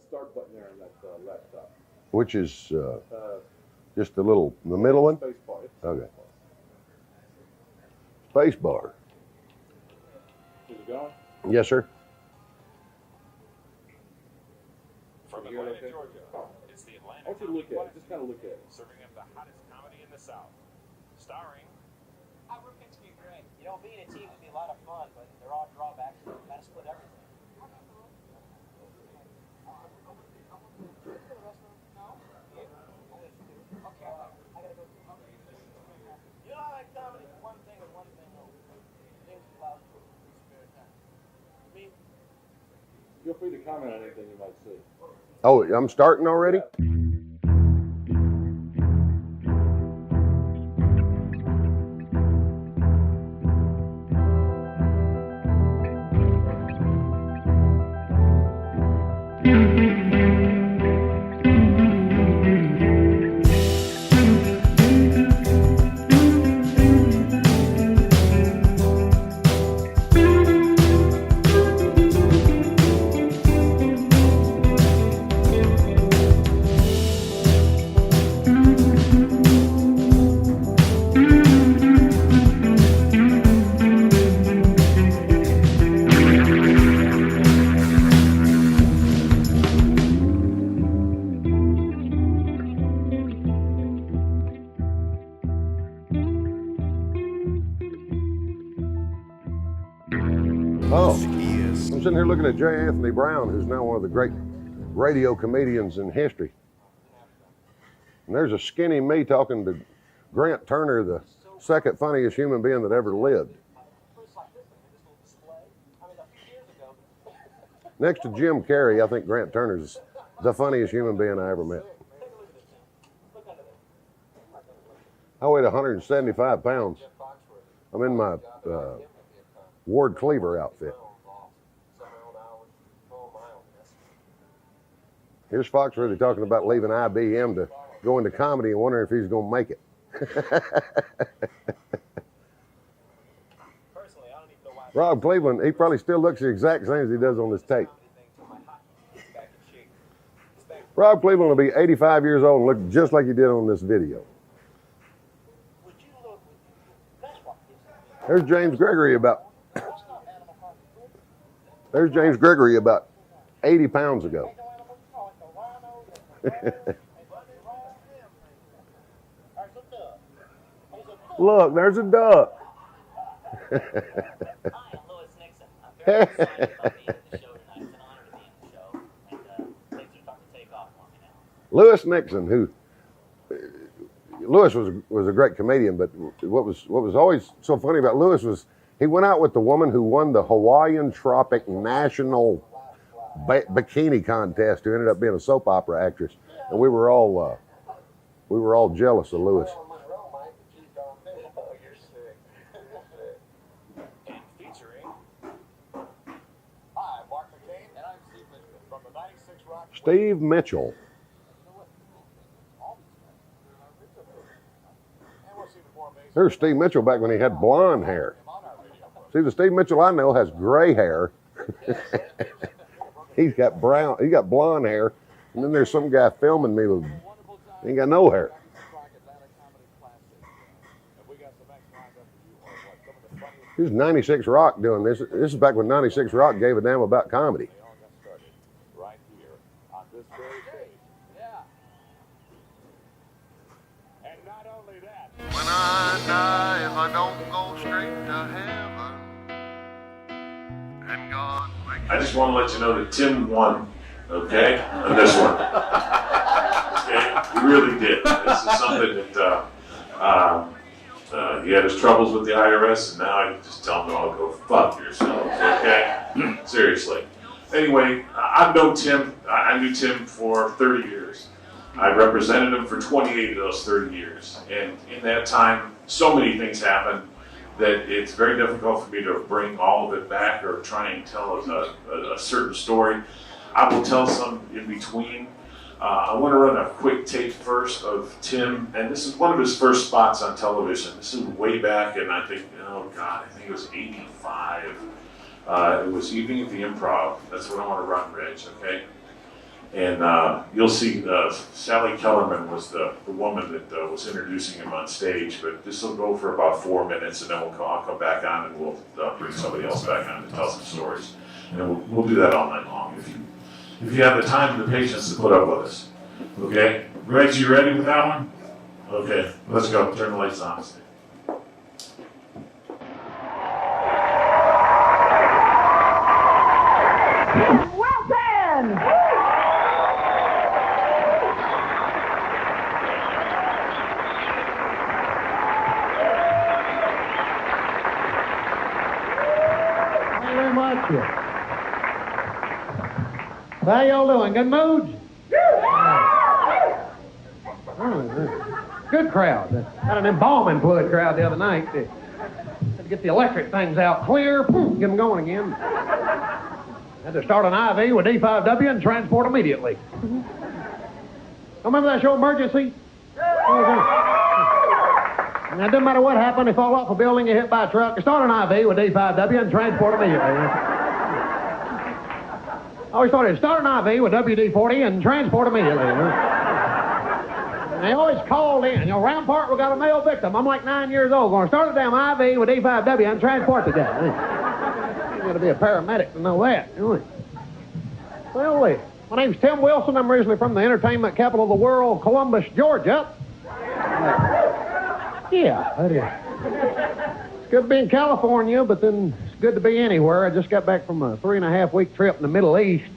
start button there on that laptop. Which is just the middle one? Space bar. Okay. Space bar. Is it going? Yes, sir. From Atlanta, Georgia, it's the Atlanta. I want you to look at it. Just kind of look at it. Serving up the hottest comedy in the South. Starring. We're pitching you great. You know, being a team would be a lot of fun, but there are drawbacks. You got to split everything. You know, I like comedy for one thing and one thing only. Things allow you to spare time. I mean, Feel free to comment on anything you might see. Oh, I'm starting already? Oh, I'm sitting here looking at J. Anthony Brown, who's now one of the great radio comedians in history. And there's a skinny me talking to Grant Turner, the second funniest human being that ever lived. Next to Jim Carrey, I think Grant Turner's the funniest human being I ever met. I weighed 175 pounds. I'm in my Ward Cleaver outfit. Here's Foxworthy talking about leaving IBM to go into comedy and wondering if he's going to make it. Rob Cleveland, he probably still looks the exact same as he does on this tape. Rob Cleveland will be 85 years old and look just like he did on this video. There's James Gregory about 80 pounds ago. Look, there's a duck. Lewis Nixon, who Lewis was a great comedian, but what was always so funny about Lewis was he went out with the woman who won the Hawaiian Tropic National Bikini Contest, who ended up being a soap opera actress, and we were all jealous of Lewis. And featuring. Hi, I'm Mark McCain, and I'm Steve Mitchell from the 96 Rock. Steve Mitchell. There's Steve Mitchell back when he had blonde hair. See, the Steve Mitchell I know has gray hair. He's got blonde hair, and then there's some guy filming me with, he ain't got no hair. Here's 96 Rock doing this. This is back when 96 Rock gave a damn about comedy. Right here on this very stage. Yeah. And not only that. When I die, if I don't go straight to heaven, and God makes I just want to let you know that Tim won, okay, on this one. Okay, he really did. This is something that he had his troubles with the IRS, and now I just tell him, "Oh, go fuck yourselves," okay? Seriously. Anyway, I've known Tim. I knew Tim for 30 years. I represented him for 28 of those 30 years, and in that time, so many things happened that it's very difficult for me to bring all of it back or try and tell a certain story. I will tell some in between. I want to run a quick tape first of Tim, and this is one of his first spots on television. This is way back, and I think, oh God, I think it was 85. It was Evening at the Improv. That's what I want to run, Reg, okay? And you'll see Sally Kellerman was the woman that was introducing him on stage, but this will go for about 4 minutes, and then I'll come back on and we'll bring somebody else back on to tell some stories. And we'll do that all night long if you have the time and the patience to put up with us. Okay? Reg, you ready with that one? Okay, let's go. Turn the lights on. How y'all doing? Good moods? Good crowd. Had an embalming fluid crowd the other night. Had to get the electric things out clear, get them going again. Had to start an IV with D5W and transport immediately. Remember that show, Emergency? Now, it doesn't matter what happened. They fall off a building, get hit by a truck. Start an IV with D5W and transport immediately. Always started start an IV with WD-40 and transport immediately. And they always called in. You know, Rampart, we got a male victim. I'm like 9 years old. Going to start a damn IV with D5W and transport the guy. You got to be a paramedic to know that. Well, my name's Tim Wilson. I'm originally from the entertainment capital of the world, Columbus, Georgia. Yeah, that is. It's good to be in California, but then it's good to be anywhere. I just got back from a 3.5-week trip in the Middle East.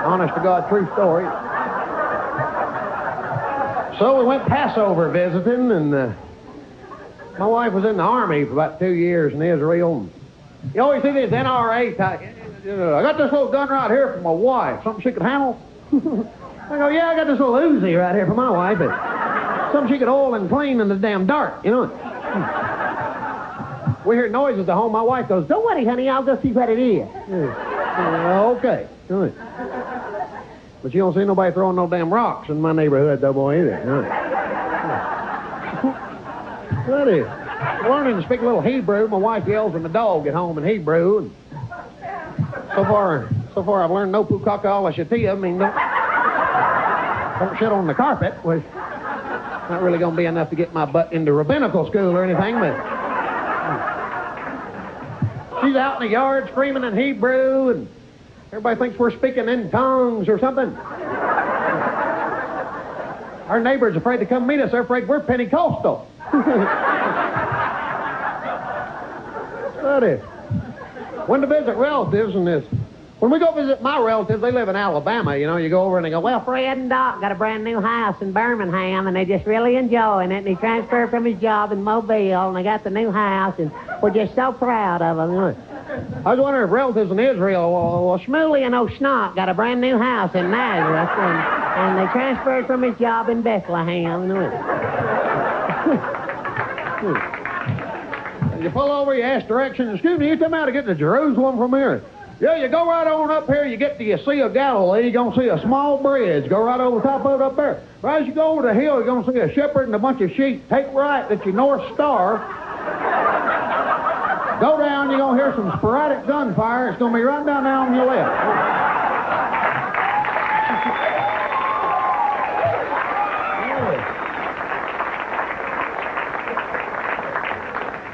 Honest to God, true story. So we went Passover visiting, and my wife was in the Army for about 2 years in Israel. You always see this NRA type. I got this little gun right here for my wife. Something she could handle? I go, yeah, I got this little Uzi right here for my wife. But something she could oil and clean in the damn dark, you know. We hear noises at home. My wife goes, don't worry, honey, I'll go see what it is. Okay. But you don't see nobody throwing no damn rocks in my neighborhood, though, boy, either. That is. Learning to speak a little Hebrew. My wife yells at my dog at home in Hebrew. And so far I've learned no pukaka ala shatia. I mean, don't shit on the carpet, which not really going to be enough to get my butt into rabbinical school or anything, but she's out in the yard screaming in Hebrew, and everybody thinks we're speaking in tongues or something. Our neighbor's afraid to come meet us. They're afraid we're Pentecostal. That is. When to visit relatives and this. When we go visit my relatives, they live in Alabama, you know, you go over and they go, well, Fred and Doc got a brand new house in Birmingham, and they're just really enjoying it, and he transferred from his job in Mobile, and they got the new house, and we're just so proud of them. I was wondering if relatives in Israel, well, Shmuley and O'Schnock got a brand new house in Nazareth, and they transferred from his job in Bethlehem. You pull over, you ask directions. Excuse me, you tell me how to get to Jerusalem from here? Yeah, you go right on up here, you get to the Sea of Galilee, you're going to see a small bridge. Go right over the top of it up there. Right as you go over the hill, you're going to see a shepherd and a bunch of sheep. Take right, that's your North Star. Go down, you're going to hear some sporadic gunfire. It's going to be right down there on your left.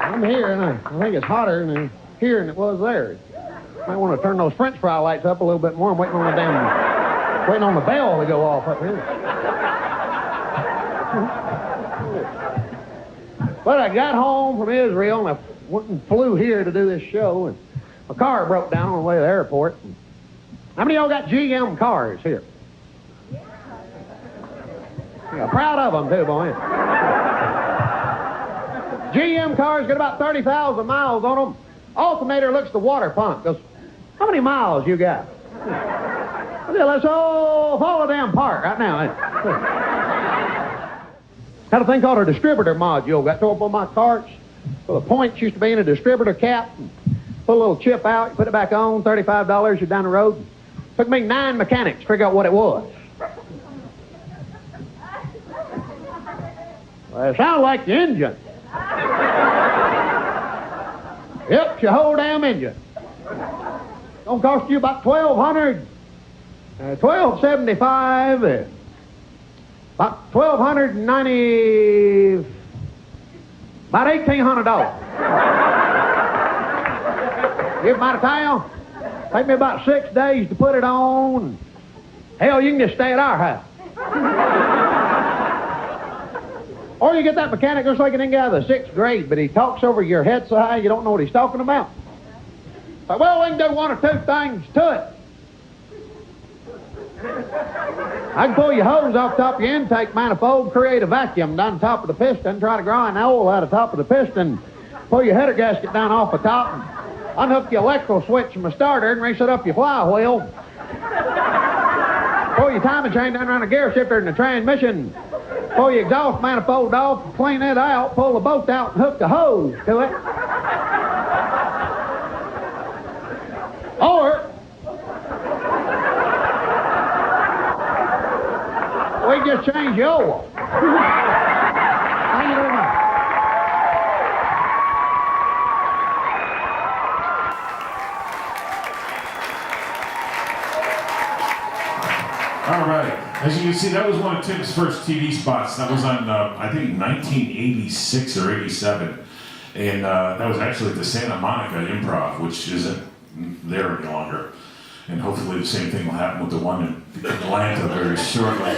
I'm here, and I think it's hotter in here than it was there. Might want to turn those French fry lights up a little bit more. I'm waiting on the bell to go off up here. But I got home from Israel, and I went and flew here to do this show, and my car broke down on the way to the airport. How many of y'all got GM cars here? Yeah, proud of them, too, boy. GM cars get about 30,000 miles on them. Alternator looks the water pump. Goes, how many miles you got? Yeah, let's all fall a damn part right now. Had a thing called a distributor module. Got tore up on my carts. So the points used to be in a distributor cap. Put a little chip out, you put it back on, $35, you're down the road. Took me 9 mechanics to figure out what it was. Well, it sounded like the engine. Yep, it's your whole damn engine. Gonna cost you about $1,200. $1,275. About $1,290. About $1,800. Give my towel. Take me about 6 days to put it on. Hell, you can just stay at our house. Or you get that mechanic just like an guy of the 6th grade, but he talks over your head so high you don't know what he's talking about. But, well, we can do one or two things to it. I can pull your hose off top of your intake manifold, create a vacuum down top of the piston, try to grind oil out of the top of the piston, pull your header gasket down off the top, and unhook your electrical switch from the starter and reset up your flywheel. Pull your timing chain down around the gear shifter and the transmission. Pull your exhaust manifold off, clean it out, pull the bolt out, and hook the hose to it. Or we just change the oil. Thank you very much. All right. As you can see, that was one of Tim's first TV spots. That was on, I think, 1986 or 87. And that was actually at the Santa Monica Improv, which isn't there any longer. And hopefully the same thing will happen with the one in Atlanta very shortly.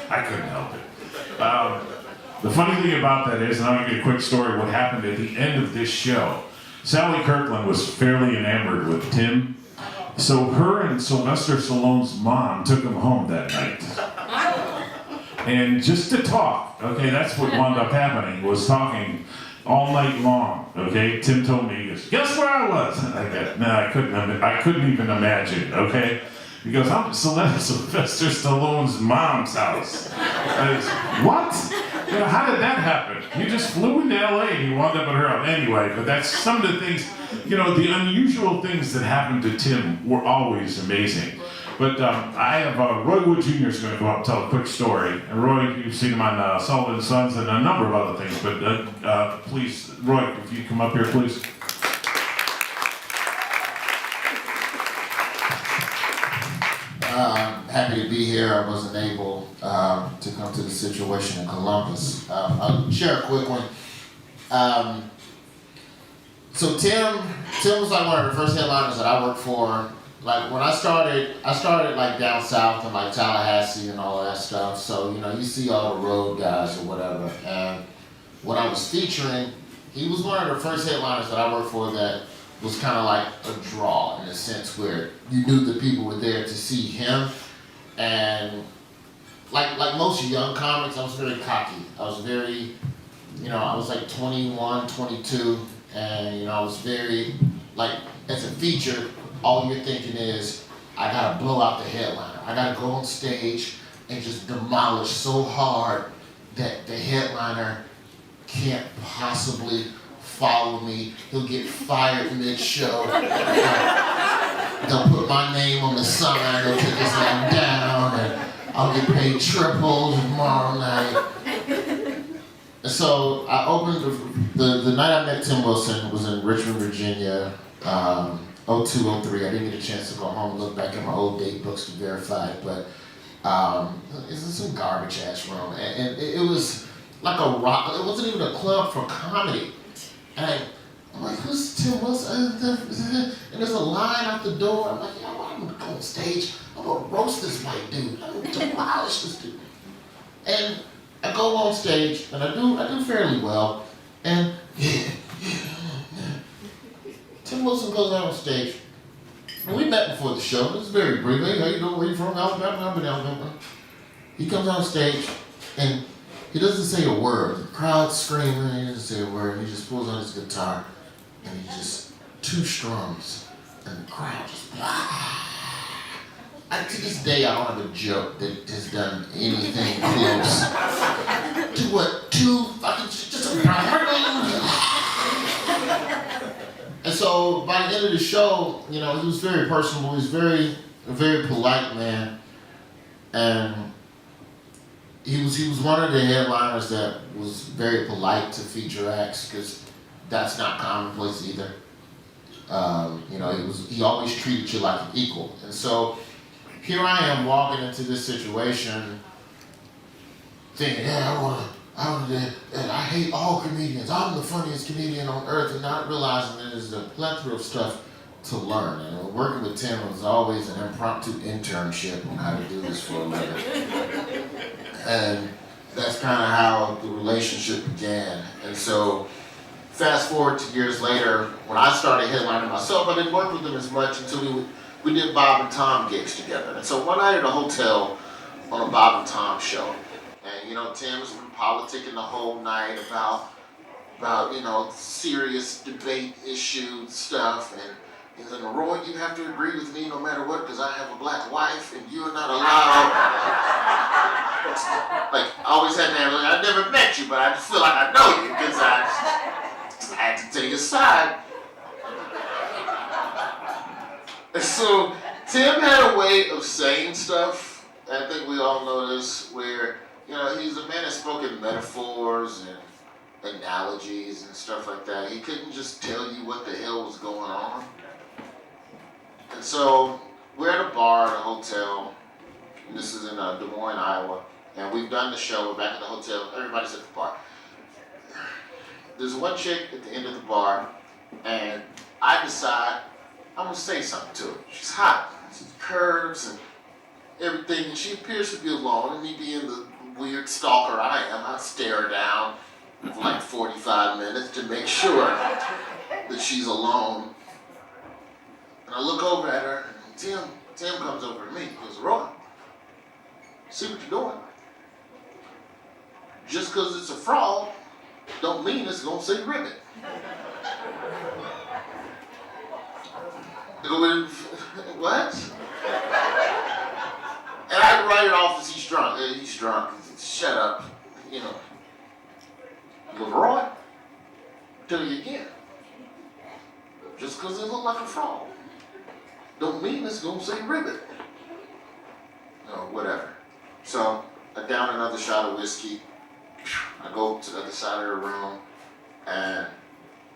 I couldn't help it. The funny thing about that is, and I'm going to give you a quick story, what happened at the end of this show. Sally Kirkland was fairly enamored with Tim, so her and Sylvester Stallone's mom took him home that night. And just to talk, okay, that's what wound up happening, was talking all night long, okay? Tim told me, he goes, guess where I was? I go, no, I couldn't even imagine, okay? He goes, I'm at Sylvester Stallone's mom's house. I goes, what? You know, how did that happen? You just flew into LA and you wound up at her house. Anyway, but that's some of the things, you know, the unusual things that happened to Tim were always amazing. But I have Roy Wood Jr. is going to go up and tell a quick story. And Roy, you've seen him on Sullivan Sons and a number of other things. But please, Roy, if you come up here, please. Happy to be here. I wasn't able to come to the situation in Columbus. I'll share a quick one. So Tim was like one of the first headliners that I worked for. Like when I started like down south in like Tallahassee and all that stuff. So, you know, you see all the road guys or whatever. And when I was featuring, he was one of the first headliners that I worked for that was kind of like a draw in a sense where you knew the people were there to see him. And like most young comics, I was very cocky. I was very, you know, I was like 21, 22, and you know, I was very, like, as a feature, all you're thinking is, I gotta blow out the headliner. I gotta go on stage and just demolish so hard that the headliner can't possibly follow me. He'll get fired mid-show. They'll put my name on the sign, they'll take his name down, and I'll get paid triple tomorrow night. And so I opened, the night I met Tim Wilson was in Richmond, Virginia, 02, 03. I didn't get a chance to go home and look back at my old date books to verify it, but it's some garbage ass room. And it was like a rock, it wasn't even a club for comedy. And I'm like, who's Tim Wilson? And there's a line out the door. I'm like, yeah, well, I'm gonna go on stage. I'm gonna roast this white dude. I'm gonna demolish this dude. And I go on stage, and I do fairly well. And Tim Wilson goes out on stage. And we met before the show. It was very brief. Hey, how you doing? Where you from? Alabama. I'm in Alabama. He comes on stage, and he doesn't say a word. The crowd's screaming, he doesn't say a word. He just pulls on his guitar, and he just, 2 strums, and the crowd just, to this day, I don't have a joke that has done anything close to what 2 fucking, just a, and so by the end of the show, you know, he was very personable. He was a very polite man, and he was one of the headliners that was very polite to feature acts because that's not commonplace either. You know, he always treated you like an equal. And so here I am walking into this situation thinking, yeah, I hate all comedians. I'm the funniest comedian on earth, and not realizing that there's a plethora of stuff to learn. And working with Tim was always an impromptu internship on how to do this for a living. And that's kind of how the relationship began. And so fast forward to years later, when I started headlining myself, I didn't work with them as much until we did Bob and Tom gigs together. And so one night at a hotel on a Bob and Tom show, and you know, Tim's been politicking the whole night about you know, serious debate issue stuff, and he said, Roy, you have to agree with me no matter what, because I have a black wife and you are not allowed. Like, I always had to have, like, I never met you, but I just feel like I know you, because I had to take a side. And so Tim had a way of saying stuff, and I think we all know this, where, you know, he's a man that spoke in metaphors and analogies and stuff like that. He couldn't just tell you what the hell was going on. And so we're at a bar at a hotel, and this is in Des Moines, Iowa, and we've done the show, we're back at the hotel, everybody's at the bar. There's one chick at the end of the bar, and I decide I'm gonna say something to her. She's hot, she's curves and everything, and she appears to be alone, and me being the weird stalker I am, I stare her down for like 45 minutes to make sure that she's alone. And I look over at her, and Tim comes over to me. He goes, Roy, see what you're doing? Just because it's a fraud, don't mean it's gonna say ribbit. I go, what? And I write it off as he's drunk. He's drunk. Shut up. You know. He goes, Roy, I'll tell you again. Just because it look like a fraud, don't mean it's gonna say ribbit. No, whatever. So I down another shot of whiskey. I go to the other side of the room and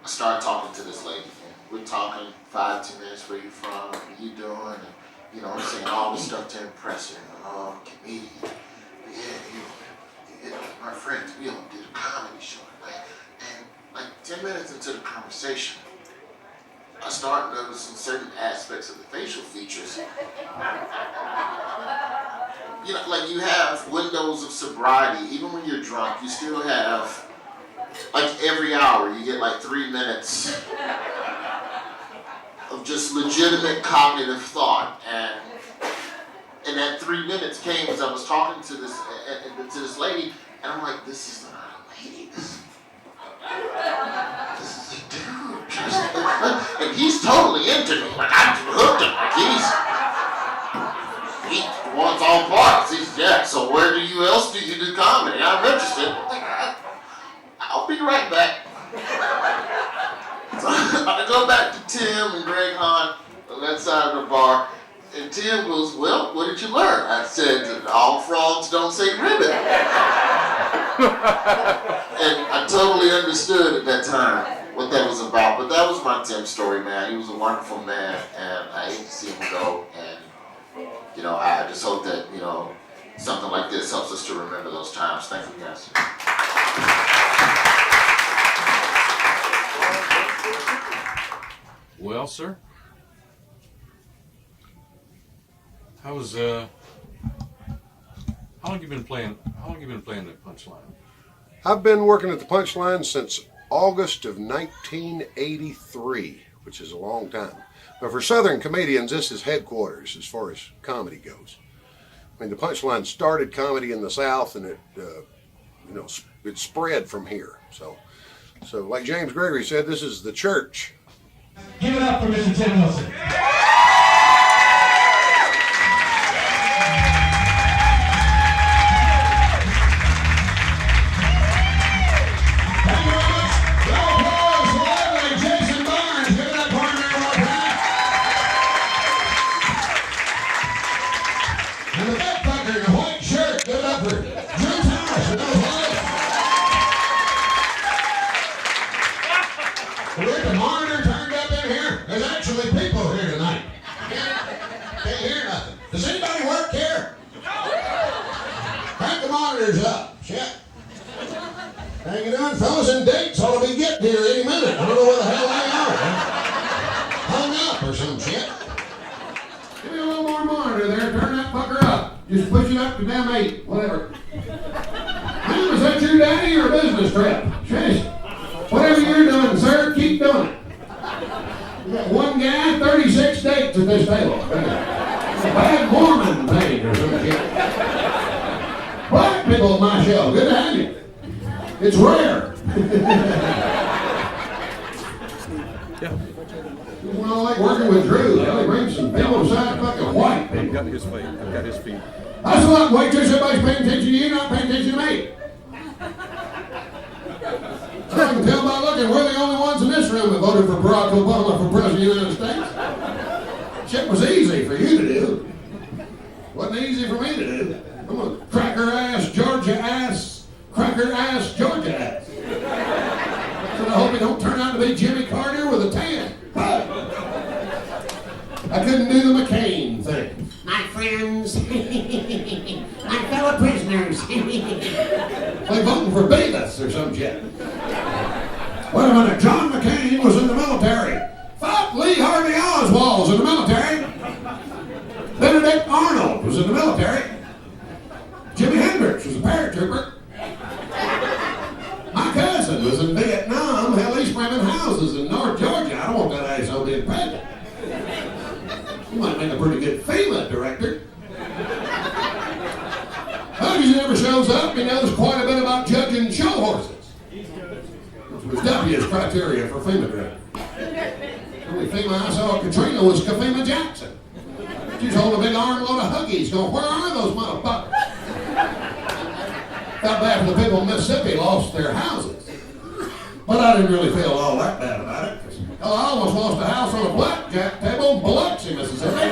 I start talking to this lady. We're talking 5-10 minutes, where you from, what you doing, and you know, I'm saying all this stuff to impress her. Oh, comedian. Yeah, my friends, we all did a comedy show tonight. And like 10 minutes into the conversation, I start noticing certain aspects of the facial features. You know, like you have windows of sobriety. Even when you're drunk, you still have, like every hour, you get like 3 minutes of just legitimate cognitive thought. And that 3 minutes came as I was talking to this lady, and I'm like, this is not a lady. This is a dude. And he's totally into me. Like, I'm hooked him. Like, he wants all parts. Yeah, so where else do you do comedy? I'm interested. I'll be right back. So I go back to Tim and Greg Hahn on that side of the bar, and Tim goes, well, what did you learn? I said, all frogs don't say ribbit. And I totally understood at that time what that was about. But that was my Tim story, man. He was a wonderful man, and I hate to see him go. And, you know, I just hope that, you know, something like this helps us to remember those times. Thank you, guys. Well, sir, how long you been playing the Punchline? I've been working at the Punchline since August of 1983, which is a long time. But for Southern comedians, this is headquarters as far as comedy goes. I mean, the Punchline started comedy in the South, and it, you know, it spread from here. So like James Gregory said, this is the church. Give it up for Mr. Tim Wilson. monitors up. Shit. How you doing, fellas? And dates ought to be getting here any minute. I don't know where the hell they are. Hung up or some shit. Give me a little more monitor there. Turn that fucker up. Just push it up to damn 8. Whatever. Ma'am, is that your daddy or a business trip? Shush. Whatever you're doing, sir, keep doing it. We got one guy, 36 dates at this table. It's a bad Mormon thing or some shit. Black people at my show. Good to have you. It's rare. Well, I like working with Drew. He brings some people besides fucking white people. I've got his feet. I've got his feet. That's what, waitress. Everybody's paying attention to you, not paying attention to me. I can tell by looking, we're the only ones in this room that voted for Barack Obama for President of the United States. Shit was easy for you to do. Wasn't easy for me to do. I'm a cracker ass, Georgia ass, cracker ass, Georgia ass. So I hope he don't turn out to be Jimmy Carter with a tan. I couldn't do the McCain thing. My friends, my fellow prisoners. Like voting for Beavis or some shit. Wait a minute, John McCain was in the military. Fuck, Lee Harvey Oswald was in the military. Benedict Arnold was in the military. Jimi Hendrix was a paratrooper. My cousin was in Vietnam. Hell, he's framing houses in North Georgia. I don't want that asshole being president. He might make a pretty good FEMA director. Huggies never shows up. He knows quite a bit about judging show horses. Which was W's criteria for FEMA director. The only FEMA I saw Katrina was Kafema Jackson. She's holding a big armload of Huggies going, where are those motherfuckers? Felt bad for the people in Mississippi lost their houses. But I didn't really feel all that bad about it. I almost lost a house on a blackjack table in Biloxi, Mississippi.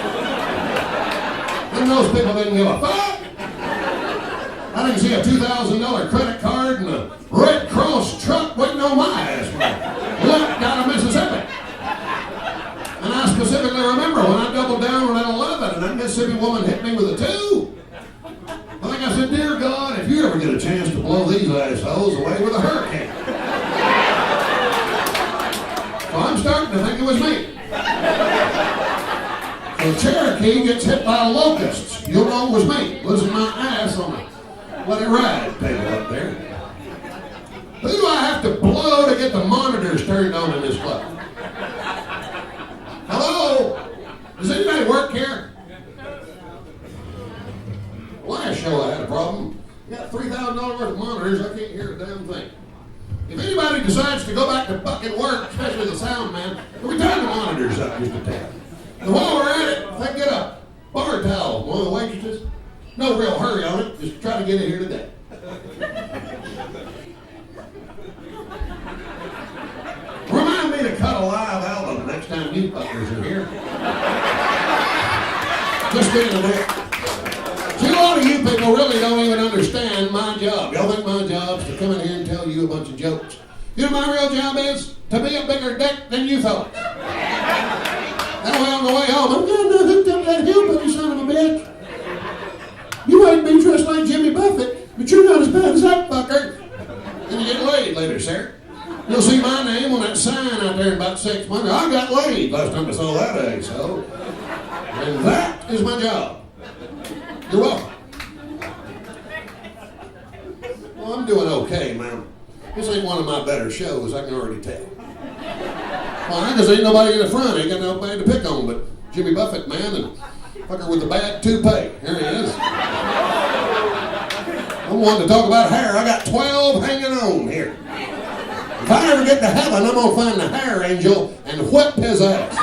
And those people didn't give a fuck. I didn't see a $2,000 credit card and a Red Cross truck waiting on my ass. Left out of Mississippi. And I specifically remember when I doubled down on that 11 and that Mississippi woman hit me with a 2. I think I said, dear God, if you ever get a chance to blow these assholes away with a hurricane. So I'm starting to think it was me. So Cherokee gets hit by locusts. You'll know it was me. Losing my ass on a let it ride table up there. Who do I have to blow to get the monitors turned on in this club? Hello? Does anybody work here? Last show I had a problem. I got $3,000 worth of monitors. I can't hear a damn thing. If anybody decides to go back to fucking work, especially the sound man, we turn the monitors up just a tad. And while we're at it, if I get a bar towel, one of the waitresses, no real hurry on it, just try to get it here today. Remind me to cut a live album next time you fuckers are here. Just kidding a bit. See, a lot of you people really don't even understand my job. Y'all think my job's to come in here and tell you a bunch of jokes. You know what my real job is? To be a bigger dick than you fellas. That way on the way home, I'm not hooked up that hillbilly son of a bitch. You might be dressed like Jimmy Buffett, but you're not as bad as that fucker. And you get laid later, sir. You'll see my name on that sign out there in about 6 months. I got laid last time I saw that asshole. And that is my job. You're welcome. Well, I'm doing okay, ma'am. This ain't one of my better shows, I can already tell. Why? Because ain't nobody in the front, ain't got nobody to pick on but Jimmy Buffett, man, and fucker with the bad toupee. Here he is. I'm wanting to talk about hair. I got 12 hanging on here. If I ever get to heaven, I'm going to find the hair angel and whip his ass.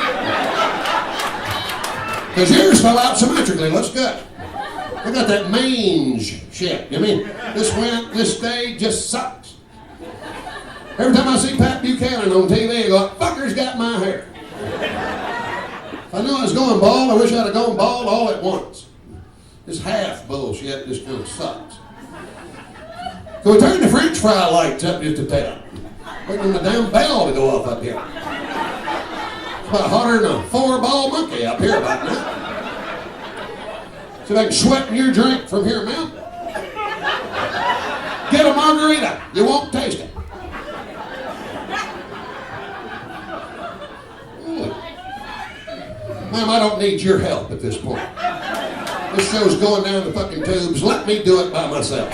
Because yours fell out symmetrically. Looks good. I got that mange shit. You mean, this day just sucks. Every time I see Pat Buchanan on TV, I go, fucker's got my hair. If I knew I was going bald, I wish I'd have gone bald all at once. This half bullshit just kind of sucks. So we turned the French fry lights up just a tad. Waiting on the damn bell to go off up here. It's about hotter than a 4-ball monkey up here about now. See if I can sweat in your drink from here, man. a margarita. You won't taste it. Really? Ma'am, I don't need your help at this point. This show's going down the fucking tubes. Let me do it by myself.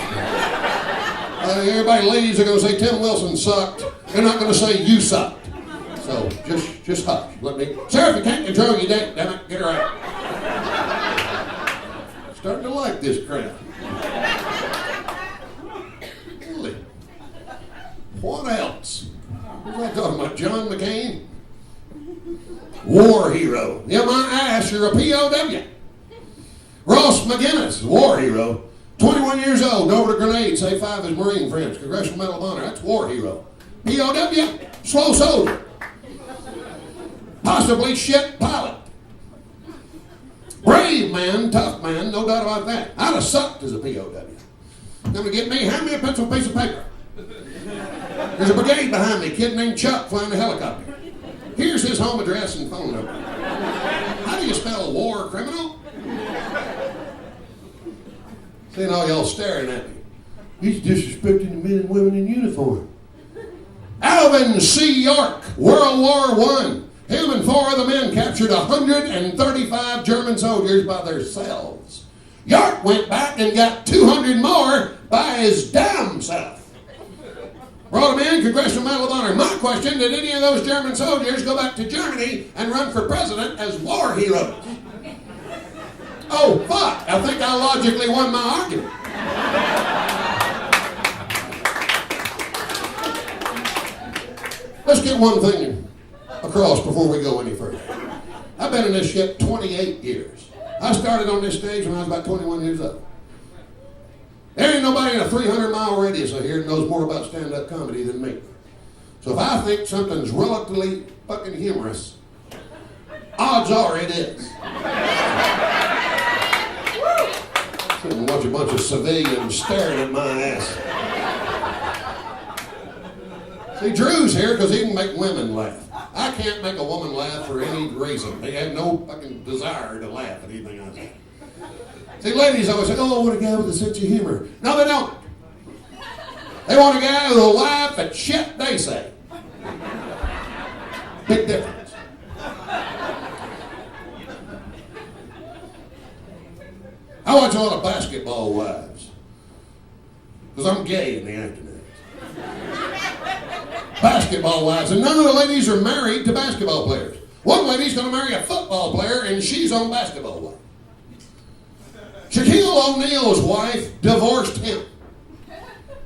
Everybody leaves, they're going to say Tim Wilson sucked. They're not going to say you sucked. So just hush. Let me. Sir, if you can't control your date, damn it, get her out. Starting to like this crowd. Really? What else? What was I talking about? John McCain? War hero. Yeah, my ass, you're a POW. Ross McGinnis, war hero. 21 years old, over a grenade, saved 5 of his Marine friends. Congressional Medal of Honor. That's war hero. POW, slow soldier. Possibly shit pilot. Brave man, tough man, no doubt about that. I'd have sucked as a POW. Gonna get me, hand me a pencil, piece of paper. There's a brigade behind me, a kid named Chuck flying a helicopter. Here's his home address and phone number. How do you spell war criminal? Seeing all y'all staring at me. He's disrespecting the men and women in uniform. Alvin C. York, World War I. Him and 4 other men captured 135 German soldiers by themselves. York went back and got 200 more by his damn self. Brought him in, Congressional Medal of Honor. My question, did any of those German soldiers go back to Germany and run for president as war heroes? Oh, fuck. I think I logically won my argument. Let's get one thing across before we go any further. I've been in this shit 28 years. I started on this stage when I was about 21 years old. There ain't nobody in a 300-mile radius of here that knows more about stand-up comedy than me. So if I think something's relatively fucking humorous, odds are it is. And watch a bunch of civilians staring at my ass. See, Drew's here because he can make women laugh. I can't make a woman laugh for any reason. They have no fucking desire to laugh at anything I say. See, ladies always say, oh, I want a guy with a sense of humor. No, they don't. They want a guy who'll laugh at shit they say. Big difference. I watch a lot of basketball wives because I'm gay in the afternoon. Basketball wives, and none of the ladies are married to basketball players. One lady's going to marry a football player, and she's on basketball wife. Shaquille O'Neal's wife divorced him.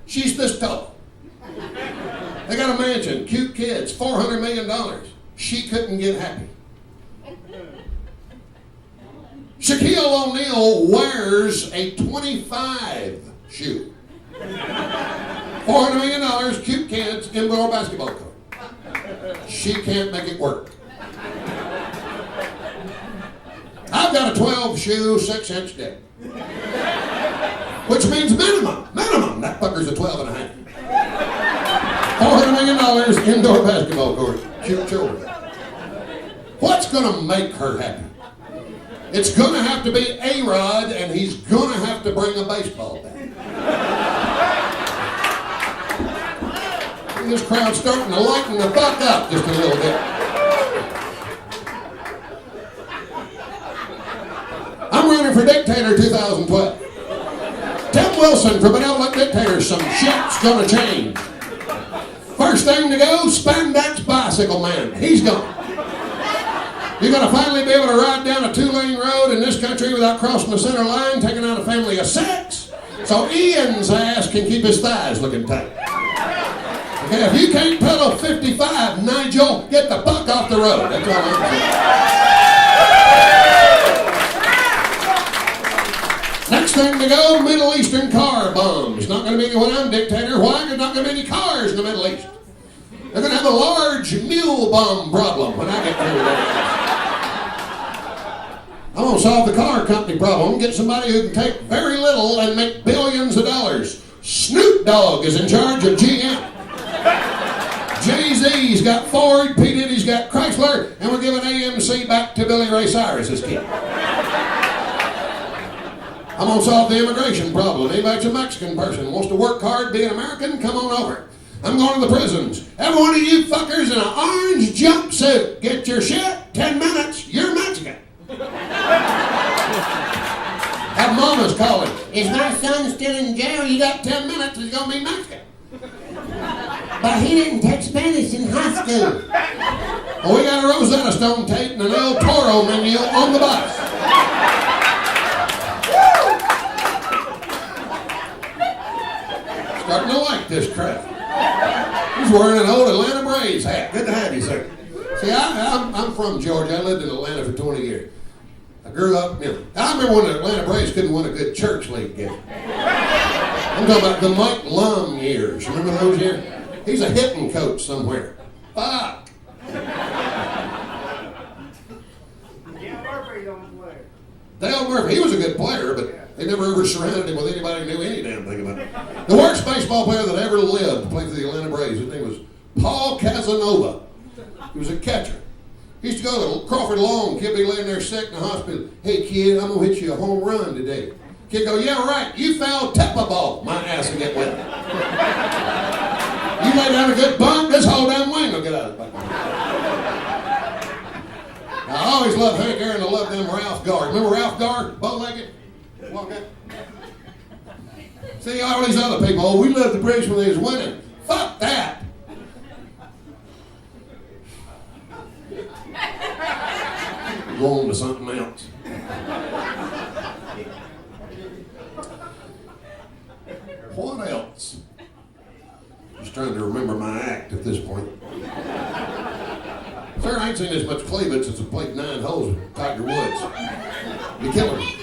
She's this tall. They got a mansion, cute kids, $400 million. She couldn't get happy. Shaquille O'Neal wears a 25 shoe. $400 million, cute kids, indoor basketball court. She can't make it work. I've got a 12 shoe, 6-inch dick. Which means minimum. That fucker's a 12 and a half. $400 million, indoor basketball court. Cute children. What's going to make her happy? It's going to have to be A-Rod, and he's going to have to bring a baseball bat. This crowd's starting to lighten the fuck up just a little bit. I'm running for dictator 2012. Tim Wilson for benevolent dictator. Some shit's going to change. First thing to go, spandex bicycle man. He's gone. You're going to finally be able to ride down a 2-lane road in this country without crossing the center line, taking out a family of 6, so Ian's ass can keep his thighs looking tight. Okay, if you can't pedal 55, Nigel, get the fuck off the road. That's all I'm saying. Next thing to go, Middle Eastern car bombs. Not going to be when I'm dictator. Why? There's not going to be any cars in the Middle East. They're going to have a large mule bomb problem when I get through with that. I'm going to solve the car company problem. Get somebody who can take very little and make billions of dollars. Snoop Dogg is in charge of GM. Jay-Z's got Ford, P. Diddy's got Chrysler, and we're giving AMC back to Billy Ray Cyrus's kid. I'm gonna solve the immigration problem. Anybody's a Mexican person wants to work hard, be an American, come on over. I'm going to the prisons. Every one of you fuckers in an orange jumpsuit, get your shit, 10 minutes, you're Mexican. Have mamas calling. Is my son still in jail? You got 10 minutes, he's gonna be Mexican. But he didn't take Spanish in high school. Well, we got a Rosetta Stone tape and an El Toro menu on the bus. Starting to like this crap. He's wearing an old Atlanta Braves hat. Good to have you, sir. See, I'm from Georgia. I lived in Atlanta for 20 years. I grew up, I remember when the Atlanta Braves couldn't win a good church league game. I'm talking about the Mike Lum years. Remember those years? He's a hitting coach somewhere. Fuck. Dale Murphy, he was a good player, but they never ever surrounded him with anybody who knew any damn thing about it. The worst baseball player that ever lived to play for the Atlanta Braves, his name was Paul Casanova. He was a catcher. He used to go to Crawford Long, kid be laying there sick in the hospital. Hey kid, I'm gonna hit you a home run today. Kid go, yeah right, you fouled tap a ball. My ass will get wet. You lay down a good bunt, this whole damn wing will get out of the butt. I always loved Hank Aaron, I loved them Ralph Garr. Remember Ralph Garr, bow-legged? Walk out. See, all these other people, oh, we loved the Braves when they was winning. Fuck that. Go on to something else. What else? Just trying to remember my act at this point. Sir, I ain't seen this much cleavage since I played 9 holes with Tiger Woods. You're killing me.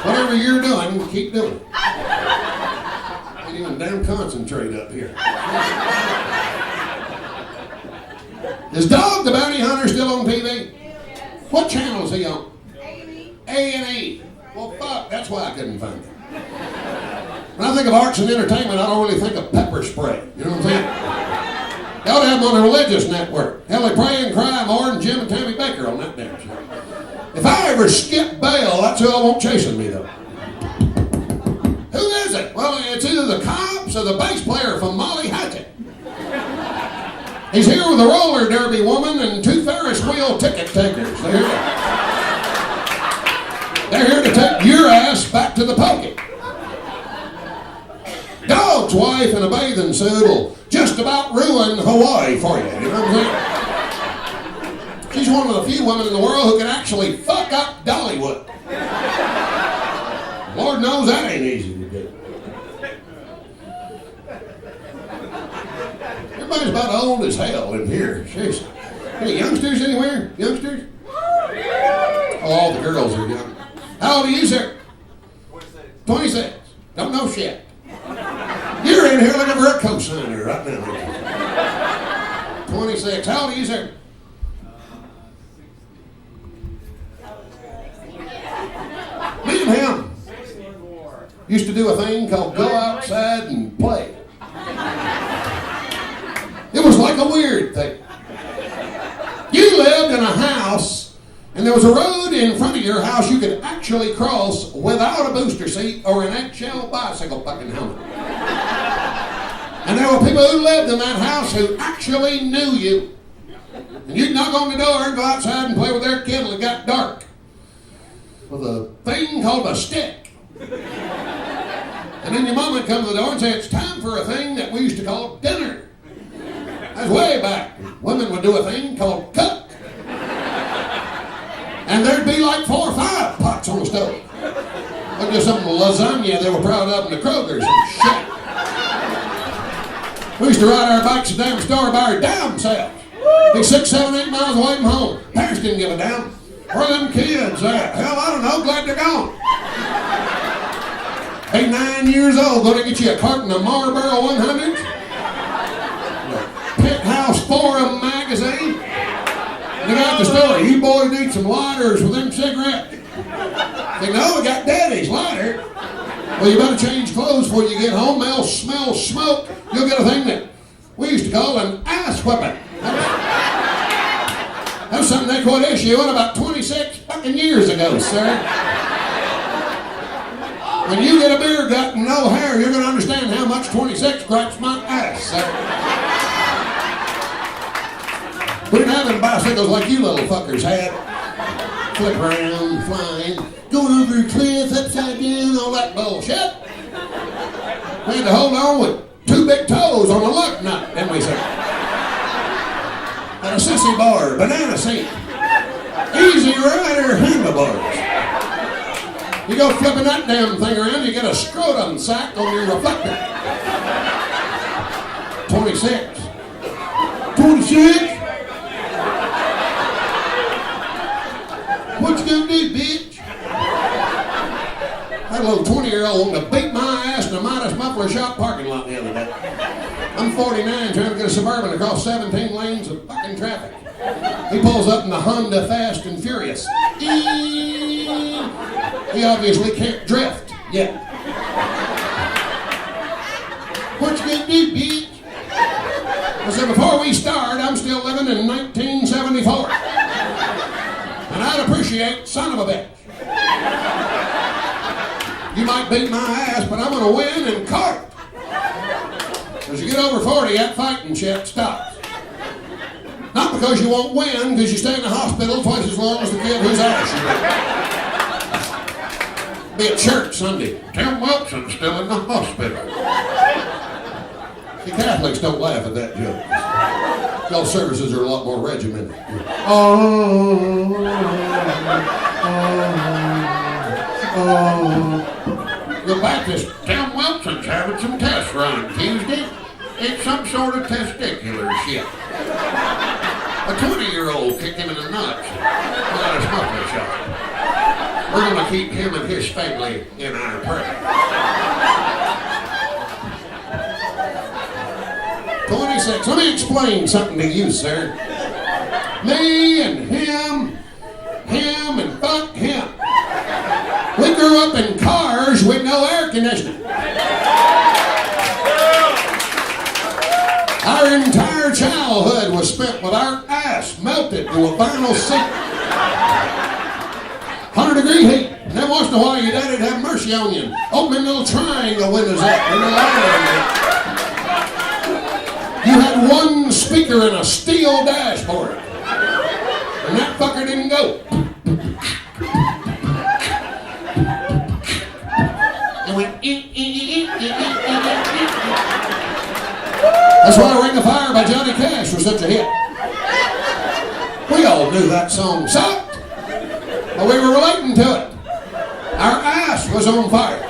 Whatever you're doing, keep doing it. Can't even damn concentrate up here. Is Dog the Bounty Hunter still on TV? What channel is he on? A&E. Well, fuck, that's why I couldn't find it. When I think of arts and entertainment, I don't really think of pepper spray. You know what I'm saying? They ought to have them on a religious network. Hell, they pray and cry more than Jim and Tammy Baker on that damn show. If I ever skip bail, that's who I won't chasing me, though. Who is it? Well, it's either the cops or the bass player from Molly Hatchet. He's here with a roller derby woman and 2 Ferris wheel ticket takers. They're here to take your ass back to the pokey. Dog's wife in a bathing suit will just about ruin Hawaii for you. You know what I'm saying? She's one of the few women in the world who can actually fuck up Dollywood. Lord knows that ain't easy to do. Everybody's about old as hell in here. Seriously. Any youngsters anywhere? Youngsters? Oh, all the girls are young. How old are you, sir? 26. Don't know shit. You're in here looking for a cosigner right now. 26. How old are you, sir? Me and him used to do a thing called go outside and play. It was like a weird thing. You lived in a house, and there was a road in front of your house you could actually cross without a booster seat or an eggshell bicycle fucking helmet. And there were people who lived in that house who actually knew you. And you'd knock on the door and go outside and play with their kid till it got dark. With a thing called a stick. And then your mom would come to the door and say, it's time for a thing that we used to call dinner. That's way back. Women would do a thing called cook. And there'd be like 4 or 5 pots on the stove. Like just some lasagna they were proud of in the Kroger's and shit. We used to ride our bikes to the damn store by our damn selves. Be 6, 7, 8 miles away from home. Parents didn't give a damn. Where are them kids at? Hell, I don't know. Glad they're gone. Hey, 9 years old, going to get you a carton of Marlboro 100s? Penthouse Forum magazine? They got the story. You boys need some lighters with them cigarettes. They know we got daddy's lighter. Well, you better change clothes before you get home. They'll smell smoke. You'll get a thing that we used to call an ass whipping. That was something they quit issuing about 26 fucking years ago, sir. When you get a beer gut and no hair, you're going to understand how much 26 gripes my ass. We didn't have any bicycles like you little fuckers had. Flip around, flying, going over a cliff, upside down, all that bullshit. We had to hold on with 2 big toes on a luck nut, didn't we, sir? And a sissy bar, banana seat, easy rider handlebars. You go flipping that damn thing around, you get a scrotum sack on your reflector. 26. 26? What you gonna do, bitch? Had a little 20-year-old to beat my ass in a Midas Muffler Shop parking lot the other day. I'm 49 trying to get a Suburban across 17 lanes of fucking traffic. He pulls up in the Honda Fast and Furious. He obviously can't drift yet. What you gonna do, bitch? I said, before we start, I'm still living in 1974. And I'd appreciate son of a bitch. You might beat my ass, but I'm gonna win in court. As you get over 40, that fighting shit stops. Not because you won't win, because you stay in the hospital twice as long as the kid whose ass you beat. Be at church Sunday. Tim Wilson's still in the hospital. See, Catholics don't laugh at that joke. Y'all services are a lot more regimented. The Baptist, Tim Wilson's having some tests run Tuesday. It's some sort of testicular shit. A 20-year-old kicked him in the nuts without a smoking shot. We're going to keep him and his family in our prayer. 26. Let me explain something to you, sir. Me and him and fuck him. We grew up in cars with no air conditioning. Our entire childhood was spent with our ass melted to a vinyl seat. 100-degree heat. And then once in a while your daddy'd have mercy on you. Open them little triangle windows up in the light. You had one speaker and a steel dashboard. And that fucker didn't go. It went That's why Ring of Fire by Johnny Cash was such a hit. We all knew that song sucked, but we were relating to it. Our ass was on fire.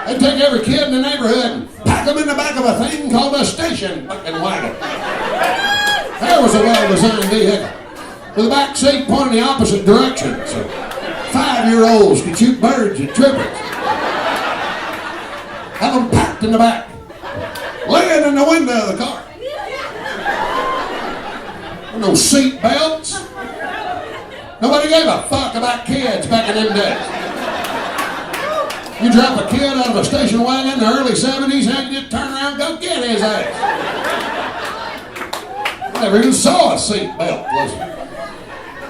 They'd take every kid in the neighborhood and pack them in the back of a thing called a station fucking wagon. There was a well-designed vehicle with a back seat pointing the opposite direction so 5-year-olds could shoot birds at trippers. Have them packed in the back, laying in the window of the car. No seat belts. Nobody gave a fuck about kids back in them days. You drop a kid out of a station wagon in the early 70s and you just turn around and go get his ass. I never even saw a seat belt.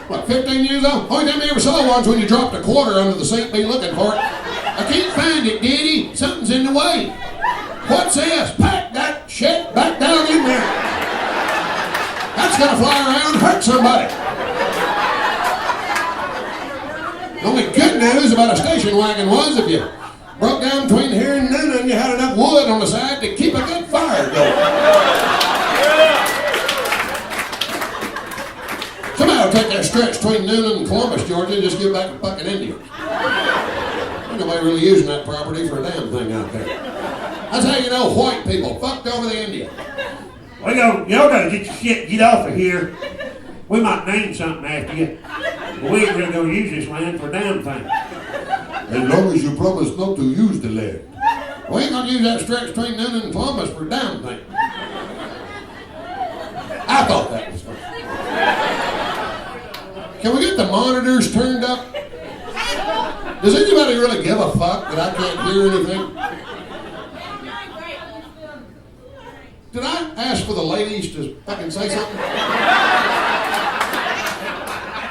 What, 15 years old? Only time you ever saw one's when you dropped a quarter under the seat, be looking for it. I can't find it, Diddy. Something's in the way. What's this? Pack that shit back down in there. That's gonna fly around and hurt somebody. The only good news about a station wagon was if you broke down between here and Noonan, you had enough wood on the side to keep a good fire going. Somehow take that stretch between Noonan and Columbus, Georgia, and just give back to fucking Indians. Ain't nobody really using that property for a damn thing out there. That's how you know white people fucked over the Indian. Y'all gotta get your shit, get off of here. We might name something after you, but we ain't really gonna use this land for a damn thing. As long as you promise not to use the land. We ain't gonna use that stretch between Noonan and Columbus for a damn thing. I thought that was funny. Can we get the monitors turned up? Does anybody really give a fuck that I can't hear anything? Did I ask for the ladies to fucking say something?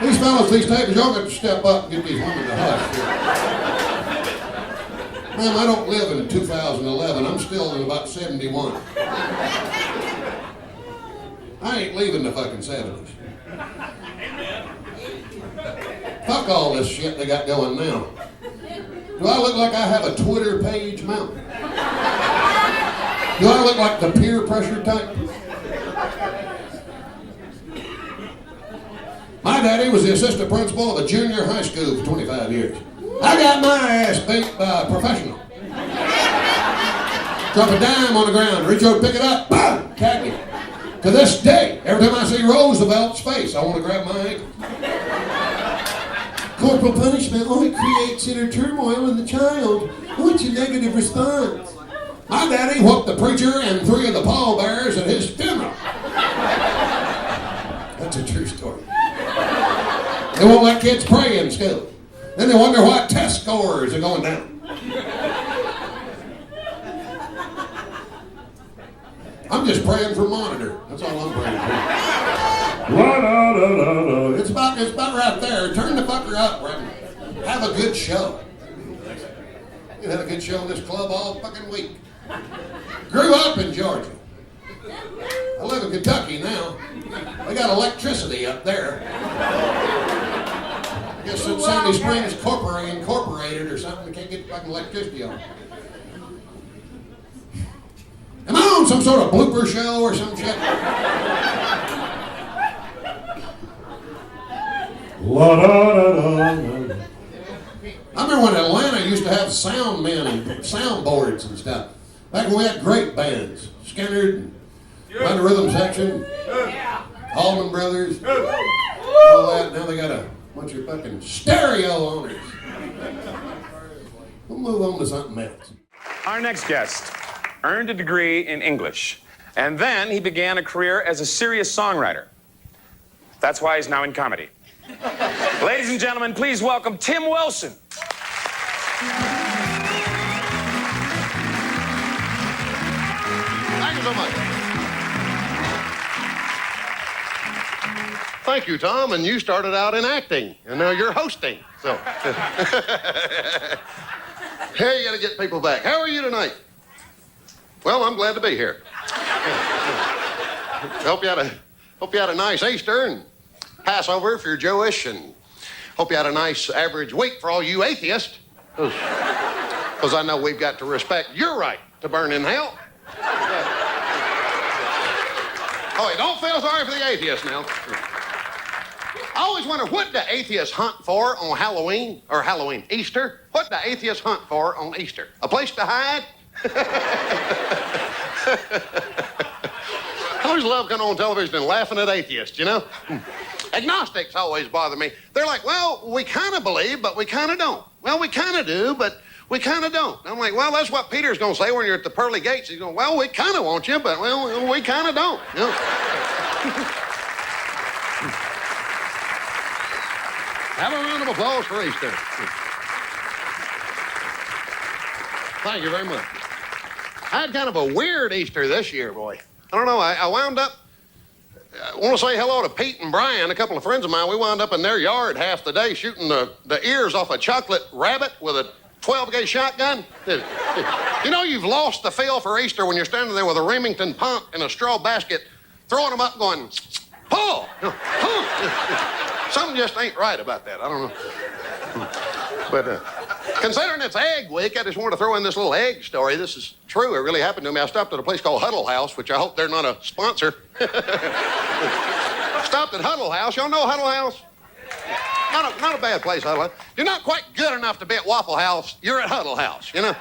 These fellas, these tables, y'all got to step up and get these women to hush. Ma'am, I don't live in 2011. I'm still in about 71. I ain't leaving the fucking 70s. Fuck all this shit they got going now. Do I look like I have a Twitter page, ma'am? Do I look like the peer pressure type? My daddy was the assistant principal of a junior high school for 25 years. I got my ass beat by a professional. Drop a dime on the ground, reach over, pick it up, boom, tag it. To this day, every time I see Roosevelt's face, I want to grab my ankle. Corporal punishment only creates inner turmoil in the child. What's your negative response? My daddy whooped the preacher and 3 of the pallbearers at his funeral. That's a true story. They won't let kids pray in school. Then they wonder why test scores are going down. I'm just praying for monitor. That's all I'm praying for. It's about right there. Turn the fucker up, Reverend. Have a good show. You had a good show in this club all fucking week. Grew up in Georgia. I live in Kentucky now. They got electricity up there. I guess it's Sandy Springs Incorporated or something. They can't get fucking electricity on. Am I on some sort of blooper show or some shit? I remember when Atlanta used to have sound men and soundboards and stuff. Back when we had great bands. Skinner, Run the Rhythm Section, Allman Brothers, all that. Now they got a bunch of fucking stereo owners. We'll move on to something else. Our next guest earned a degree in English, and then he began a career as a serious songwriter. That's why he's now in comedy. Ladies and gentlemen, please welcome Tim Wilson. Thank you so much. Thank you, Tom. And you started out in acting, and now you're hosting. So, hey, you got to get people back. How are you tonight? Well, I'm glad to be here. Hope you had a nice Easter and Passover if you're Jewish, and hope you had a nice average week for all you atheists. Because I know we've got to respect your right to burn in hell. Oh, hey, don't feel sorry for the atheists now. I always wonder, what do atheists hunt for on Halloween, Easter? What do atheists hunt for on Easter? A place to hide? I always love coming on television and laughing at atheists, you know? Agnostics always bother me. They're like, well, we kind of believe, but we kind of don't. Well, we kind of do, but we kind of don't. I'm like, well, that's what Peter's going to say when you're at the pearly gates. He's going, well, we kind of want you, but, well, we kind of don't. You know? Have a round of applause for Easter. Thank you very much. I had kind of a weird Easter this year, boy. I don't know, I wound up, I want to say hello to Pete and Brian, a couple of friends of mine. We wound up in their yard half the day shooting the ears off a chocolate rabbit with a 12-gauge shotgun. You know you've lost the feel for Easter when you're standing there with a Remington pump in a straw basket, throwing them up going, pull, pull. Something just ain't right about that. I don't know. But considering it's Egg Week, I just wanted to throw in this little egg story. This is true. It really happened to me. I stopped at a place called Huddle House, which I hope they're not a sponsor. Stopped at Huddle House. Y'all know Huddle House? Not a bad place, Huddle House. You're not quite good enough to be at Waffle House. You're at Huddle House, you know?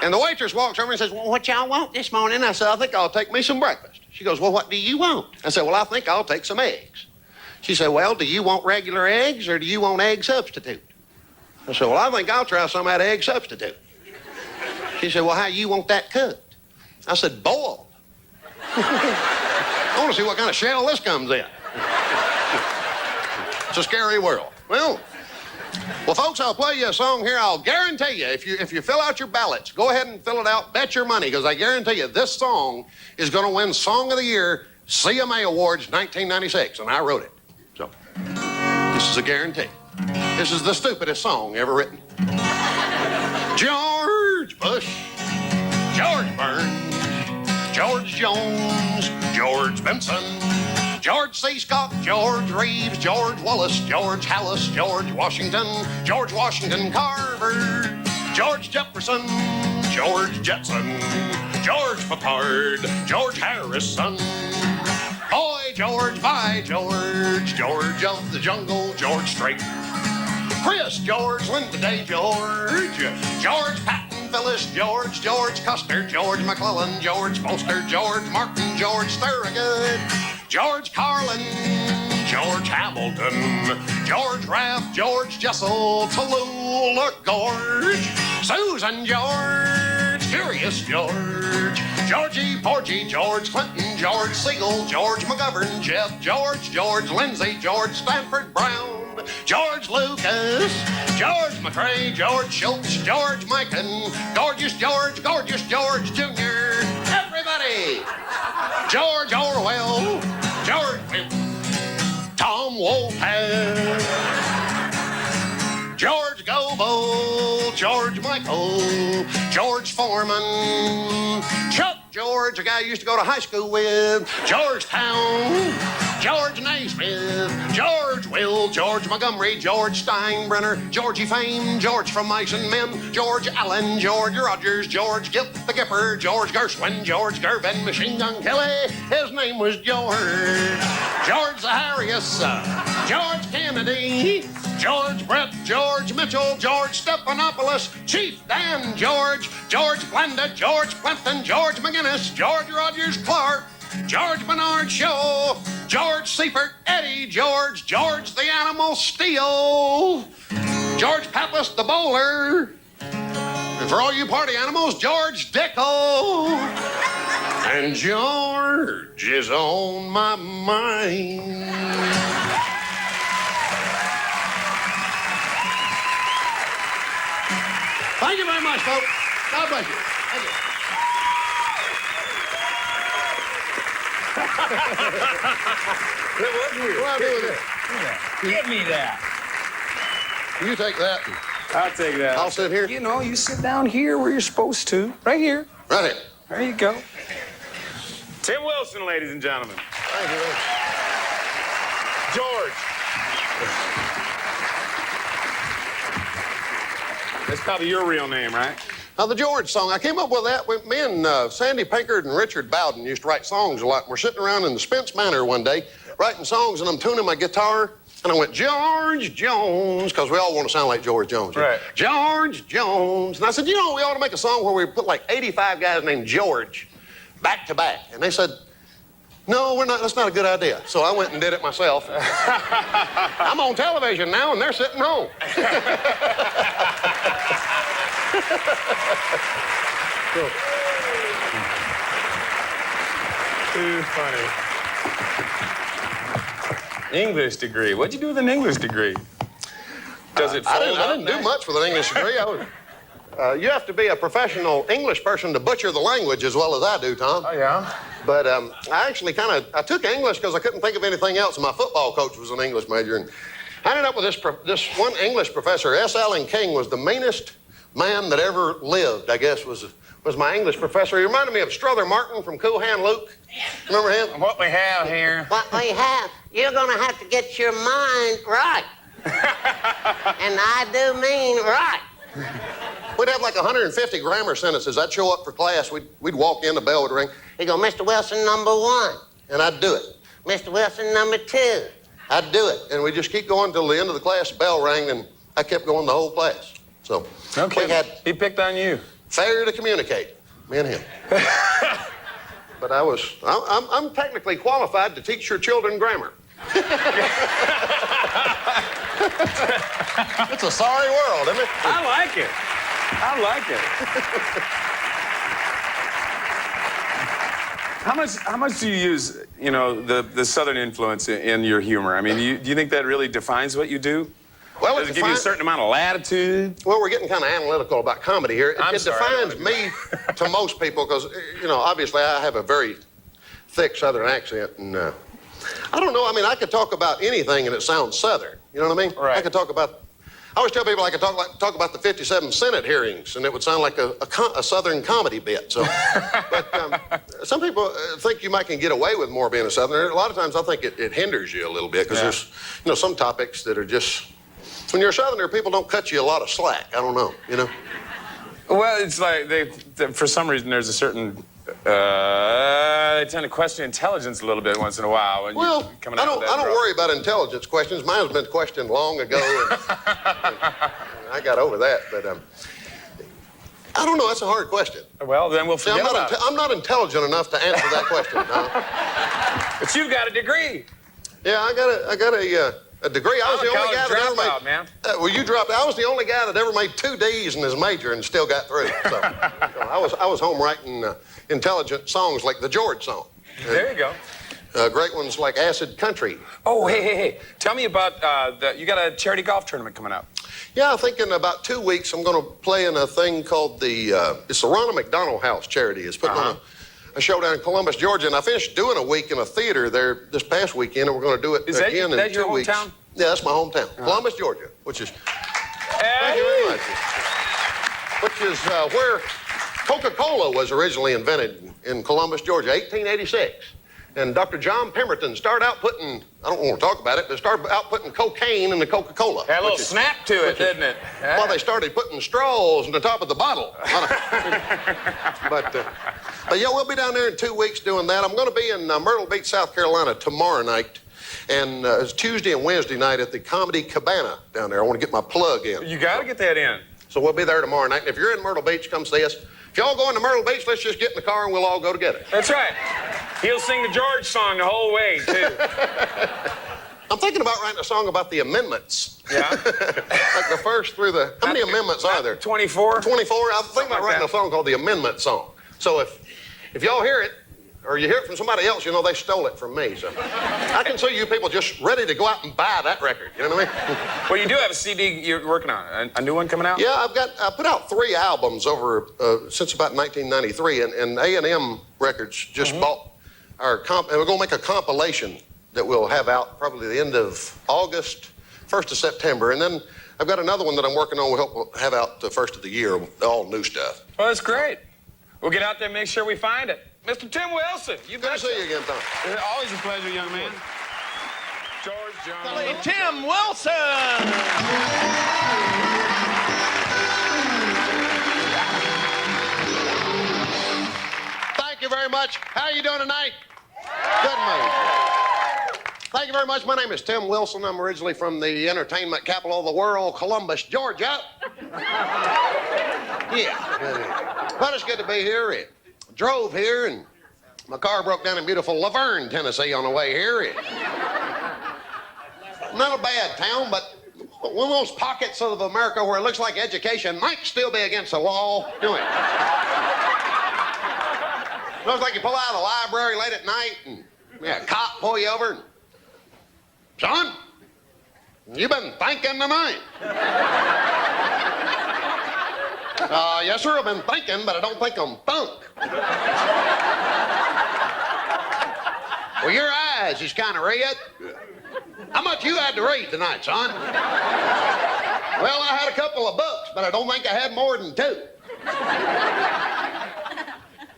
And the waitress walks over and says, well, what y'all want this morning? I said, I think I'll take me some breakfast. She goes, well, what do you want? I said, well, I think I'll take some eggs. She said, well, do you want regular eggs or do you want egg substitute? I said, well, I think I'll try some of that egg substitute. She said, well, how you want that cooked? I said, boiled. I want to see what kind of shell this comes in. It's a scary world. Well, folks, I'll play you a song here. I'll guarantee you, if you fill out your ballots, go ahead and fill it out, bet your money, because I guarantee you this song is going to win Song of the Year, CMA Awards 1996, and I wrote it. So, this is a guarantee. This is the stupidest song ever written. George Bush, George Burns, George Jones, George Benson, George C. Scott, George Reeves, George Wallace, George Hallis, George Washington Carver, George Jefferson, George Jetson, George Peppard, George Harrison. Boy George, by George, George of the Jungle, George Strait, Chris George, Linda Day George, George Patton, Phyllis George, George Custer, George McClellan, George Foster, George Martin, George Thorogood, George Carlin, George Hamilton, George Raft, George Jessel, Tallulah Gorge, Susan George, Curious George, Georgie Porgy, George Clinton, George Siegel, George McGovern, Jeff George, George Lindsay, George Stanford Brown, George Lucas, George McRae, George Schultz, George Mikan, Gorgeous George Jr., everybody! George Orwell, George Tom Wolfhard, George Goebel, George Michael, George Foreman, Chuck George, a guy I used to go to high school with, Georgetown, George Naismith, George Will, George Montgomery, George Steinbrenner, Georgie Fame, George from Mice and Men, George Allen, George Rogers, George Gipp the Gipper, George Gershwin, George Gervin, Machine Gun Kelly, his name was George Zaharias, George Kennedy, George Brett, George Mitchell, George Stephanopoulos, Chief Dan George, George Blanda, George Plimpton, George McGinnis, George Rogers Clark, George Bernard Shaw, George Seifert, Eddie George, George the Animal Steele, George Pappas the Bowler, and for all you party animals, George Dickel. And George is on my mind. Thank you very much, folks. God bless you. Thank you. What do I do with it? Give me that. You take that. I'll take that. I'll sit here. You know, you sit down here where you're supposed to. Right here. Right here. There you go. Tim Wilson, ladies and gentlemen. Thank you. George. That's probably your real name, right? Now, the George song, I came up with that. Me and Sandy Pinkard and Richard Bowden used to write songs a lot. We're sitting around in the Spence Manor one day, writing songs, and I'm tuning my guitar, and I went, George Jones, because we all want to sound like George Jones. Right. George Jones. And I said, you know, we ought to make a song where we put like 85 guys named George back to back. And they said, no, we're not. That's not a good idea. So I went and did it myself. I'm on television now, and they're sitting home. Too funny. English degree. What'd you do with an English degree? Does it fold I didn't do much with an English degree. You have to be a professional English person to butcher the language as well as I do, Tom. Oh, yeah? But I actually I took English because I couldn't think of anything else. And my football coach was an English major. And I ended up with this one English professor. S. Allen King was the meanest man that ever lived, I guess, was my English professor. He reminded me of Strother Martin from Cool Hand Luke. Remember him? What we have here. What we have, you're going to have to get your mind right. And I do mean right. We'd have like 150 grammar sentences. I'd show up for class. We'd walk in, the bell would ring. He'd go, Mr. Wilson, number 1. And I'd do it. Mr. Wilson, number 2. I'd do it. And we'd just keep going until the end of the class, the bell rang, and I kept going the whole class. So Okay. we had He picked on you. fair to communicate, me and him. But I'm technically qualified to teach your children grammar. It's a sorry world, isn't it? I like it. I like it. How much do you use, you know, the Southern influence in your humor? I mean, do you think that really defines what you do? Well, Does it give you a certain amount of latitude? Well, we're getting kind of analytical about comedy here. It sorry, defines me to most people because, you know, obviously I have a very thick Southern accent. And I don't know. I mean, I could talk about anything and it sounds Southern. You know what I mean? Right. I could talk about I always tell people I could talk about the 57 Senate hearings, and it would sound like a Southern comedy bit. So, but some people think you might can get away with more being a Southerner. A lot of times I think it hinders you a little bit because there's, some topics that are just, when you're a Southerner, people don't cut you a lot of slack. I don't know, Well, it's like for some reason, there's a certain. They tend to question intelligence a little bit once in a while. When well, you're coming I out don't worry about intelligence questions. Mine's been questioned long ago, and I got over that. But I don't know. That's a hard question. Well, then we'll forget about it. I'm not intelligent enough to answer that question. No. But you've got a degree. Yeah, I got a degree. I was the only guy that ever made. Man. Well, you dropped. I was the only guy that ever made 2 D's in his major and still got through. So I was home writing intelligent songs like the George song. There you go. Great ones like Acid Country. Oh, hey. Tell me about you got a charity golf tournament coming up. Yeah, I think in about 2 weeks I'm going to play in a thing called it's the Ronald McDonald House charity. It's putting on a show down in Columbus, Georgia, and I finished doing a week in a theater there this past weekend, and we're going to do it again in 2 weeks. Hometown? Yeah, that's my hometown, Columbus, Georgia, which is thank you very much. Which is where Coca-Cola was originally invented in Columbus, Georgia, 1886. And Dr. John Pemberton started out putting, I don't want to talk about it, but started out putting cocaine in the Coca-Cola. Had a little snap to it, didn't it? Well, they started putting straws in the top of the bottle. But yeah, we'll be down there in 2 weeks doing that. I'm going to be in Myrtle Beach, South Carolina tomorrow night. And it's Tuesday and Wednesday night at the Comedy Cabana down there. I want to get my plug in. You got to get that in. So we'll be there tomorrow night. And if you're in Myrtle Beach, come see us. If y'all going to Myrtle Beach, let's just get in the car and we'll all go together. That's right. He'll sing the George song the whole way, too. I'm thinking about writing a song about the amendments. Yeah? Like the first through the... How many amendments are there? 24. 24? I'm thinking about writing a song called the Amendment Song. So if y'all hear it, or you hear it from somebody else, they stole it from me. So I can see you people just ready to go out and buy that record. You know what I mean? Well, you do have a CD you're working on. A new one coming out? Yeah, I put out 3 albums over since about 1993, and A&M Records just bought our and we're going to make a compilation that we'll have out probably the end of August, 1st of September, and then I've got another one that I'm working on. We'll have out the first of the year, all new stuff. Well, that's great. We'll get out there and make sure we find it. Mr. Tim Wilson, you Good to see you again, Tom. It's always a pleasure, young man. George John. Tim Wilson! Thank you very much. How are you doing tonight? Good, man. Thank you very much. My name is Tim Wilson. I'm originally from the entertainment capital of the world, Columbus, Georgia. Yeah. But it's good to be here. Drove here, and my car broke down in beautiful Laverne, Tennessee on the way here. Not a bad town, but one of those pockets of America where it looks like education might still be against the law. Looks like you pull out of the library late at night, and a cop pull you over, and, son, you been thinking tonight? Yes, sir, I've been thinking, but I don't think I'm thunk. Well, your eyes is kind of red. How much you had to read tonight, son? Well, I had a couple of books, but I don't think I had more than 2.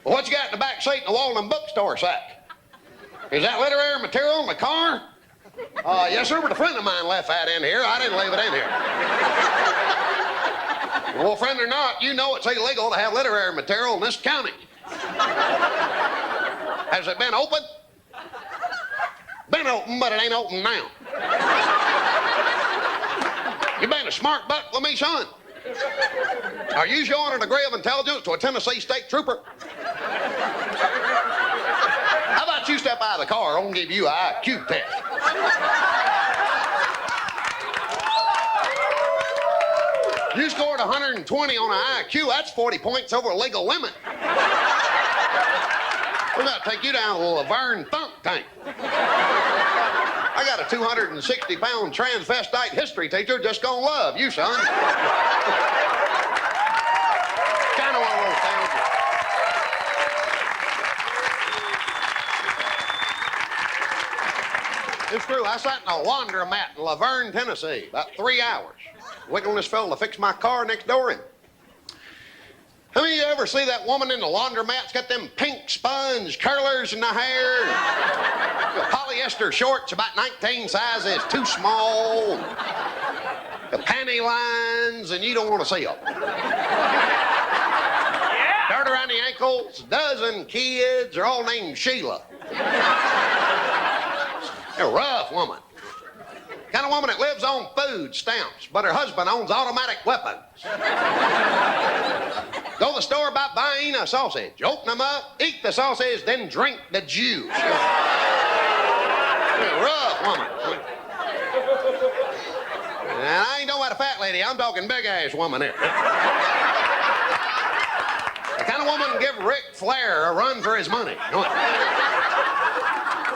Well, what you got in the back seat in the Walden bookstore sack? Is that literary material in the car? Yes, sir, but a friend of mine left that in here. I didn't leave it in here. Well, friend or not, you know it's illegal to have literary material in this county. Has it been open? Been open, but it ain't open now. You been a smart buck with me, son? Are you showing a degree of intelligence to a Tennessee state trooper? How about you step out of the car? I'm gonna give you an IQ test. You scored 120 on an IQ, that's 40 points over legal limit. We're gonna take you down to the Laverne Thunk Tank. I got a 260-pound transvestite history teacher just gonna love you, son. Kind of one of those towns. It's true, I sat in a laundromat in Laverne, Tennessee, about 3 hours. waiting on this fella to fix my car next door. And how many of you ever see that woman in the laundromat's got them pink sponge curlers in the hair? The polyester shorts about 19 sizes too small. The panty lines, and you don't want to see them. Dirt around the ankles, a dozen kids are all named Sheila. They're a rough woman. Kind of woman that lives on food stamps, but her husband owns automatic weapons. Go to the store about buying a sausage. Open them up, eat the sausage, then drink the juice. You're a rough woman. And I ain't talking about a fat lady, I'm talking big-ass woman here. The kind of woman can give Ric Flair a run for his money.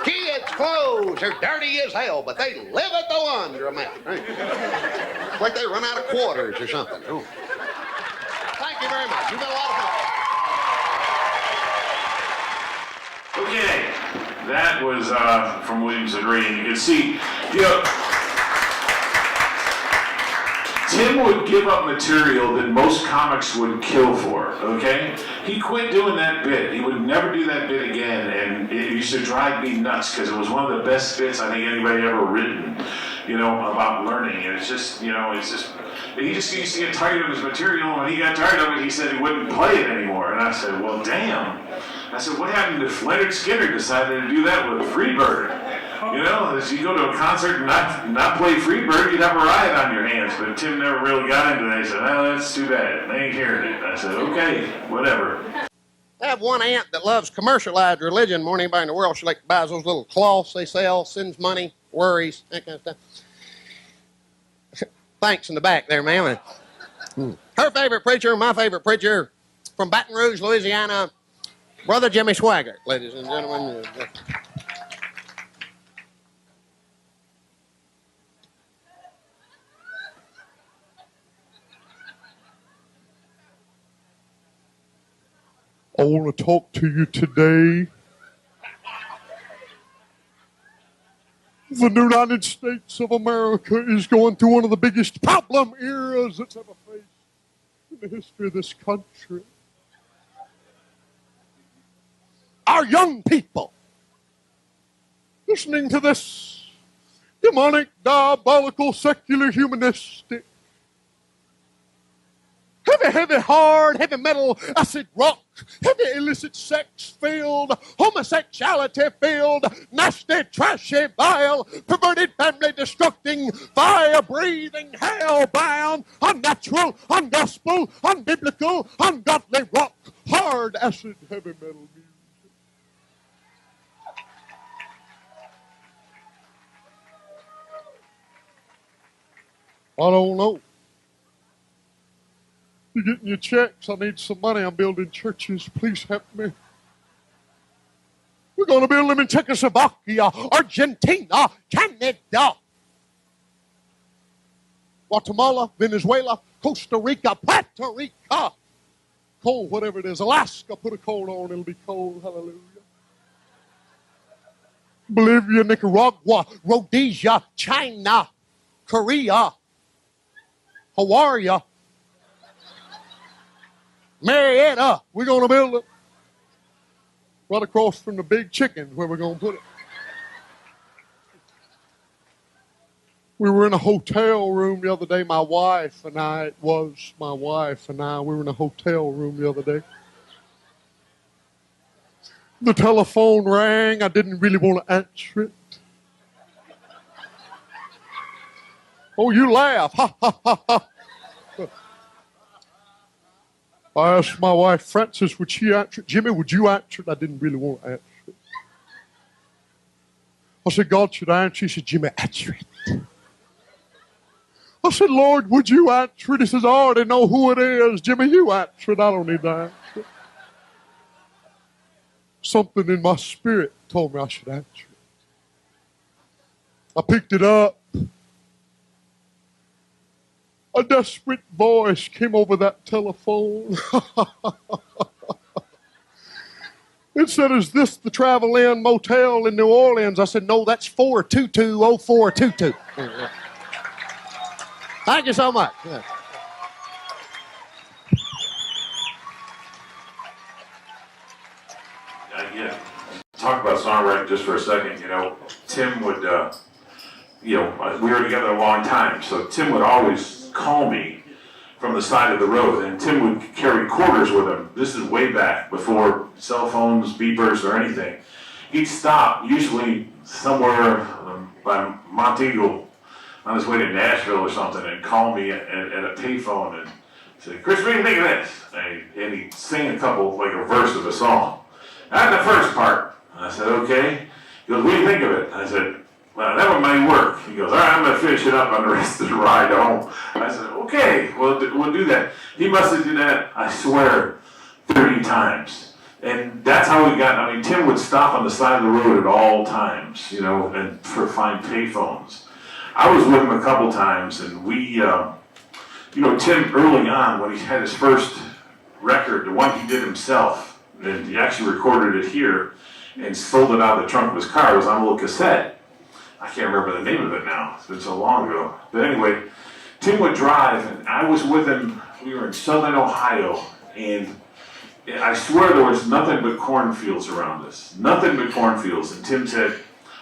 Kids' clothes are dirty as hell, but they live at the laundromat. It's like they run out of quarters or something. Oh. Thank you very much. You've been a lot of fun. Okay, that was from Williams and Green. You can see, you know, Tim would give up material that most comics would kill for, okay? He quit doing that bit. He would never do that bit again, and it used to drive me nuts because it was one of the best bits I think anybody ever written, you know, about learning. And it's just, you know, he just used to get tired of his material, and when he got tired of it, he said he wouldn't play it anymore. And I said, well, damn. I said, what happened if Leonard Skinner decided to do that with Freebird? You know, if you go to a concert and not play Freebird, you'd have a riot on your hands. But Tim never really got into that. He said, oh, that's too bad. They ain't hearing it. I said, okay, whatever. I have one aunt that loves commercialized religion more than anybody in the world. She like buys those little cloths they sell, sends money, worries, that kind of stuff. Thanks in the back there, ma'am. Her favorite preacher, my favorite preacher, from Baton Rouge, Louisiana, Brother Jimmy Swaggart, ladies and gentlemen. I want to talk to you today. The United States of America is going through one of the biggest problem eras it's ever faced in the history of this country. Our young people listening to this demonic, diabolical, secular, humanistic, heavy, hard, heavy metal, acid rock, heavy illicit sex-filled, homosexuality-filled, nasty, trashy, vile, perverted, family-destructing, fire-breathing, hell-bound, unnatural, ungospel, unbiblical, ungodly rock, hard, acid, heavy metal music. I don't know. You're getting your checks. I need some money. I'm building churches. Please help me. We're going to build them in Czechoslovakia, Argentina, Canada, Guatemala, Venezuela, Costa Rica, Puerto Rico. Cold, whatever it is. Alaska, put a coat on. It'll be cold. Hallelujah. Bolivia, Nicaragua, Rhodesia, China, Korea, Hawaii, Marietta, we're going to build it right across from the Big Chicken where we're going to put it. We were in a hotel room the other day, we were in a hotel room the other day. The telephone rang, I didn't really want to answer it. Oh, you laugh, ha, ha, ha, ha. I asked my wife, Frances, would she answer it? Jimmy, would you answer it? I didn't really want to answer it. I said, God, should I answer it? He said, Jimmy, answer it. I said, Lord, would you answer it? He says, I already know who it is. Jimmy, you answer it. I don't need to answer it. Something in my spirit told me I should answer it. I picked it up. A desperate voice came over that telephone. It said, is this the Travel Inn Motel in New Orleans? I said, no, that's 4220422. Thank you so much. Yeah. Talk about songwriting just for a second. You know, Tim would, we were together a long time, so Tim would always call me from the side of the road, and Tim would carry quarters with him. This is way back before cell phones, beepers, or anything. He'd stop, usually somewhere by Monteagle, on his way to Nashville or something, and call me at a payphone and say, "Chris, what do you think of this?" And he'd sing a verse of a song. I had the first part. I said, "Okay." He goes, "What do you think of it?" I said, "Well, that one might work." He goes, "All right, I'm going to finish it up on the rest of the ride home." I said, "Okay, we'll do that." He must have done that, I swear, 30 times. And that's how we got, Tim would stop on the side of the road at all times, and find payphones. I was with him a couple times, and we, Tim, early on, when he had his first record, the one he did himself, and he actually recorded it here and sold it out of the trunk of his car, it was on a little cassette. I can't remember the name of it now, it's been so long ago. But anyway, Tim would drive, and I was with him, we were in Southern Ohio, and I swear there was nothing but cornfields around us. Nothing but cornfields. And Tim said,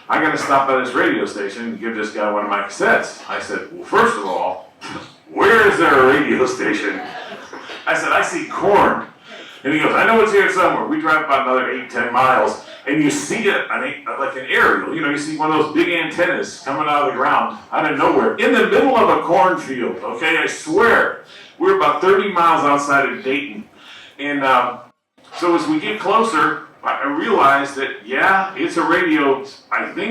"I got to stop by this radio station and give this guy one of my cassettes." I said, "Well, first of all, where is there a radio station?" I said, "I see corn." And he goes, "I know it's here somewhere." We drive about another 8-10 miles, and you see it, like an aerial. You see one of those big antennas coming out of the ground, out of nowhere, in the middle of a cornfield, okay? I swear. We're about 30 miles outside of Dayton. And so as we get closer, I realized that, yeah, it's a radio,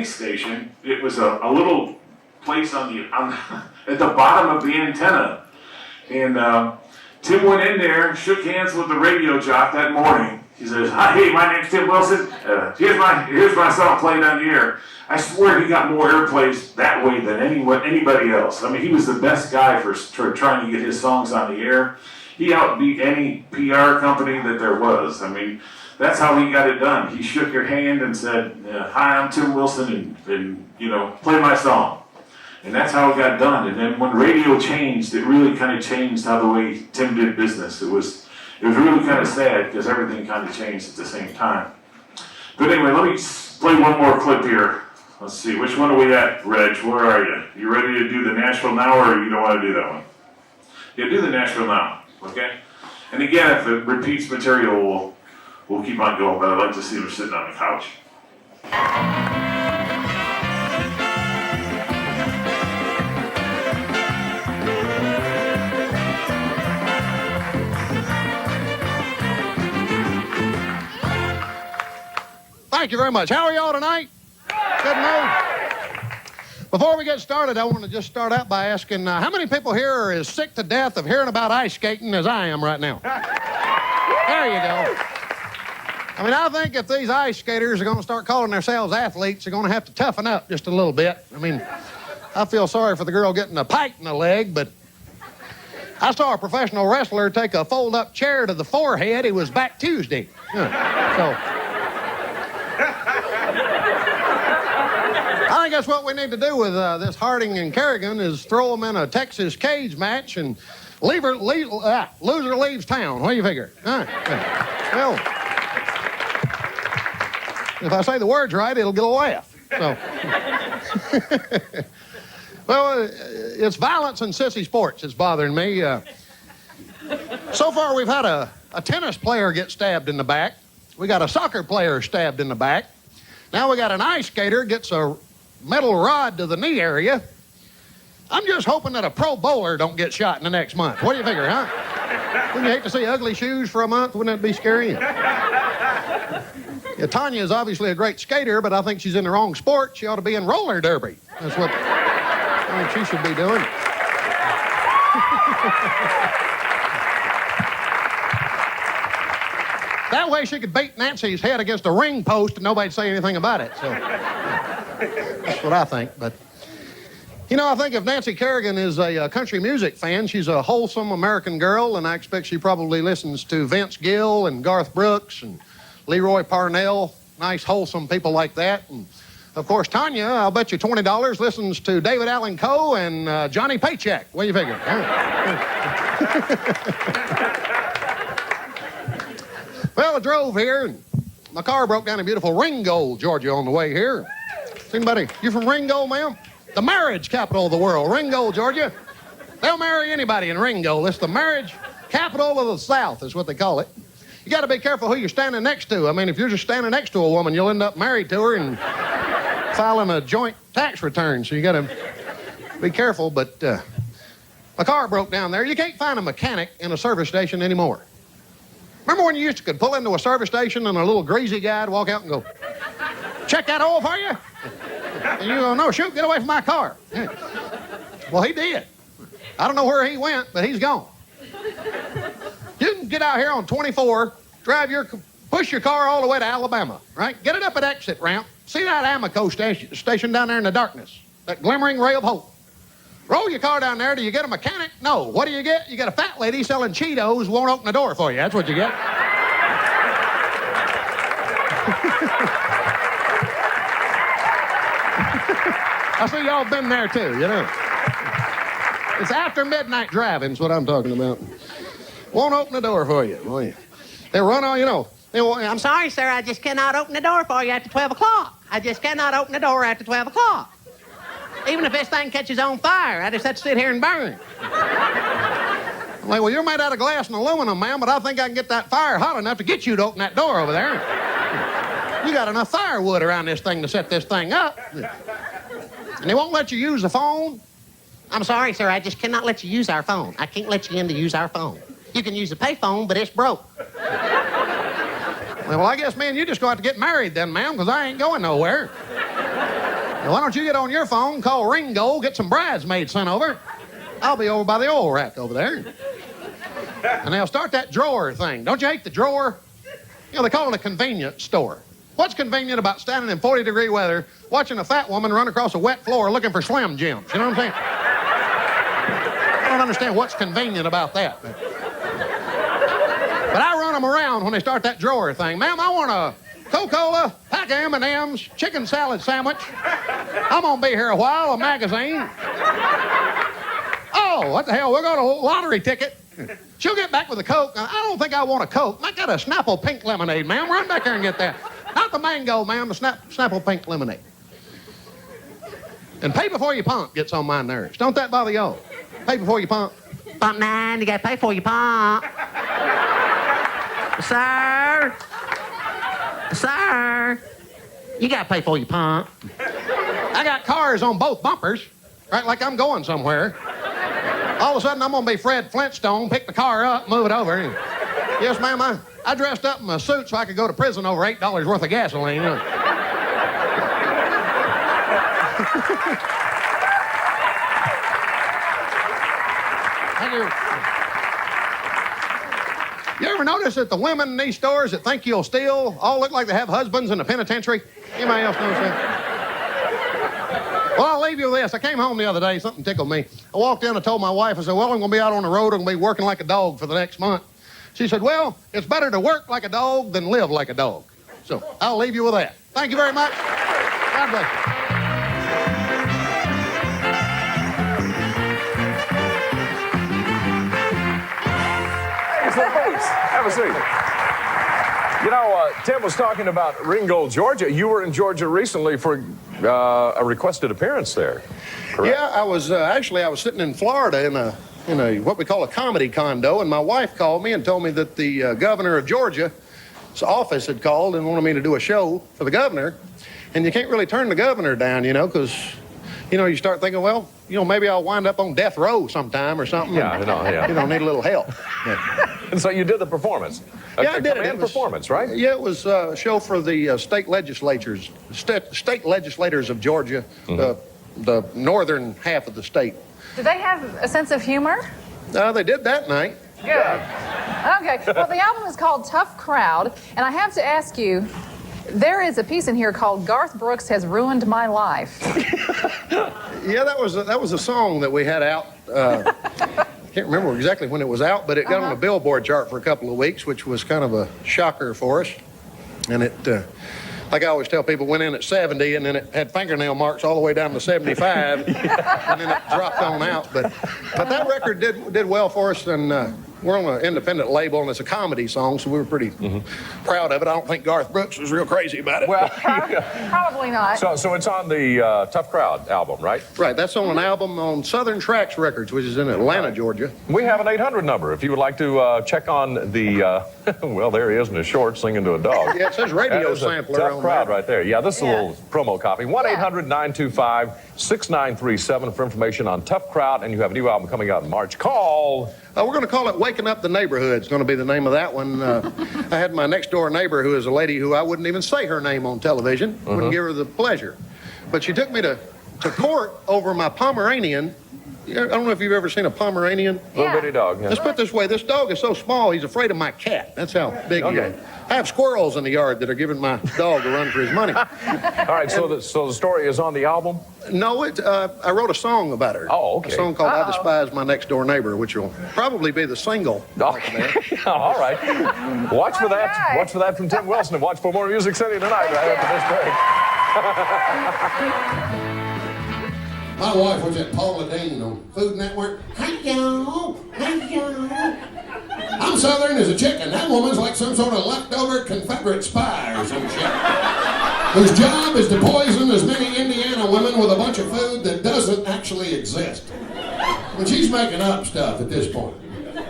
station. It was a little place at the bottom of the antenna. And Tim went in there, shook hands with the radio jock that morning. He says, "Hi, hey, my name's Tim Wilson. Here's my song played on the air." I swear he got more airplays that way than anybody else. He was the best guy for trying to get his songs on the air. He outbeat any PR company that there was. That's how he got it done. He shook your hand and said, "Hi, I'm Tim Wilson, and play my song." And that's how it got done. And then when radio changed, it really kind of changed how the way Tim did business. It was really kind of sad because everything kind of changed at the same time. But anyway, let me play one more clip here. Let's see, which one are we at, Reg? Where are you? You ready to do the Nashville now, or you don't want to do that one? Yeah, do the Nashville now, okay? And again, if it repeats material, we'll keep on going, but I'd like to see him sitting on the couch. Thank you very much. How are y'all tonight? Good mood. Before we get started, I want to just start out by asking, how many people here are as sick to death of hearing about ice skating as I am right now? There you go. I think if these ice skaters are going to start calling themselves athletes, they're going to have to toughen up just a little bit. I feel sorry for the girl getting a pike in the leg, but I saw a professional wrestler take a fold-up chair to the forehead. He was back Tuesday. I think that's what we need to do with this Harding and Kerrigan is throw them in a Texas cage match and loser leaves town. What do you figure? All right. Well, if I say the words right, it'll get a laugh. So, well, it's violence and sissy sports that's bothering me. So far, we've had a tennis player get stabbed in the back. We got a soccer player stabbed in the back. Now we got an ice skater gets a metal rod to the knee area. I'm just hoping that a pro bowler don't get shot in the next month. What do you figure, huh? Wouldn't you hate to see ugly shoes for a month? Wouldn't that be scary? Yeah, Tanya is obviously a great skater, but I think she's in the wrong sport. She ought to be in roller derby. That's what I think she should be doing. That way she could beat Nancy's head against a ring post and nobody'd say anything about it. So that's what I think. But, I think if Nancy Kerrigan is a country music fan, she's a wholesome American girl, and I expect she probably listens to Vince Gill and Garth Brooks and Leroy Parnell, nice, wholesome people like that. And Of course, Tanya, I'll bet you $20, listens to David Allen Coe and Johnny Paycheck. What do you figure? Well, I drove here, and my car broke down in beautiful Ringgold, Georgia, on the way here. Anybody, you from Ringgold, ma'am? The marriage capital of the world, Ringgold, Georgia. They'll marry anybody in Ringgold. It's the marriage capital of the South, is what they call it. You got to be careful who you're standing next to. I mean, if you're just standing next to a woman, you'll end up married to her and filing a joint tax return. So you got to be careful. But my car broke down there. You can't find a mechanic in a service station anymore. Remember when you used to could pull into a service station and a little greasy guy'd walk out and go, check that oil for you? And you go, no, shoot, get away from my car. Yeah. Well, he did. I don't know where he went, but he's gone. You can get out here on 24, push your car all the way to Alabama, right? Get it up at exit ramp. See that Amoco station down there in the darkness, that glimmering ray of hope. Roll your car down there. Do you get a mechanic? No. What do you get? You get a fat lady selling Cheetos who won't open the door for you. That's what you get. I see y'all been there too, you know. It's after midnight driving is what I'm talking about. Won't open the door for you. Boy. They run on, you know. I'm sorry, sir. I just cannot open the door for you after 12 o'clock. I just cannot open the door after 12 o'clock. Even if this thing catches on fire, I just have to sit here and burn. I'm like, well, you're made out of glass and aluminum, ma'am, but I think I can get that fire hot enough to get you to open that door over there. You got enough firewood around this thing to set this thing up. And they won't let you use the phone. I'm sorry, sir. I just cannot let you use our phone. I can't let you in to use our phone. You can use the pay phone, but it's broke. Well, I guess me and you just go out to get married then, ma'am, because I ain't going nowhere. Now, why don't you get on your phone, call Ringo, get some bridesmaids sent over. I'll be over by the oil rack over there. And they'll start that drawer thing. Don't you hate the drawer? You know, they call it a convenience store. What's convenient about standing in 40-degree weather, watching a fat woman run across a wet floor looking for Slim Jims? You know what I'm saying? I don't understand what's convenient about that. But I run them around when they start that drawer thing. Ma'am, I want a Coca-Cola, pack of M&Ms, chicken salad sandwich. I'm going to be here a while, a magazine. Oh, what the hell? We're going to a lottery ticket. She'll get back with a Coke. I don't think I want a Coke. I got a Snapple pink lemonade, ma'am. Run back there and get that. Not the mango, ma'am, the Snapple pink lemonade. And pay before you pump gets on my nerves. Don't that bother y'all? Pay before you pump. Pump 9, you got to pay before you pump. Sir, you got to pay before you pump. I got cars on both bumpers, right, like I'm going somewhere. All of a sudden, I'm going to be Fred Flintstone, pick the car up, move it over. And, yes, ma'am, I dressed up in my suit so I could go to prison over $8 worth of gasoline. You know. Thank you. You ever notice that the women in these stores that think you'll steal all look like they have husbands in the penitentiary? Anybody else notice that? Well, I'll leave you with this. I came home the other day. Something tickled me. I walked in and told my wife, I said, well, I'm going to be out on the road. I'm going to be working like a dog for the next month. She said, well, it's better to work like a dog than live like a dog. So I'll leave you with that. Thank you very much. God bless you. Have a seat. You know, Tim was talking about Ringgold, Georgia. You were in Georgia recently for a requested appearance there, correct? Yeah, I was sitting in Florida in a what we call a comedy condo, and my wife called me and told me that the governor of Georgia's office had called and wanted me to do a show for the governor. And you can't really turn the governor down, you know, because, you know, you start thinking, well, you know, maybe I'll wind up on death row sometime or something. Yeah, yeah. You know, need a little help. Yeah. And so you did the performance. Yeah, I did it. It was performance, right? Yeah, it was a show for the state legislators of Georgia, the northern half of the state. Do they have a sense of humor? They did that night. Good. Okay. Well, the album is called Tough Crowd, and I have to ask you, there is a piece in here called Garth Brooks Has Ruined My Life. Yeah, that was a song that we had out. Can't remember exactly when it was out, but it got on the Billboard chart for a couple of weeks, which was kind of a shocker for us. And it like I always tell people, went in at 70 and then it had fingernail marks all the way down to 75, and then it dropped on out. But that record did well for us, and we're on an independent label, and it's a comedy song, so we were pretty proud of it. I don't think Garth Brooks was real crazy about it. Well, Probably not. so it's on the Tough Crowd album, right? Right, that's on an album on Southern Tracks Records, which is in Atlanta, Georgia. We have an 800 number if you would like to check on the, well, there he is in his shorts singing to a dog. Yeah, it says radio That is a sampler Tough on Crowd there. right there. Yeah, this is a little promo copy. 1-800-925-6937 for information on Tough Crowd, and you have a new album coming out in March called... We're going to call it Waking Up the Neighborhood. It's going to be the name of that one. I had my next door neighbor, who is a lady who I wouldn't even say her name on television, wouldn't give her the pleasure. But she took me to court over my Pomeranian. I don't know if you've ever seen a Pomeranian. Little bitty dog. Yeah. Let's put it this way. This dog is so small, he's afraid of my cat. That's how big he is. I have squirrels in the yard that are giving my dog a run for his money. All right, so the story is on the album? No, I wrote a song about her. Oh, okay. A song called I Despise My Next Door Neighbor, which will probably be the single. Okay. All right. Watch for that. Okay. Watch for that from Tim Wilson, and watch for more Music City tonight right after this break. My wife was at Paula Deen on Food Network. Hey, yo. I'm Southern as a chicken. That woman's like some sort of leftover Confederate spy or some shit, whose job is to poison as many Indiana women with a bunch of food that doesn't actually exist. And she's making up stuff at this point.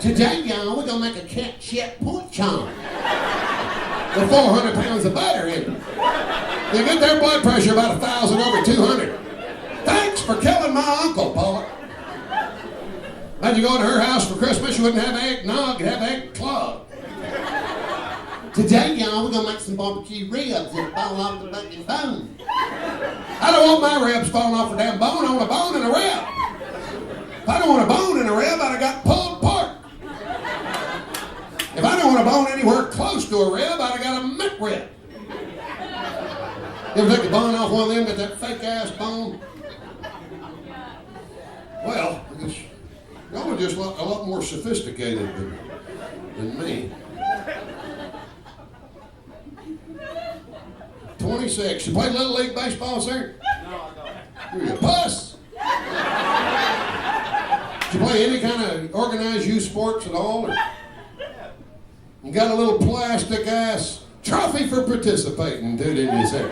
Today, y'all, we're gonna make a cat shit pork chop with 400 pounds of butter in it. They get their blood pressure about 1,000 over 200. Thanks for killing my uncle, Paula. Had you go to her house for Christmas, you wouldn't have eggnog, you'd have egg club. Today, y'all, we're gonna make some barbecue ribs that fall off the fucking bone. I don't want my ribs falling off the damn bone. I want a bone and a rib. If I don't want a bone and a rib, I'd have got pulled pork. If I don't want a bone anywhere close to a rib, I'd have got a McRib. You ever take the bone off one of them, got that fake ass bone? Well, I guess y'all are just a lot more sophisticated than me. 26. You play Little League Baseball, sir? No, I don't. You're a puss. Did you play any kind of organized youth sports at all? Or? You got a little plastic ass trophy for participating, dude, didn't you, sir?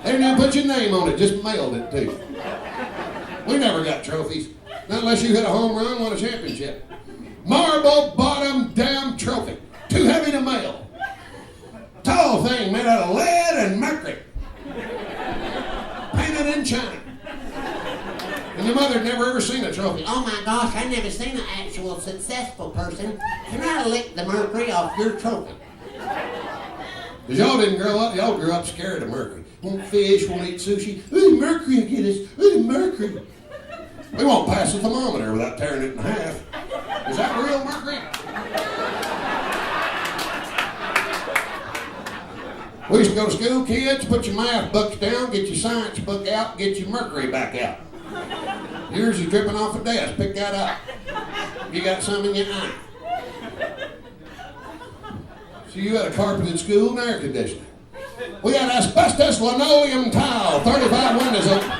They didn't even put your name on it, just mailed it to you. We never got trophies. Not unless you hit a home run, won a championship. Marble bottom damn trophy. Too heavy to mail. Tall thing made out of lead and mercury. Painted in China. And your mother had never ever seen a trophy. Oh my gosh, I've never seen an actual successful person. Can I lick the mercury off your trophy? Because y'all didn't grow up, y'all grew up scared of mercury. Won't fish, won't eat sushi. Ooh, mercury will get us. Ooh, mercury. We won't pass a thermometer without tearing it in half. Is that real mercury? We used to go to school, kids, put your math books down, get your science book out, get your mercury back out. Yours is dripping off the desk, pick that up. You got some in your eye. So you had a carpeted school and air conditioning. We had asbestos linoleum tile, 35 windows open.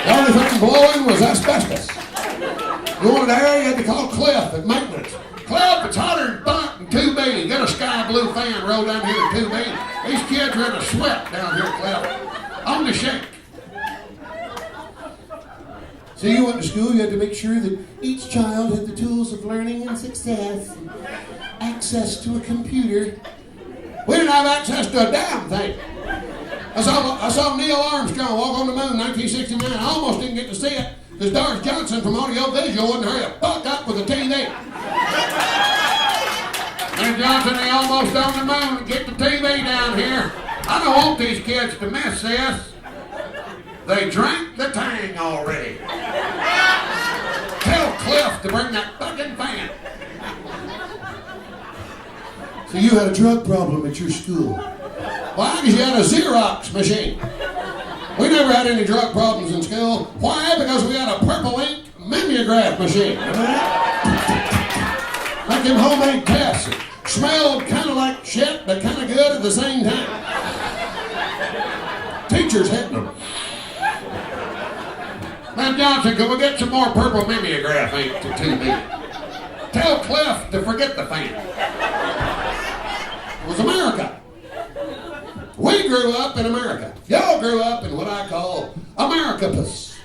The only thing blowing was asbestos. You wanted air, you had to call Cliff at maintenance. Cliff, it's hotter than butt and 2B. Get a sky blue fan, roll down here at 2B. These kids are in a sweat down here, Cliff. On the shake. So you went to school, you had to make sure that each child had the tools of learning and success, and access to a computer. We didn't have access to a damn thing. I saw Neil Armstrong walk on the moon in 1969. I almost didn't get to see it because Doris Johnson from Audio Visual wouldn't hurry the fuck up with the TV. And Johnson, they almost on the moon. Get the TV down here. I don't want these kids to miss this. They drank the Tang already. Tell Cliff to bring that fucking fan. So you had a drug problem at your school. Why? Because you had a Xerox machine. We never had any drug problems in school. Why? Because we had a purple ink mimeograph machine. Like them homemade tests. It smelled kind of like shit, but kind of good at the same time. teacher's hitting them. Now, Johnson, can we get some more purple mimeograph ink to TV? Tell Cliff to forget the fan. It was America. We grew up in America. Y'all grew up in what I call America-pus.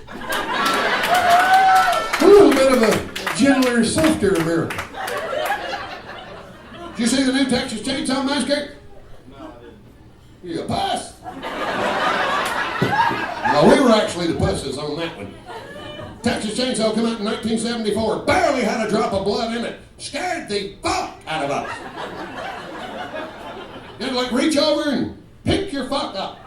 A little bit of a gentler, softer America. Did you see the new Texas Chainsaw Massacre? You a puss? No, we were actually the pusses on that one. Texas Chainsaw came out in 1974. Barely had a drop of blood in it. Scared the fuck out of us. You had to like reach over and pick your fuck up.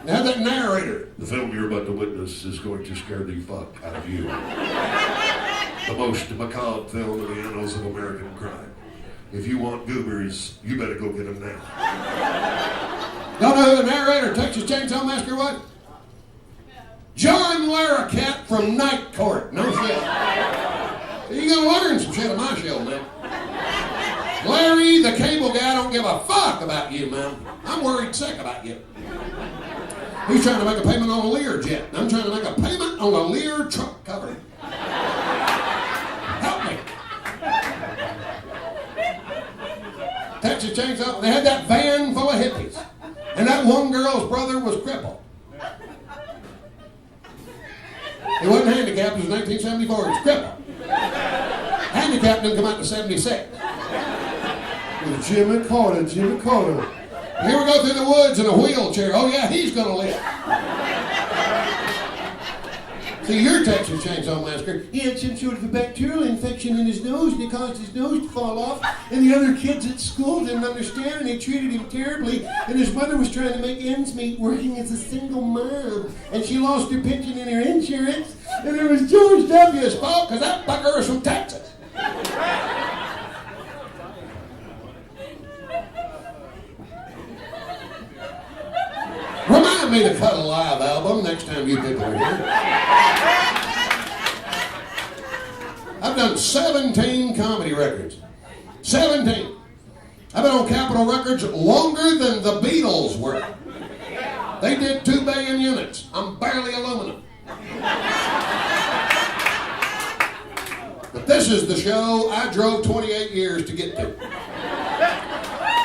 Now that narrator. The film you're about to witness is going to scare the fuck out of you. The most macabre film in the annals of American crime. If you want goobers, you better go get them now. Y'all know who the narrator of Texas Chainsaw Massacre was? John Larroquette from Night Court. No shit. You gotta learn some shit on my show, man. Larry, the cable guy, don't give a fuck about you, man. I'm worried sick about you. He's trying to make a payment on a Lear jet. I'm trying to make a payment on a Lear truck cover. Help me. Texas Chainsaw, they had that van full of hippies. And that one girl's brother was crippled. He wasn't handicapped, it was 1974, he was crippled. Handicapped didn't come out to 76. It was Jimmy Carter. Here we go through the woods in a wheelchair. Oh yeah, he's gonna live. See, your Texas Chainsaw Massacre, he had some sort of a bacterial infection in his nose and it caused his nose to fall off, and the other kids at school didn't understand and they treated him terribly, and his mother was trying to make ends meet working as a single mom, and she lost her pension and her insurance, and it was George W.'s fault because that fucker was from Texas. Remind me to cut a live album next time you people are here. I've done 17 comedy records. 17. I've been on Capitol Records longer than the Beatles were. They did 2 billion units. I'm barely aluminum. But this is the show I drove 28 years to get to.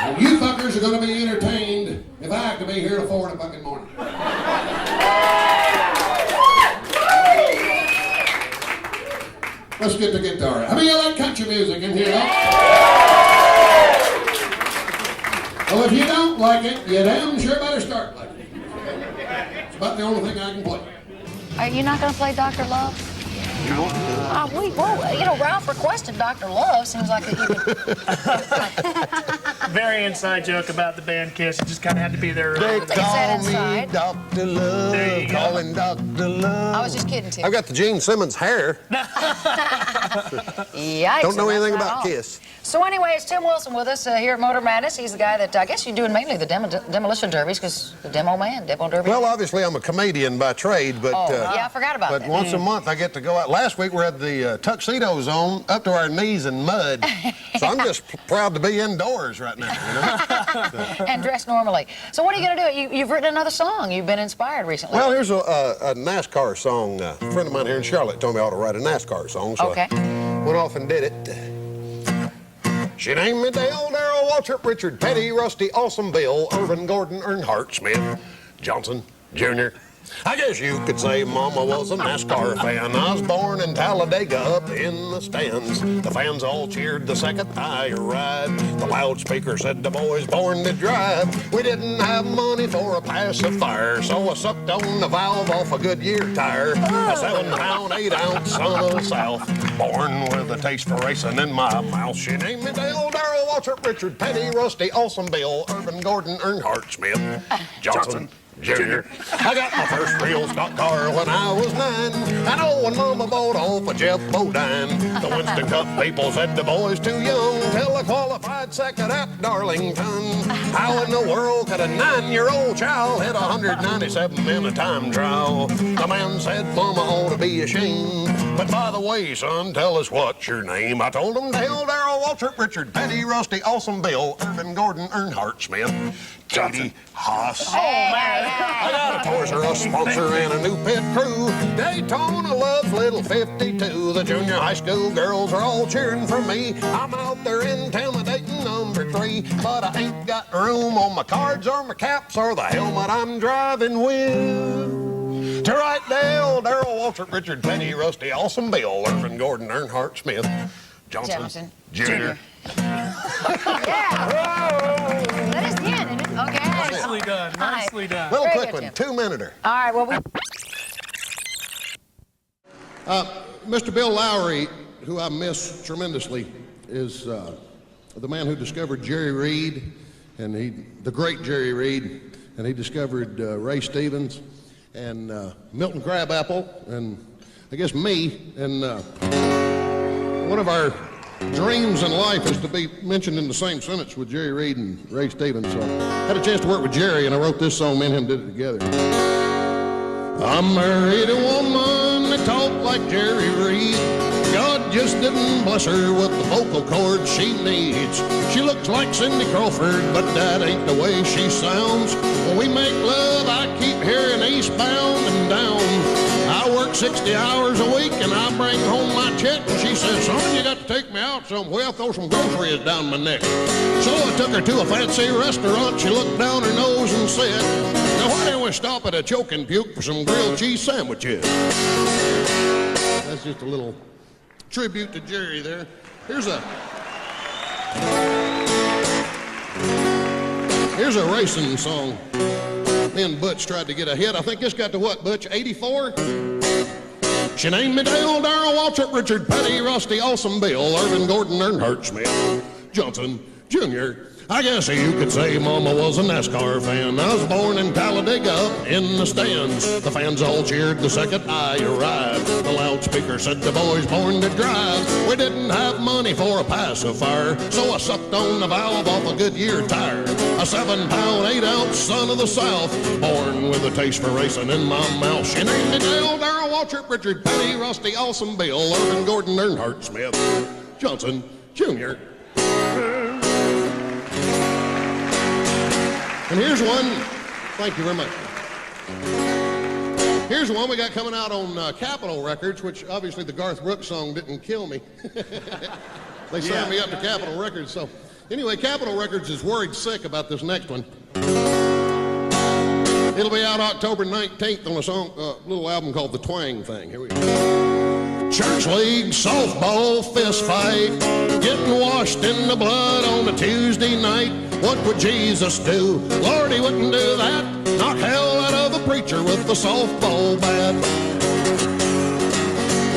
And you fuckers are going to be entertained if I have to be here till 4 in the fucking morning. Let's get the guitar. How many of you like country music in here? Well, if you don't like it, you damn sure better start liking it. It's about the only thing I can play. Are you not going to play Dr. Love? No. Ralph requested Dr. Love. Seems like that you could. Very inside joke about the band Kiss. It just kind of had to be there. They call me inside. Dr. Love, calling Dr. Love. I was just kidding, Tim. I've got the Gene Simmons hair. Yikes. Don't know anything that's not about all. Kiss. So anyway, it's Tim Wilson with us here at Motor Madness. He's the guy that, I guess you're doing mainly the demolition derbies, because the demo derby. Well, obviously I'm a comedian by trade, but yeah, I forgot about that. But once a month I get to go out. Last week we had the tuxedos on up to our knees in mud, so I'm just proud to be indoors right now. You know? And dressed normally. So what are you going to do? You've written another song. You've been inspired recently. Well, here's a NASCAR song. A friend of mine here in Charlotte told me I ought to write a NASCAR song, so I went off and did it. She named me Dale, Darrell, Waltrip, Richard, Petty, Rusty, Awesome Bill, Irvin, Gordon, Earnhardt, Smith, Johnson, Jr. I guess you could say Mama was a NASCAR fan. I was born in Talladega up in the stands. The fans all cheered the second I arrived. The loudspeaker said the boy's born to drive. We didn't have money for a pacifier, so I sucked on the valve off a Goodyear tire. A 7-pound, 8-ounce son of the South, born with a taste for racing in my mouth. She named me Dale, Darrell, Waltrip, Richard, Petty, Rusty, Awesome Bill, Irvin, Gordon, Earnhardt, Smith, Johnson, Jr. I got my first real stock car when I was 9. I know when Mama bought off a Jeff Bodine. The Winston Cup people said the boy's too young till I qualified second at Darlington. How in the world could a 9-year-old child hit 197 in a time trial? The man said Mama ought to be ashamed. But by the way, son, tell us what's your name. I told him Dale, Darrell, Waltrip, Richard Petty, Rusty, Awesome Bill, Irvin, Gordon, Earnhardt Smith, Katie, Haas. Oh, man. I got a Toys R Us sponsor and a new pit crew. Daytona loves little 52. The junior high school girls are all cheering for me. I'm out there intimidating number 3, but I ain't got room on my cards or my caps or the helmet I'm driving with. To write Dale, Darrell, Waltrip, Richard Petty, Rusty, Awesome Bill, Irvin, Gordon, Earnhardt Smith, Johnson. Jr. Yeah. That is 10, isn't it? Okay. Nicely done. Nicely done. Little Very quick good, one, Tim. 2-minuter. All right, well, Mr. Bill Lowry, who I miss tremendously, is the man who discovered Jerry Reed, and the great Jerry Reed, and he discovered Ray Stevens and Milton Crabapple, and I guess me, and one of our dreams in life is to be mentioned in the same sentence with Jerry Reed and Ray Stevens. So I had a chance to work with Jerry, and I wrote this song. Me and him did it together. I married a woman that talked like Jerry Reed. God just didn't bless her with the vocal cords she needs. She looks like Cindy Crawford, but that ain't the way she sounds. When we make love, I keep hearing eastbound and down. I work 60 hours a week and I bring home my check, and she says, son, you got to take me out somewhere. I'll throw some groceries down my neck. So I took her to a fancy restaurant. She looked down her nose and said, now why don't we stop at a Choke and Puke for some grilled cheese sandwiches? That's just a little tribute to Jerry there. Here's a racing song. Me and Butch tried to get a hit. I think this got to what, Butch, 84? She named me Dale, Darrell, Waltrip, Richard Petty, Rusty, Awesome Bill, Irvin, Gordon, Earnhardt Smith, Johnson, Jr. I guess you could say Mama was a NASCAR fan. I was born in Talladega up in the stands. The fans all cheered the second I arrived. The loudspeaker said the boy's born to drive. We didn't have money for a pacifier, so I sucked on the valve off a Goodyear tire. A 7-pound, 8-ounce son of the South, born with a taste for racing in my mouth. She named me Dale, Darrell, Waltrip, Richard Petty, Rusty, Awesome Bill, Irvin, Gordon, Earnhardt Smith, Johnson, Jr. And here's one, thank you very much. Here's one we got coming out on Capitol Records, which obviously the Garth Brooks song didn't kill me. They signed me up to Capitol Records. So anyway, Capitol Records is worried sick about this next one. It'll be out October 19th on a little album called The Twang Thing. Here we go. Church league, softball, fist fight, getting washed in the blood on a Tuesday night. What would Jesus do? Lord, he wouldn't do that. Knock hell out of a preacher with the softball bat.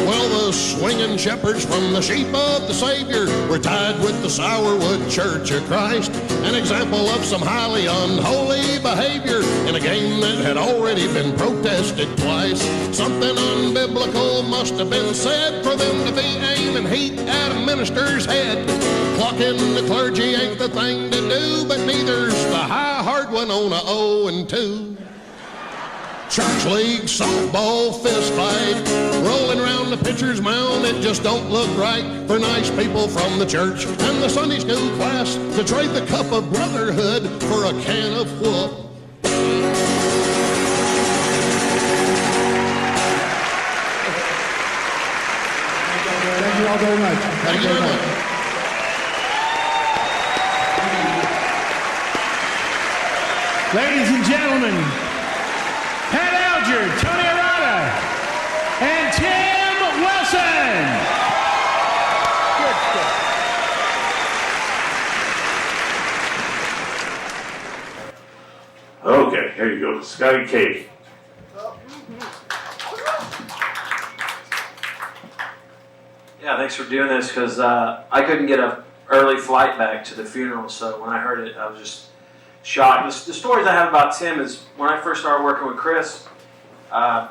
Well, the swinging shepherds from the sheep of the Savior were tied with the Sourwood Church of Christ, an example of some highly unholy behavior in a game that had already been protested twice. Something unbiblical must have been said for them to be aiming heat at a minister's head. Clocking the clergy ain't the thing to do, but neither's the high hard one on a 0-2. Church league, softball, fist fight, rolling around the pitcher's mound, it just don't look right for nice people from the church and the Sunday school class to trade the cup of brotherhood for a can of whoop. Thank you all very much. Thank you very much. Ladies and gentlemen, Pat Alger, Tony Arata, and Tim Wilson. Good stuff. Okay, here you go. Scotty Katie. Yeah, thanks for doing this, because I couldn't get an early flight back to the funeral, so when I heard it, I was just shocked. The stories I have about Tim is when I first started working with Chris, I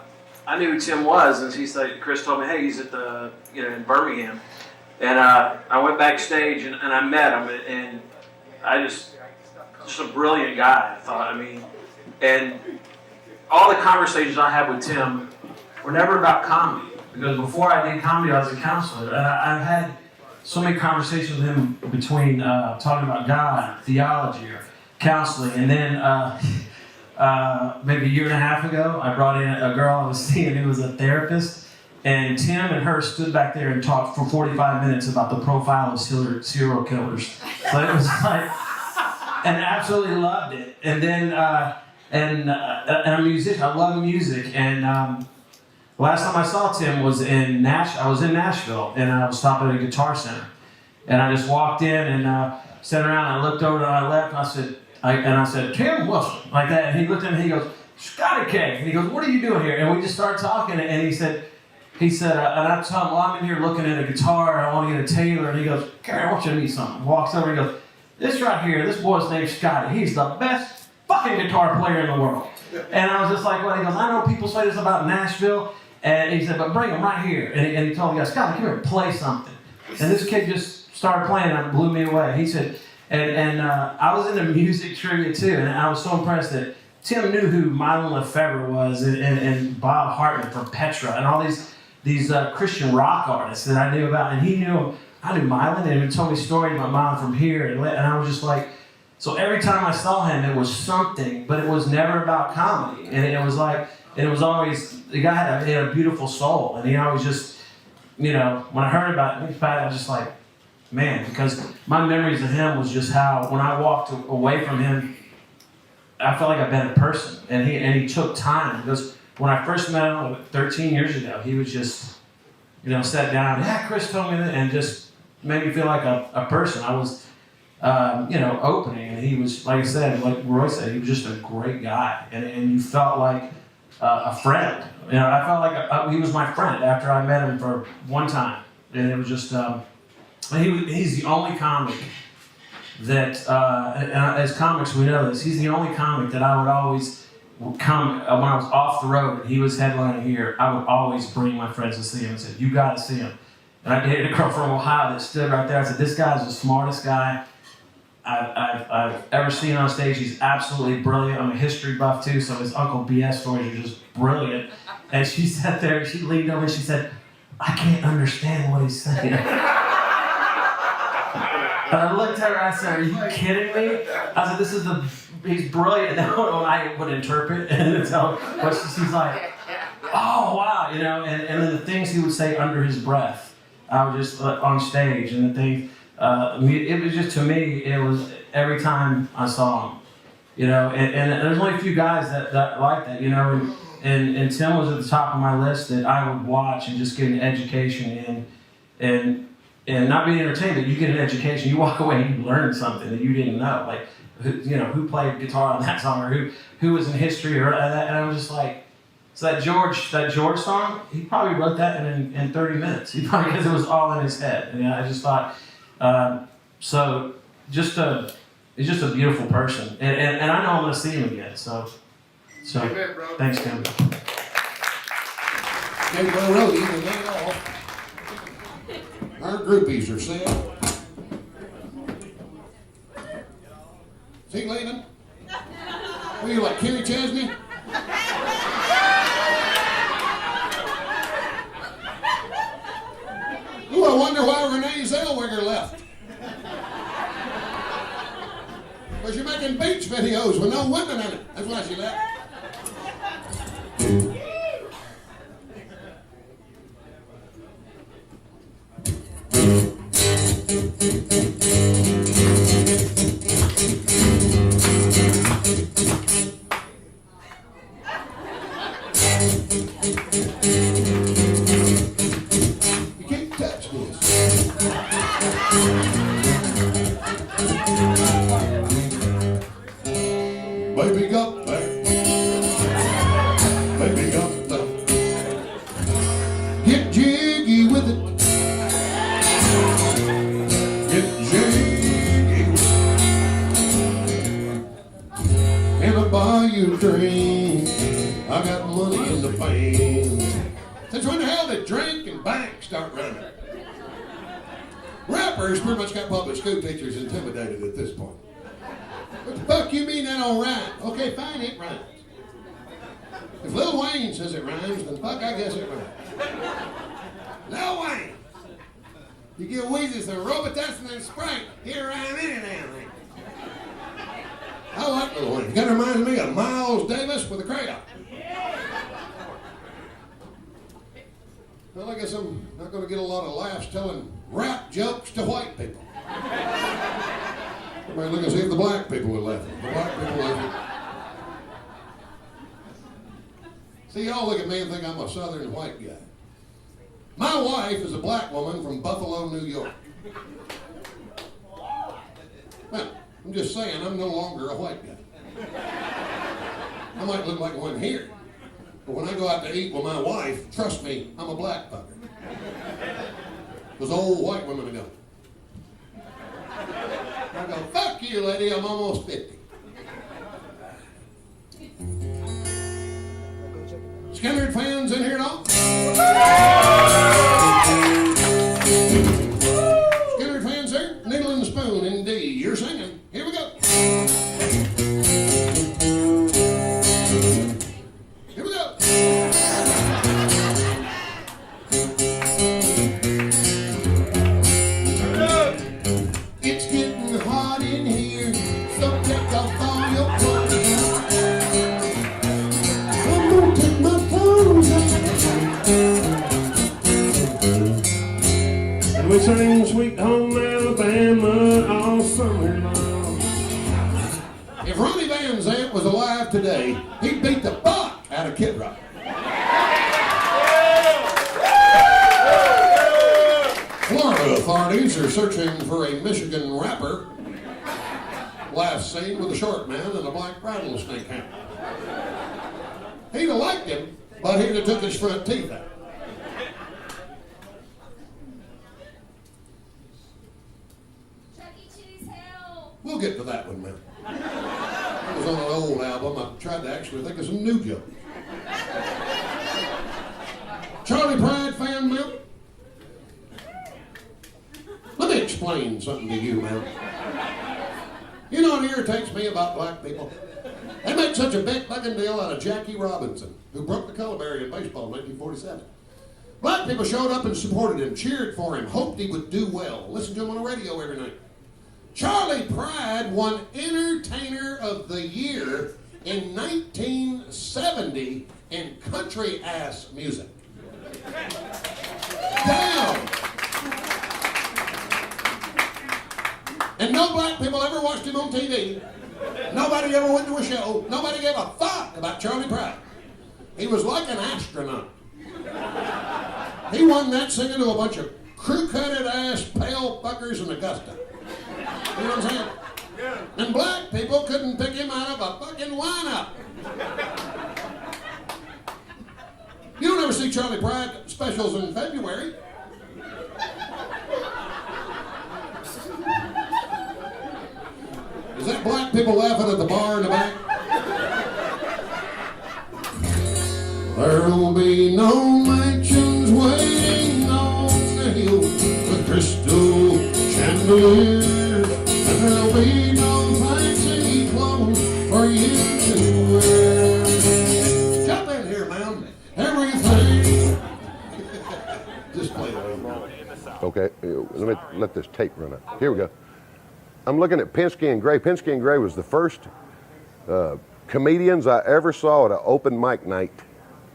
knew who Tim was, and Chris told me, hey, he's at the, in Birmingham. And I went backstage and I met him, and I just a brilliant guy, I thought. And all the conversations I had with Tim were never about comedy, because before I did comedy, I was a counselor. And I've had so many conversations with him between talking about God, theology, or counseling. And then maybe a year and a half ago, I brought in a girl I was seeing who was a therapist. And Tim and her stood back there and talked for 45 minutes about the profile of serial killers. So it was like, and absolutely loved it. And then, and I'm a musician. I love music. And last time I saw Tim was in Nashville, and I was stopping at a Guitar Center. And I just walked in and sat around. And I looked over to my left, and I said, Tim Wilson, like that. And he looked at me. And he goes, Scotty K. And he goes, what are you doing here? And we just started talking. And he said, and I told him, well, I'm in here looking at a guitar. I want to get a Taylor. And he goes, Gary, I want you to meet something. Walks over and goes, this right here, this boy's name's Scotty. He's the best fucking guitar player in the world. And I was just like, well, he goes, I know people say this about Nashville. And he said, but bring him right here. And he told the guy, Scotty, come here, play something. And this kid just started playing and it blew me away. He said, and I was into music trivia too. And I was so impressed that Tim knew who Mylon Lefebvre was and Bob Hartman from Petra and all these Christian rock artists that I knew about. And he knew, I knew Mylon, and he told me stories about Mylon from here. And I was just like, so every time I saw him, it was something, but it was never about comedy. And it was like, and it was always, the guy had a beautiful soul. And he always just, when I heard about him, I was just like, man, because my memories of him was just how, when I walked away from him, I felt like a better person. And he took time, because when I first met him 13 years ago, he was just, sat down, yeah, Chris told me that, and just made me feel like a person. I was, opening, and he was, like I said, like Roy said, he was just a great guy, and you felt like a friend. I felt like he was my friend after I met him for one time, and it was just, he's the only comic that, and as comics we know this, he's the only comic that I would always come, when I was off the road and he was headlining here, I would always bring my friends to see him and said, you gotta see him. And I dated a girl from Ohio that stood right there. I said, this guy's the smartest guy I've ever seen on stage. He's absolutely brilliant. I'm a history buff too, so his Uncle BS stories are just brilliant. And she sat there and she leaned over and she said, I can't understand what he's saying. And I looked at her and I said, are you kidding me? I said, he's brilliant. And I would interpret and tell what she's like, oh, wow, and then the things he would say under his breath. I was just on stage, and the thing, it was just, to me, it was every time I saw him, and there's only a few guys that like that, and Tim was at the top of my list that I would watch and just get an education in, and not be entertained, but you get an education, you walk away and you learn something that you didn't know, like, who played guitar on that song, or who was in history, or that, and I was just like, so that George song, he probably wrote that in 30 minutes. He probably, because it was all in his head. And I just thought, he's just a beautiful person. And I know I'm going to see him again. So Amen, bro. Thanks, Tim. Okay, well, Rosie, to lay off, our groupies are set. See, Landon? What are you, like Kenny Chesney? Ooh, I wonder why Renee Zellweger left. Because you're making beach videos with no women in it. That's why she left. You can't touch this. Baby got back. Baby got back. Get jiggy with it. Get jiggy with it. Can I buy you a drink? I got money in the bank. Since when the hell did drink and bank start running? Rappers pretty much got public school teachers intimidated at this point. What the fuck you mean that don't rhyme? Okay, fine, it rhymes. If Lil Wayne says it rhymes, then fuck, I guess it rhymes. Lil Wayne. You give Weezy some Robitussin and Sprite, here I am in it now. I like little one. It kind of reminds me of Miles Davis with a crayon. Well, I guess I'm not going to get a lot of laughs telling rap jokes to white people. Everybody look and see if the black people will laugh. The black people laugh. See, y'all look at me and think I'm a southern white guy. My wife is a black woman from Buffalo, New York. Well, I'm just saying I'm no longer a white guy. I might look like one here, but when I go out to eat with my wife, trust me, I'm a black fucker. Those old white women go. I go, fuck you, lady, I'm almost 50. Skinner fans in here at all? Skinner fans there? Needle and spoon in D. You're singing. Here we go. Here we go. It's getting hot in here, so take off all your clothes. I'm gonna take my clothes off. And we sing Sweet Home Alabama all summer long. If Ronnie Van Zant was alive today, he'd beat the fuck out of Kid Rock. Florida authorities are searching for a Michigan rapper last seen with a short man and a black rattlesnake hound. He'd have liked him, but he'd have took his front teeth out. We'll get to that one, man. That was on an old album. I tried to actually think of some new jokes. Charlie Pride fan, man? Let me explain something to you, man. You know what irritates me about black people? They make such a big fucking deal out of Jackie Robinson, who broke the color barrier in baseball in 1947. Black people showed up and supported him, cheered for him, hoped he would do well, listened to him on the radio every night. Charlie Pride won Entertainer of the Year in 1970 in country-ass music. Damn! And no black people ever watched him on TV. Nobody ever went to a show. Nobody gave a fuck about Charlie Pride. He was like an astronaut. He won that singing to a bunch of crew-cutted ass pale fuckers in Augusta. You know what I'm saying? And black people couldn't pick him out of a fucking lineup. You don't ever see Charlie Pride specials in February. Is that black people laughing at the bar in the back? There'll be no mansions waiting on the hill with crystal chandeliers, and there'll be no fancy clothes for you to wear. Jump in here, man. Everything. Just play it over. Okay, let this tape run up. Here we go. I'm looking at Penske and Gray. Penske and Gray was the first comedians I ever saw at an open mic night,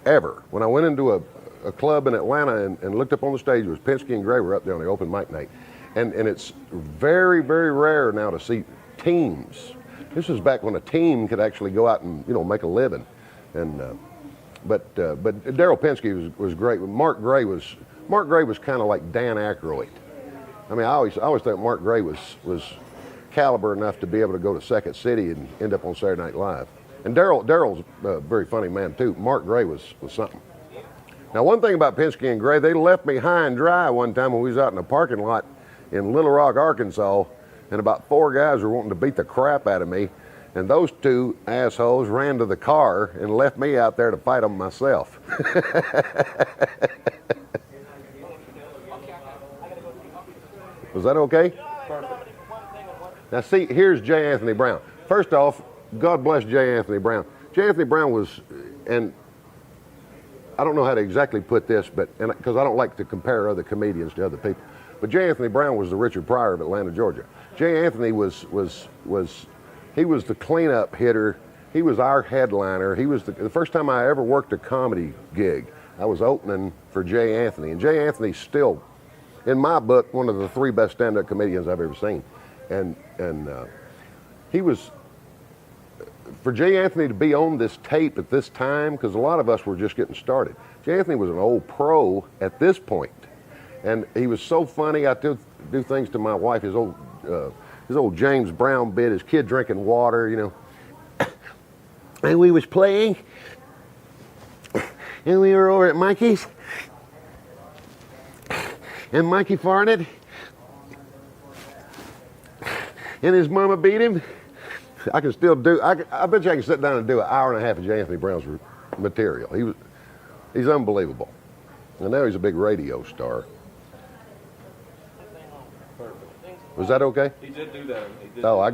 ever. When I went into a club in Atlanta and looked up on the stage, it was Penske and Gray were up there on the open mic night. And it's very, very rare now to see teams. This was back when a team could actually go out and, make a living. And but Daryl Penske was great. Mark Gray was kind of like Dan Aykroyd. I mean, I always think Mark Gray was caliber enough to be able to go to Second City and end up on Saturday Night Live. And Daryl's a very funny man too. Mark Gray was something. Now, one thing about Penske and Gray, they left me high and dry one time when we was out in the parking lot in Little Rock, Arkansas, and about 4 guys were wanting to beat the crap out of me, and those 2 assholes ran to the car and left me out there to fight them myself. Was that okay? Now see, here's J. Anthony Brown. First off, God bless J. Anthony Brown. J. Anthony Brown was, and I don't know how to exactly put this, but because I don't like to compare other comedians to other people, But J. Anthony Brown was the Richard Pryor of Atlanta, Georgia. J. Anthony was the cleanup hitter. He was our headliner. He was the first time I ever worked a comedy gig. I was opening for J. Anthony, and J. Anthony's still, in my book, one of the 3 best stand-up comedians I've ever seen. And he was, for J. Anthony to be on this tape at this time, because a lot of us were just getting started. J. Anthony was an old pro at this point, and he was so funny. I do things to my wife, his old James Brown bit, his kid drinking water, you know. And we was playing, and we were over at Mikey's, and Mikey farted, and his mama beat him. I can still do, I bet you I can sit down and do an hour and a half of J. Anthony Brown's material. He's unbelievable. And now he's a big radio star. Was that okay? He did do that. Oh, I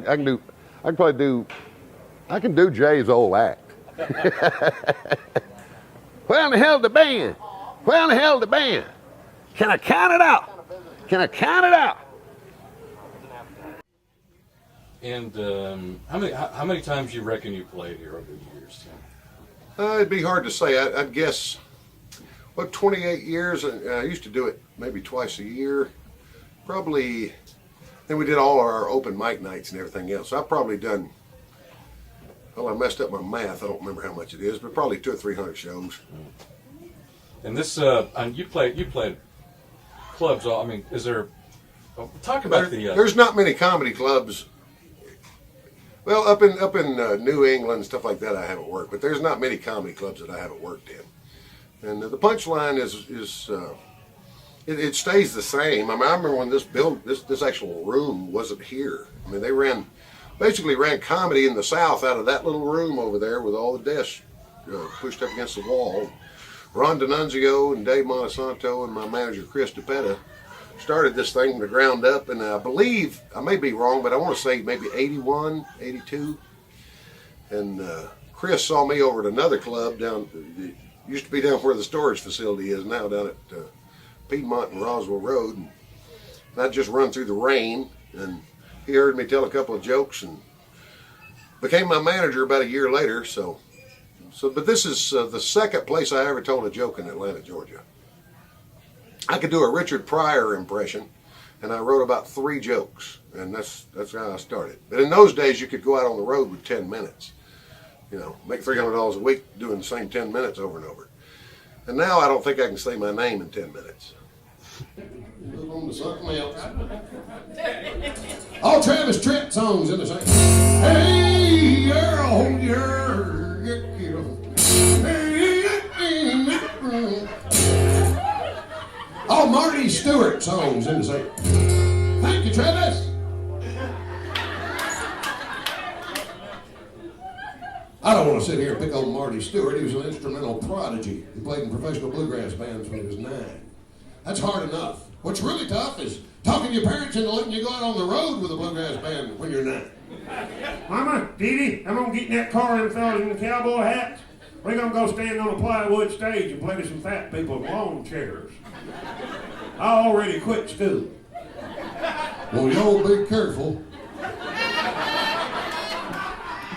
can do Jay's old act. Where in the hell the band? Where in the hell the band? Can I count it out? Can I count it out? And how many times you reckon you played here over the years, Tim? It'd be hard to say. I'd guess, 28 years. I used to do it maybe twice a year. Probably, then we did all our open mic nights and everything else. So I've probably done, well, I messed up my math. I don't remember how much it is, but probably 200 or 300 shows. And this, and you played clubs. I mean, is there? Talk about There's not many comedy clubs. Well, up in New England and stuff like that, I haven't worked, but there's not many comedy clubs that I haven't worked in. And the Punchline it stays the same. I mean, I remember when this actual room wasn't here. I mean, they basically ran comedy in the South out of that little room over there with all the desks pushed up against the wall. Ron D'Annunzio and Dave Monsanto and my manager Chris DePetta started this thing from the ground up, and I believe, I may be wrong, but I want to say maybe 81, 82. And Chris saw me over at another club it used to be down where the storage facility is now, down at Piedmont and Roswell Road. And I'd just run through the rain, and he heard me tell a couple of jokes and became my manager about a year later. But this is the second place I ever told a joke in Atlanta, Georgia. I could do a Richard Pryor impression, and I wrote about 3 jokes, and that's how I started. But in those days, you could go out on the road with 10 minutes. You know, make $300 a week doing the same 10 minutes over and over. And now I don't think I can say my name in 10 minutes. Move on to something else. All Travis Tritt songs in the same. Hey, girl, all Marty Stewart songs in the same. Thank you, Travis. I don't want to sit here and pick on Marty Stewart. He was an instrumental prodigy. He played in professional bluegrass bands when he was 9. That's hard enough. What's really tough is talking your parents into letting you go out on the road with a bluegrass band when you're 9. Mama, Dee, I'm going to get in that car and fellas in the cowboy hats. We're going to go stand on a plywood stage and play to some fat people in lawn chairs. I already quit school. Well, y'all be careful.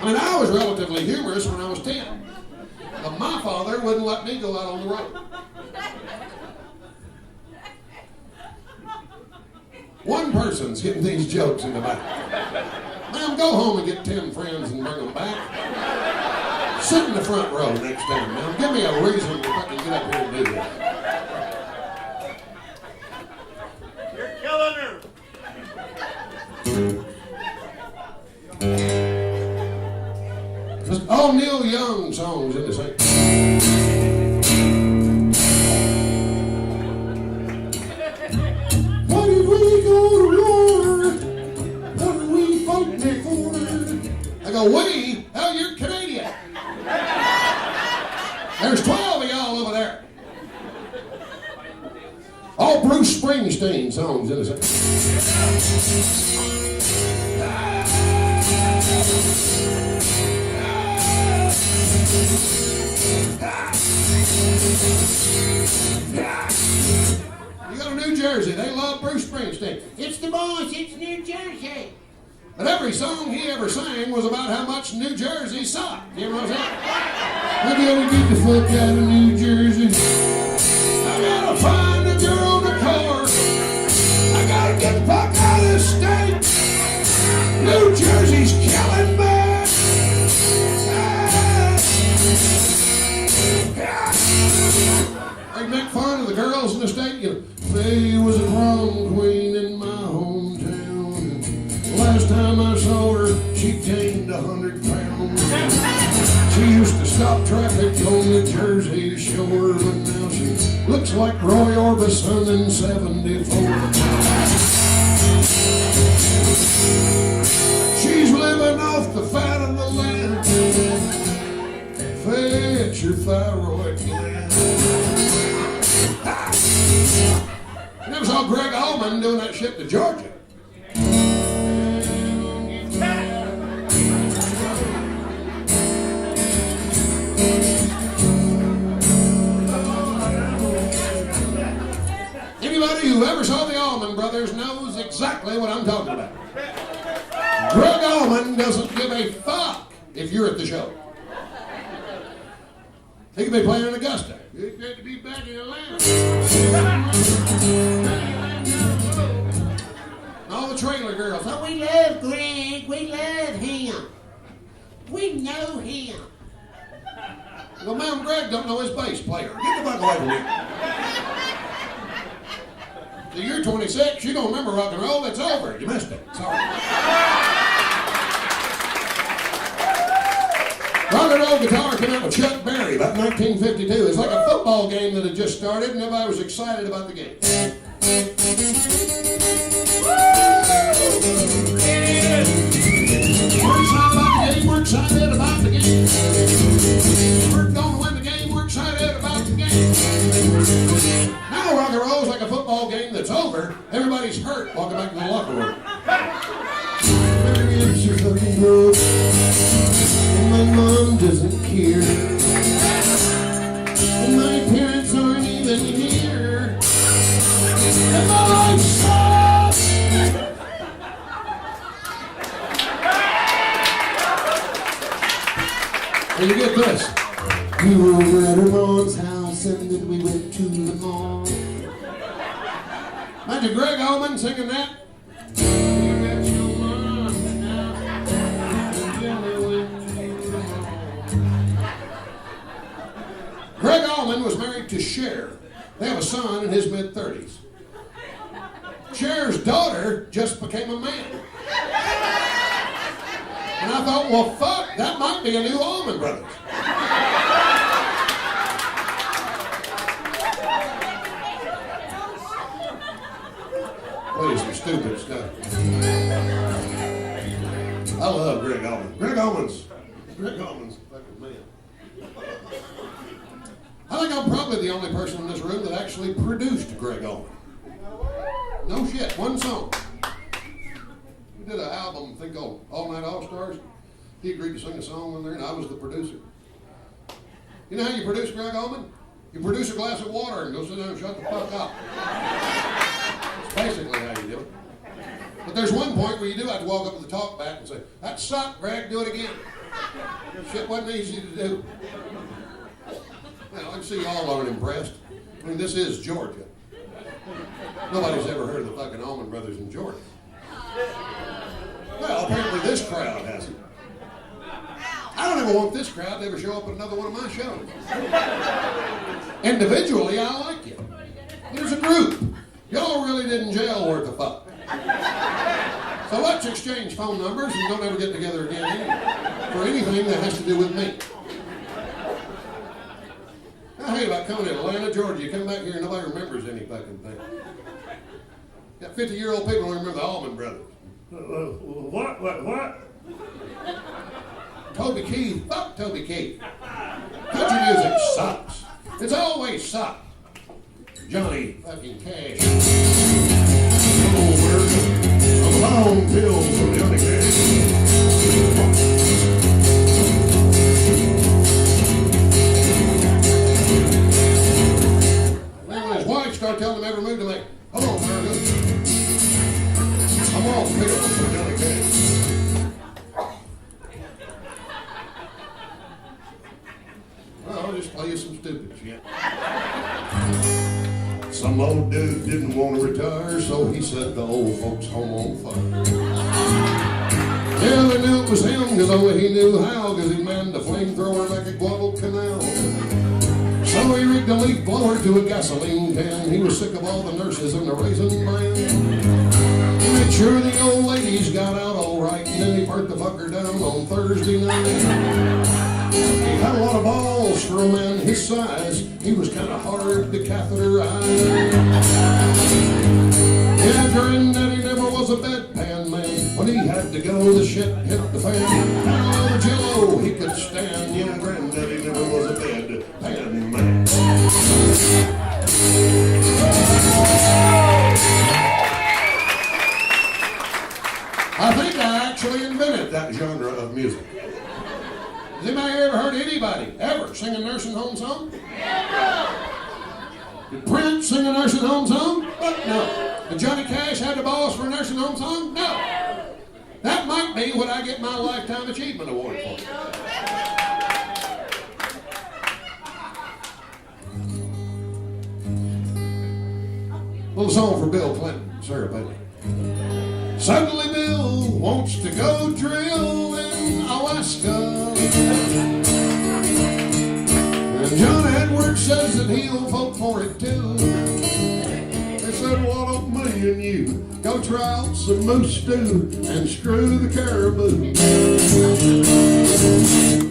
I mean, I was relatively humorous when I was 10. But my father wouldn't let me go out on the road. One person's getting these jokes in the back. Ma'am, go home and get 10 friends and bring them back. Sit in the front row next time, ma'am. Give me a reason to fucking get up here and do this. You're killing her. Just all Neil Young songs in the same. Why did we go to war? What did we fight there for? I go, we? Hell, you're Canadian. There's 12 of y'all over there. All Bruce Springsteen songs in the same. You got a new New Jersey. They love Bruce Springsteen. It's the boys, it's New Jersey. But every song he ever sang was about how much New Jersey sucked. You know what I'm saying? I gotta get the fuck out of New Jersey. I gotta find a girl to car. I gotta get the fuck out of this state. New Jersey's killing me. They make fun of the girls in the state. You know, Faye was a prom queen in my hometown. Last time I saw her, she gained 100 pounds. She used to stop traffic on the Jersey Shore, but now she looks like Roy Orbison in '74. She's living off the fat of the land. Fetch your thyroid gland. I never saw Greg Allman doing that shit to Georgia. Anybody who ever saw the Allman Brothers knows exactly what I'm talking about. Greg Allman doesn't give a fuck if you're at the show. He could be playing in Augusta. It's great to be back in Atlanta. All the trailer girls. But we love Greg. We love him. We know him. Well, Ma'am Greg don't know his bass player. Get the fuck away from him. So you're 26. You don't remember rock and roll. It's over. You missed it. Sorry. Rock and roll guitar came out with Chuck Berry about 1952. It's like a football game that had just started, and everybody was excited about the game. We're excited about the game. We're excited about the game. We're going to win the game. We're excited about the game. Now rock and roll is like a football game that's over. Everybody's hurt walking back to the locker room. It's your fucking road. My mom doesn't care. And my parents aren't even here. And my life sucks. Well, you get this. We were over at her mom's house and then we went to the mall. Imagine Greg Allman singing that. Greg Allman was married to Cher. They have a son in his mid-30s. Cher's daughter just became a man. And I thought, well, fuck, that might be a new Allman Brothers. Play some stupid stuff. I love Greg Allman. Greg Allman's fucking man. I think I'm probably the only person in this room that actually produced Greg Allman. No shit, one song. We did an album, I think, called All Night All Stars. He agreed to sing a song on there, and I was the producer. You know how you produce Greg Allman? You produce a glass of water and go sit down and shut the fuck up. That's basically how you do it. But there's one point where you do have to walk up to the talk back and say, that sucked, Greg, do it again. Shit wasn't easy to do. Well, I can see y'all aren't impressed. I mean, this is Georgia. Nobody's ever heard of the fucking Allman Brothers in Georgia. Well, apparently this crowd hasn't. I don't ever want this crowd to ever show up at another one of my shows. Individually, I like you. There's a group. Y'all really didn't jail worth a fuck. So let's exchange phone numbers and don't ever get together again for anything that has to do with me. I hate about coming to Atlanta, Georgia. You come back here and nobody remembers any fucking thing. Got 50-year-old people who remember the Allman Brothers. What? Toby Keith. Fuck Toby Keith. Country music sucks. It's always sucked. Johnny fucking Cash. A long pill from Johnny Cash. When his wife started telling him every move to make, oh, I'll just play you some stupid shit. Some old dude didn't want to retire, so he set the old folks' home on fire. Yeah, they knew it was him, because only he knew how, because he manned the flamethrower like a Guadalcanal. So he rigged a leaf blower to a gasoline can. He was sick of all the nurses and the raisin bran. He made sure the old ladies got out all right, and then he burnt the fucker down on Thursday night. He had a lot of balls for a man his size. He was kind of hard to catheterize. Yeah, Granddaddy never was a bedpan man. When he had to go, the shit hit the fan. All the jello he could stand. Yeah, Granddaddy never was a bedpan man. I think I actually invented that genre of music. Has anybody ever heard anybody ever sing a nursing home song? Did Prince sing a nursing home song? No. Did Johnny Cash have the balls for a nursing home song? No. That might be what I get my Lifetime Achievement Award for. Little song for Bill Clinton, Sarah Bailey. Suddenly Bill wants to go drill in Alaska. And John Edwards says that he'll vote for it too. They said, why don't me and you go try out some moose stew and screw the caribou?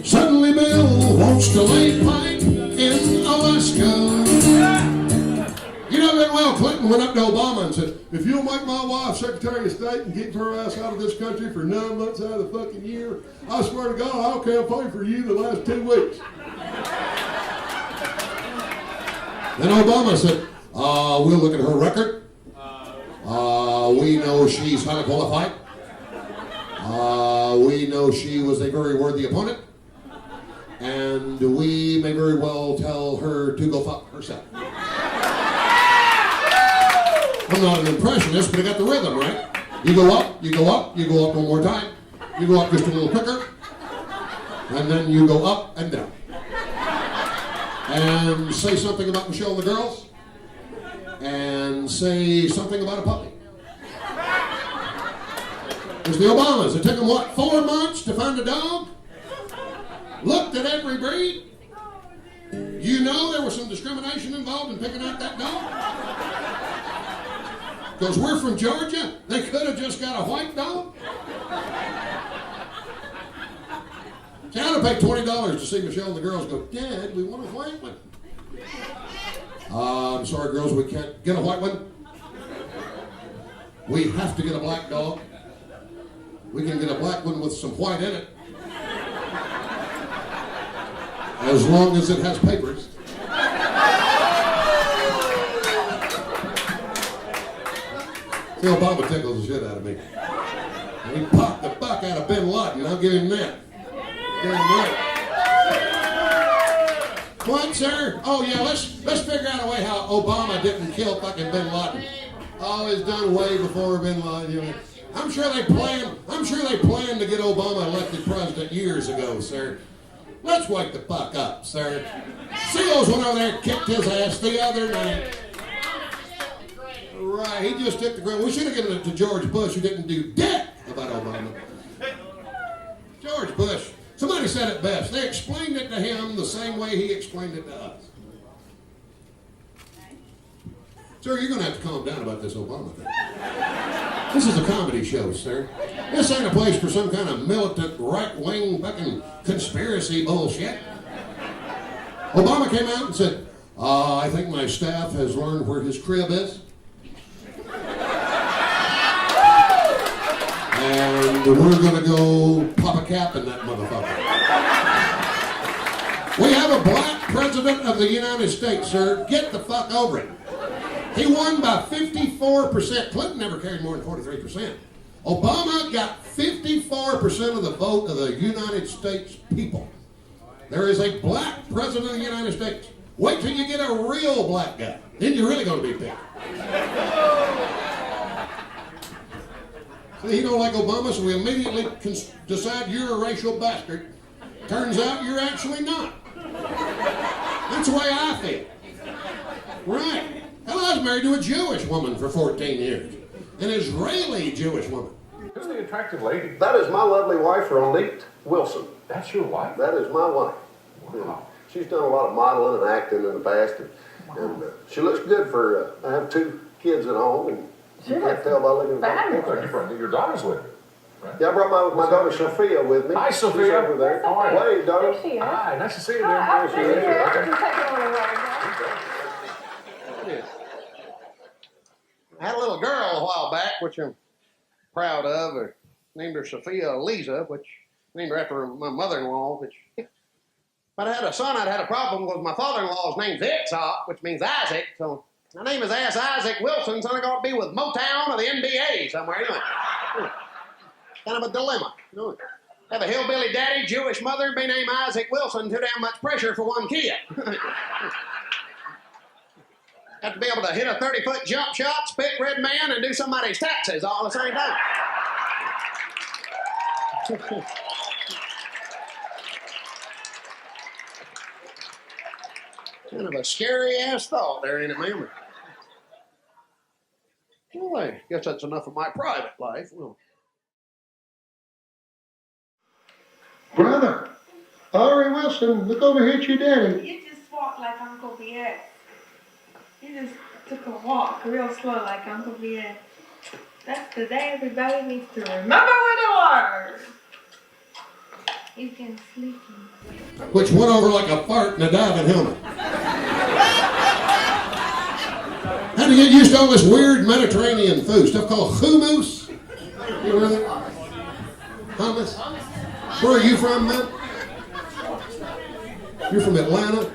Suddenly Bill wants to lay pipe in Alaska. You know that well, Clinton went up to Obama and said, if you'll make my wife Secretary of State and keep her ass out of this country for 9 months out of the fucking year, I swear to God, I'll campaign for you the last 2 weeks. Then Obama said, we'll look at her record. We know she's highly qualified. We know she was a very worthy opponent. And we may very well tell her to go fuck herself. I'm not an impressionist, but I got the rhythm, right? You go up, you go up, you go up one more time. You go up just a little quicker. And then you go up and down. And say something about Michelle and the girls. And say something about a puppy. There's the Obamas. It took them, what, 4 months to find a dog? Looked at every breed. You know there was some discrimination involved in picking out that dog? Because we're from Georgia, they could have just got a white dog. See, I'd have paid $20 to see Michelle and the girls go, Dad, we want a white one. I'm sorry, girls, we can't get a white one. We have to get a black dog. We can get a black one with some white in it. As long as it has papers. See, Obama tickles the shit out of me. And he popped the fuck out of Bin Laden. I'll give him that. Give him that. What, sir? Oh, yeah, let's figure out a way how Obama didn't kill fucking Bin Laden. Oh, it's done way before Bin Laden. You know. I'm sure they planned to get Obama elected president years ago, sir. Let's wake the fuck up, sir. Seals went over there and kicked his ass the other night. Right, he just took the ground. We should have given it to George Bush, who didn't do dick about Obama. George Bush. Somebody said it best. They explained it to him the same way he explained it to us. Sir, you're going to have to calm down about this Obama thing. This is a comedy show, sir. This ain't a place for some kind of militant, right-wing fucking conspiracy bullshit. Obama came out and said, I think my staff has learned where his crib is. And we're going to go pop a cap in that motherfucker. We have a black president of the United States, sir. Get the fuck over it. He won by 54%. Clinton never carried more than 43%. Obama got 54% of the vote of the United States people. There is a black president of the United States. Wait till you get a real black guy. Then you're really going to be picked. See, he don't like Obama, so we immediately decide you're a racial bastard. Turns out you're actually not. That's the way I feel. Right. Hell, I was married to a Jewish woman for 14 years. An Israeli Jewish woman. Who's the attractive lady? That is my lovely wife, Ronit Wilson. That's your wife? That is my wife. Wow. She's done a lot of modeling and acting in the past, and she looks good for. I have 2 kids at home, and you can't tell by looking at her. Your daughter's with her. Right? Yeah, I brought my daughter Sophia with me. Hi, Sophia. She's over there. How are you? Hey, daughter. There she is. Hi, nice to see you Hi, there. There she is. Okay. I had a little girl a while back, which I'm proud of. I named her Sophia Eliza, which named her after my mother-in-law. Which, if I'd had a son, I'd had a problem because my father-in-law's name's Itzhak, which means Isaac. So my name is Isaac Wilson, so I'm going to be with Motown or the NBA somewhere. Anyway, kind of a dilemma. You know? Have a hillbilly daddy, Jewish mother, be named Isaac Wilson. Too damn much pressure for one kid. Have to be able to hit a 30-foot jump shot, spit red man, and do somebody's taxes all at the same time. Kind of a scary-ass thought there, ain't it, ma'am? Well, I guess that's enough of my private life. Well, Brother, Ari Wilson, look over here at your daddy. You just walk like Uncle BS. You just took a walk real slow like Uncle BS. That's the day everybody needs to remember what it was. You can sleep in. Which went over like a fart in a diving helmet. Had to get used to all this weird Mediterranean food, stuff called hummus. You know that? Hummus. Where are you from, man? You're from Atlanta?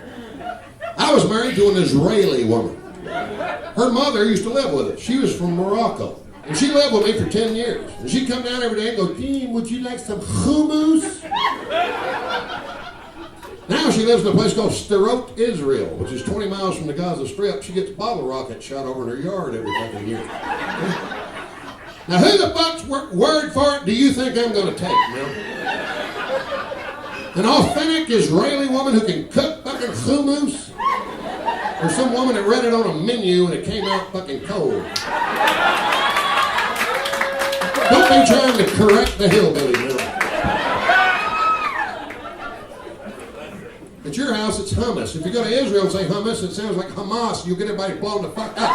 I was married to an Israeli woman. Her mother used to live with us. She was from Morocco. And she lived with me for 10 years. And she'd come down every day and go, Dean, would you like some hummus? Now she lives in a place called Sderot, Israel, which is 20 miles from the Gaza Strip. She gets bottle rockets shot over in her yard every fucking year. Now who the fuck's word for it do you think I'm going to take, man? An authentic Israeli woman who can cook fucking hummus? Or some woman that read it on a menu and it came out fucking cold? Don't be trying to correct the hillbilly, man. At your house, it's hummus. If you go to Israel and say hummus, it sounds like Hamas. You'll get everybody blown the fuck up.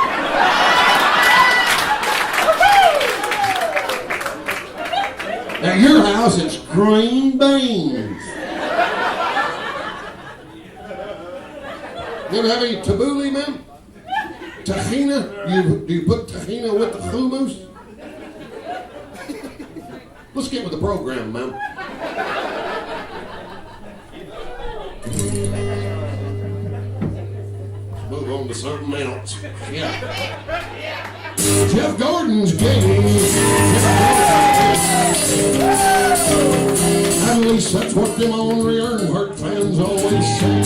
At your house, it's green beans. You ever have any tabbouleh, man? Tahina? Do you put tahina with the hummus? Let's get with the program, man. Let's move on to something else. Yeah. Jeff Gordon's game. At least that's what them Henry Earnhardt fans always say.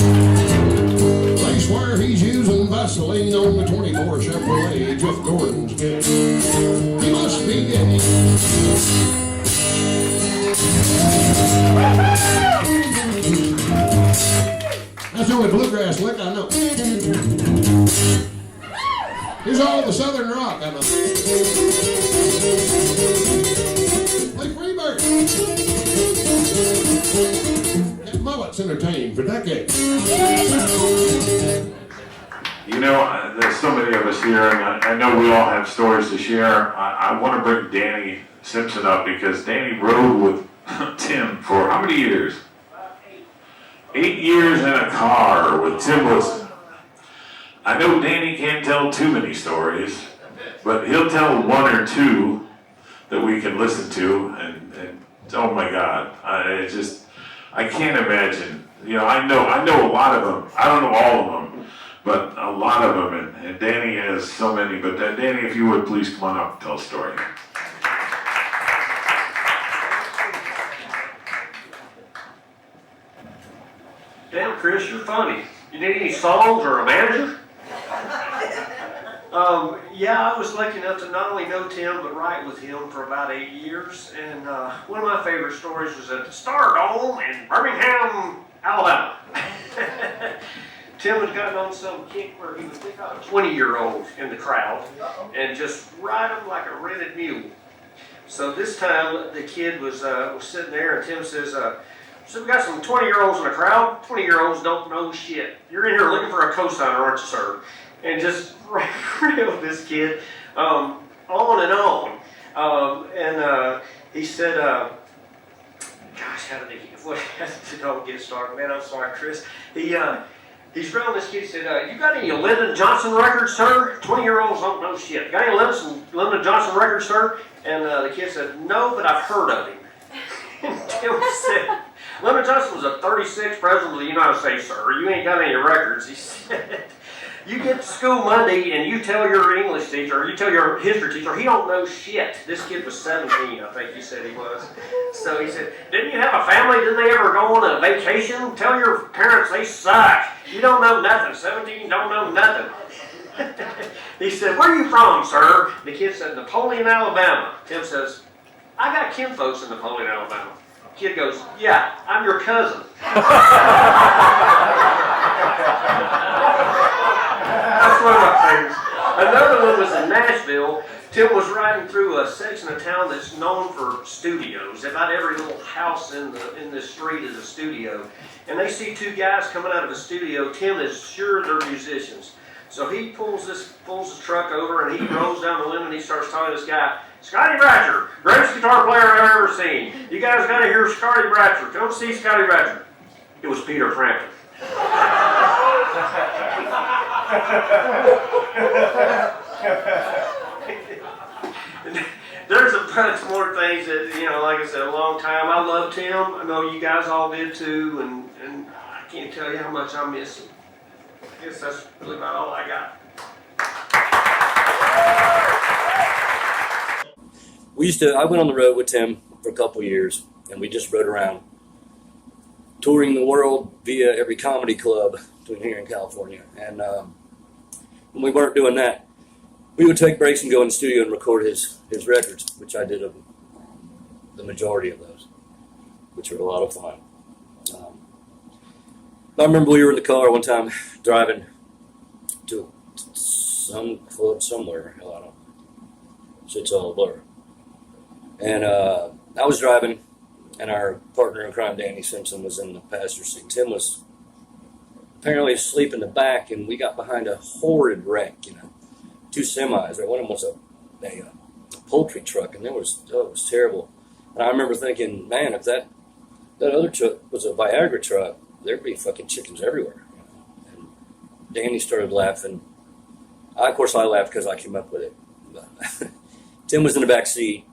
They swear he's using Vaseline on the 24 Chevrolet. Jeff Gordon's game. He must be gay. That's the only bluegrass lick I know. Here's all the Southern rock I know. Play Freebird. That mullet's entertained for decades. You know, there's so many of us here, and I know we all have stories to share. I want to bring Danny Simpson up because Danny rode with Tim for how many years? 8 years in a car with Tim Wilson. I know Danny can't tell too many stories, but he'll tell one or two that we can listen to, and oh my God, I can't imagine. You know, I know a lot of them. I don't know all of them, but a lot of them, and Danny has so many. But Danny, if you would please come on up and tell a story. Damn, Chris, you're funny. You need any songs or a manager? Yeah, I was lucky enough to not only know Tim, but write with him for about 8 years. And one of my favorite stories was at the Stardome in Birmingham, Alabama. Tim had gotten on some kick where he would pick out 20-year-olds in the crowd and just ride them like a rented mule. So this time the kid was sitting there, and Tim says, so we got some 20-year-olds in the crowd. 20-year-olds don't know shit. You're in here looking for a cosigner, aren't you, sir? And just railed this kid on and on. He said, gosh, how did it all get started? Man, I'm sorry, Chris. He's railing this kid. He said, you got any Lyndon Johnson records, sir? 20-year-olds don't know shit. Got any Lyndon Johnson records, sir? And the kid said, no, but I've heard of him. And Tim said, Lyndon Johnson was a 36th president of the United States, sir. You ain't got any records. He said, you get to school Monday and you tell your English teacher, or you tell your history teacher, he don't know shit. This kid was 17, I think he said he was. So he said, didn't you have a family? Didn't they ever go on a vacation? Tell your parents they suck. You don't know nothing. 17 don't know nothing. He said, where are you from, sir? The kid said, Napoleon, Alabama. Tim says, I got kinfolks in Napoleon, Alabama. The kid goes, yeah, I'm your cousin. That's one of my favorites. Another one was in Nashville. Tim was riding through a section of town that's known for studios. About every little house in this street is a studio. And they see two guys coming out of a studio. Tim is sure they're musicians. So he pulls his truck over and he rolls down the limb and he starts talking to this guy, Scotty Bratcher, greatest guitar player I've ever seen. You guys got to hear Scotty Bratcher. Come see Scotty Bratcher. It was Peter Frampton. There's a bunch more things that, like I said, a long time. I love Tim. I know you guys all did too, and I can't tell you how much I miss him. I guess that's really about all I got. I went on the road with Tim for a couple years, and we just rode around, touring the world via every comedy club between here in California. And when we weren't doing that, we would take breaks and go in the studio and record his records, which I did the majority of those, which were a lot of fun. I remember we were in the car one time driving to some club somewhere. Hell, I don't know. So it's all a blur. And I was driving, and our partner in crime, Danny Simpson, was in the passenger seat. Tim was apparently asleep in the back, and we got behind a horrid wreck, two semis. One of them was a poultry truck, and it was terrible. And I remember thinking, man, if that other truck was a Viagra truck, there'd be fucking chickens everywhere. And Danny started laughing. Of course, I laughed because I came up with it. But Tim was in the back seat.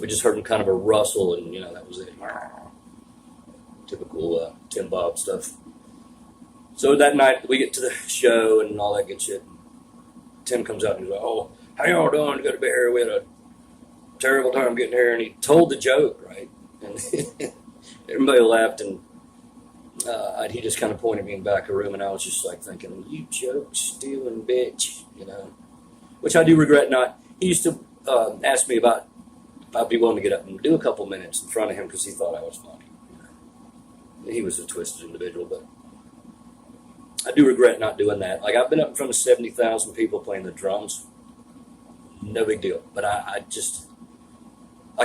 We just heard him kind of a rustle, and that was it. Typical Tim Bob stuff. So that night we get to the show and all that good shit. Tim comes out and he's like, "Oh, how y'all doing? Good to be here. We had a terrible time getting here." And he told the joke, right? And everybody laughed, and he just kind of pointed me in the back of the room, and I was just like thinking, "You joke-stealing bitch," which I do regret not. He used to ask me about if I'd be willing to get up and do a couple minutes in front of him because he thought I was funny. He was a twisted individual, but I do regret not doing that. Like, I've been up in front of 70,000 people playing the drums. No big deal. But I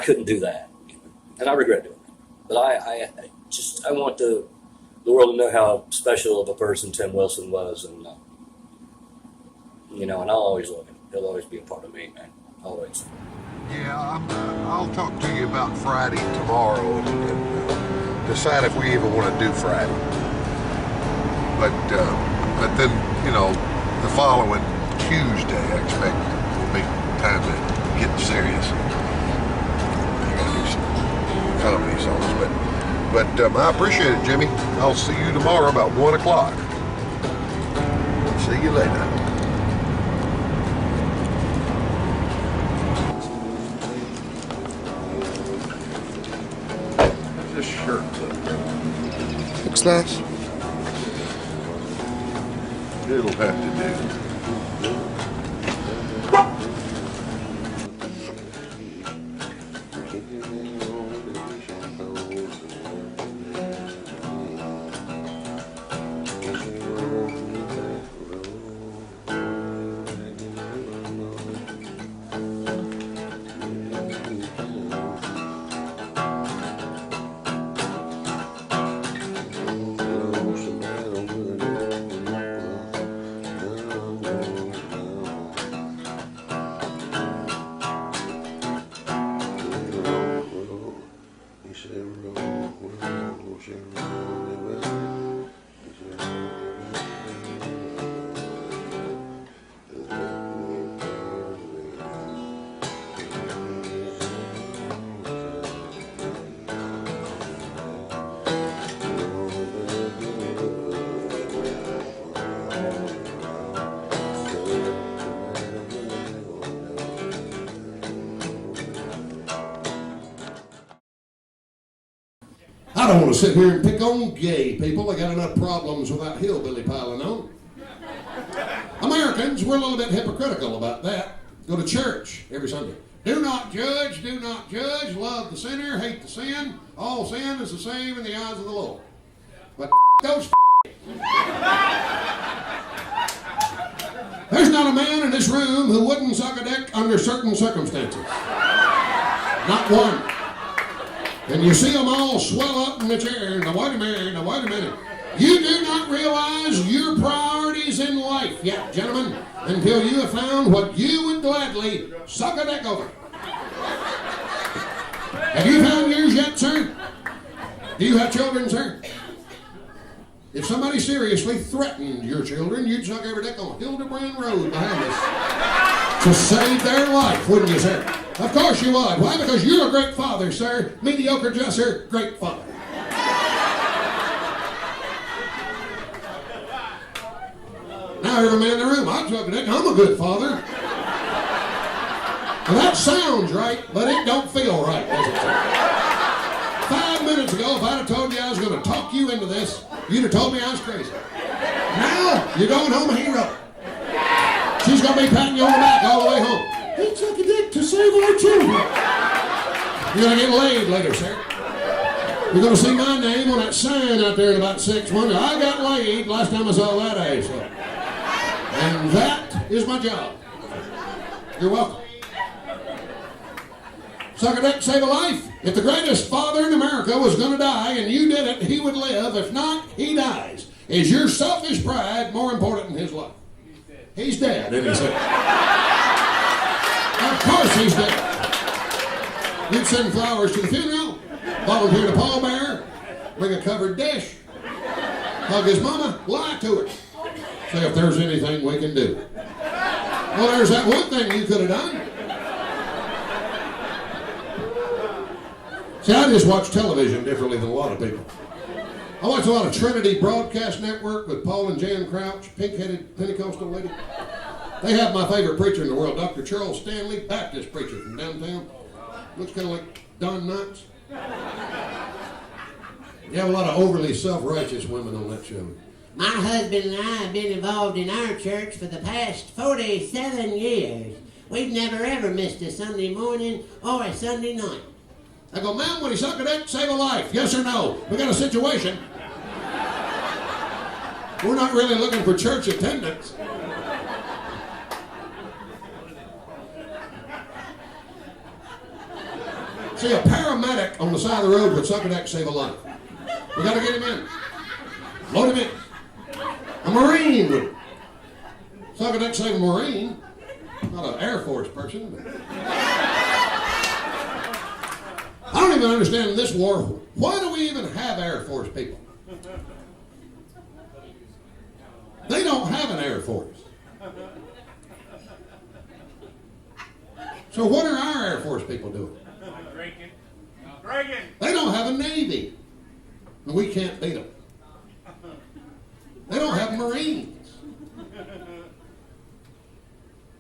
couldn't do that. And I regret doing that. But I want the world to know how special of a person Tim Wilson was. And, and I'll always love him. He'll always be a part of me, man. Always. Yeah, I'll talk to you about Friday tomorrow and decide if we even want to do Friday. But then, the following Tuesday, I expect will be time to get serious. I gotta do some comedy songs, but I appreciate it, Jimmy. I'll see you tomorrow about 1 o'clock. See you later. How's this shirt look? Looks nice. It'll have to do. don't want to sit here and pick on gay people. They got enough problems without hillbilly piling on. Americans, we're a little bit hypocritical about that. Go to church every Sunday. Do not judge, love the sinner, hate the sin. All sin is the same in the eyes of the Lord. But those there's not a man in this room who wouldn't suck a dick under certain circumstances. Not one. And you see them all swell up in the chair. Now wait a minute. You do not realize your priorities in life yet, gentlemen, until you have found what you would gladly suck a dick over. Have you found yours yet, sir? Do you have children, sir? If somebody seriously threatened your children, you'd suck every dick on Hildebrand Road behind us to save their life, wouldn't you, sir? Of course you would. Why? Because you're a great father, sir. Mediocre dresser, great father. Now every man in the room, I'd suck a dick. I'm a good father. Well, that sounds right, but it don't feel right, does it, sir? 5 minutes ago, if I'd have told you I was going to talk you into this, you'd have told me I was crazy. Now, you're going home a hero. She's going to be patting you on the back all the way home. He took a dick to save our children. You're going to get laid later, sir. You're going to see my name on that sign out there in about 6 months. I got laid last time I saw that ass. And that is my job. You're welcome. Suck a dick, save a life. If the greatest father in America was going to die and you did it, he would live. If not, he dies. Is your selfish pride more important than his life? He's dead, isn't he, sir? Of course he's dead. You'd send flowers to the funeral, volunteer to pallbearer, bring a covered dish, hug his mama, lie to her. Say if there's anything we can do. Well, there's that one thing you could have done. See, I just watch television differently than a lot of people. I watch a lot of Trinity Broadcast Network with Paul and Jan Crouch, pink-headed Pentecostal lady. They have my favorite preacher in the world, Dr. Charles Stanley, Baptist preacher from downtown. Looks kind of like Don Knotts. You have a lot of overly self-righteous women on that show. My husband and I have been involved in our church for the past 47 years. We've never ever missed a Sunday morning or a Sunday night. I go, ma'am, would he suck a dick, save a life? Yes or no? We got a situation. We're not really looking for church attendance. See, a paramedic on the side of the road would suck a dick, save a life. We got to get him in. Load him in. A Marine would suck a dick, save a Marine. Not an Air Force person. But I don't even understand in this war, why do we even have Air Force people? They don't have an Air Force. So what are our Air Force people doing? Drinking. They don't have a Navy. And we can't beat them. They don't have Marines.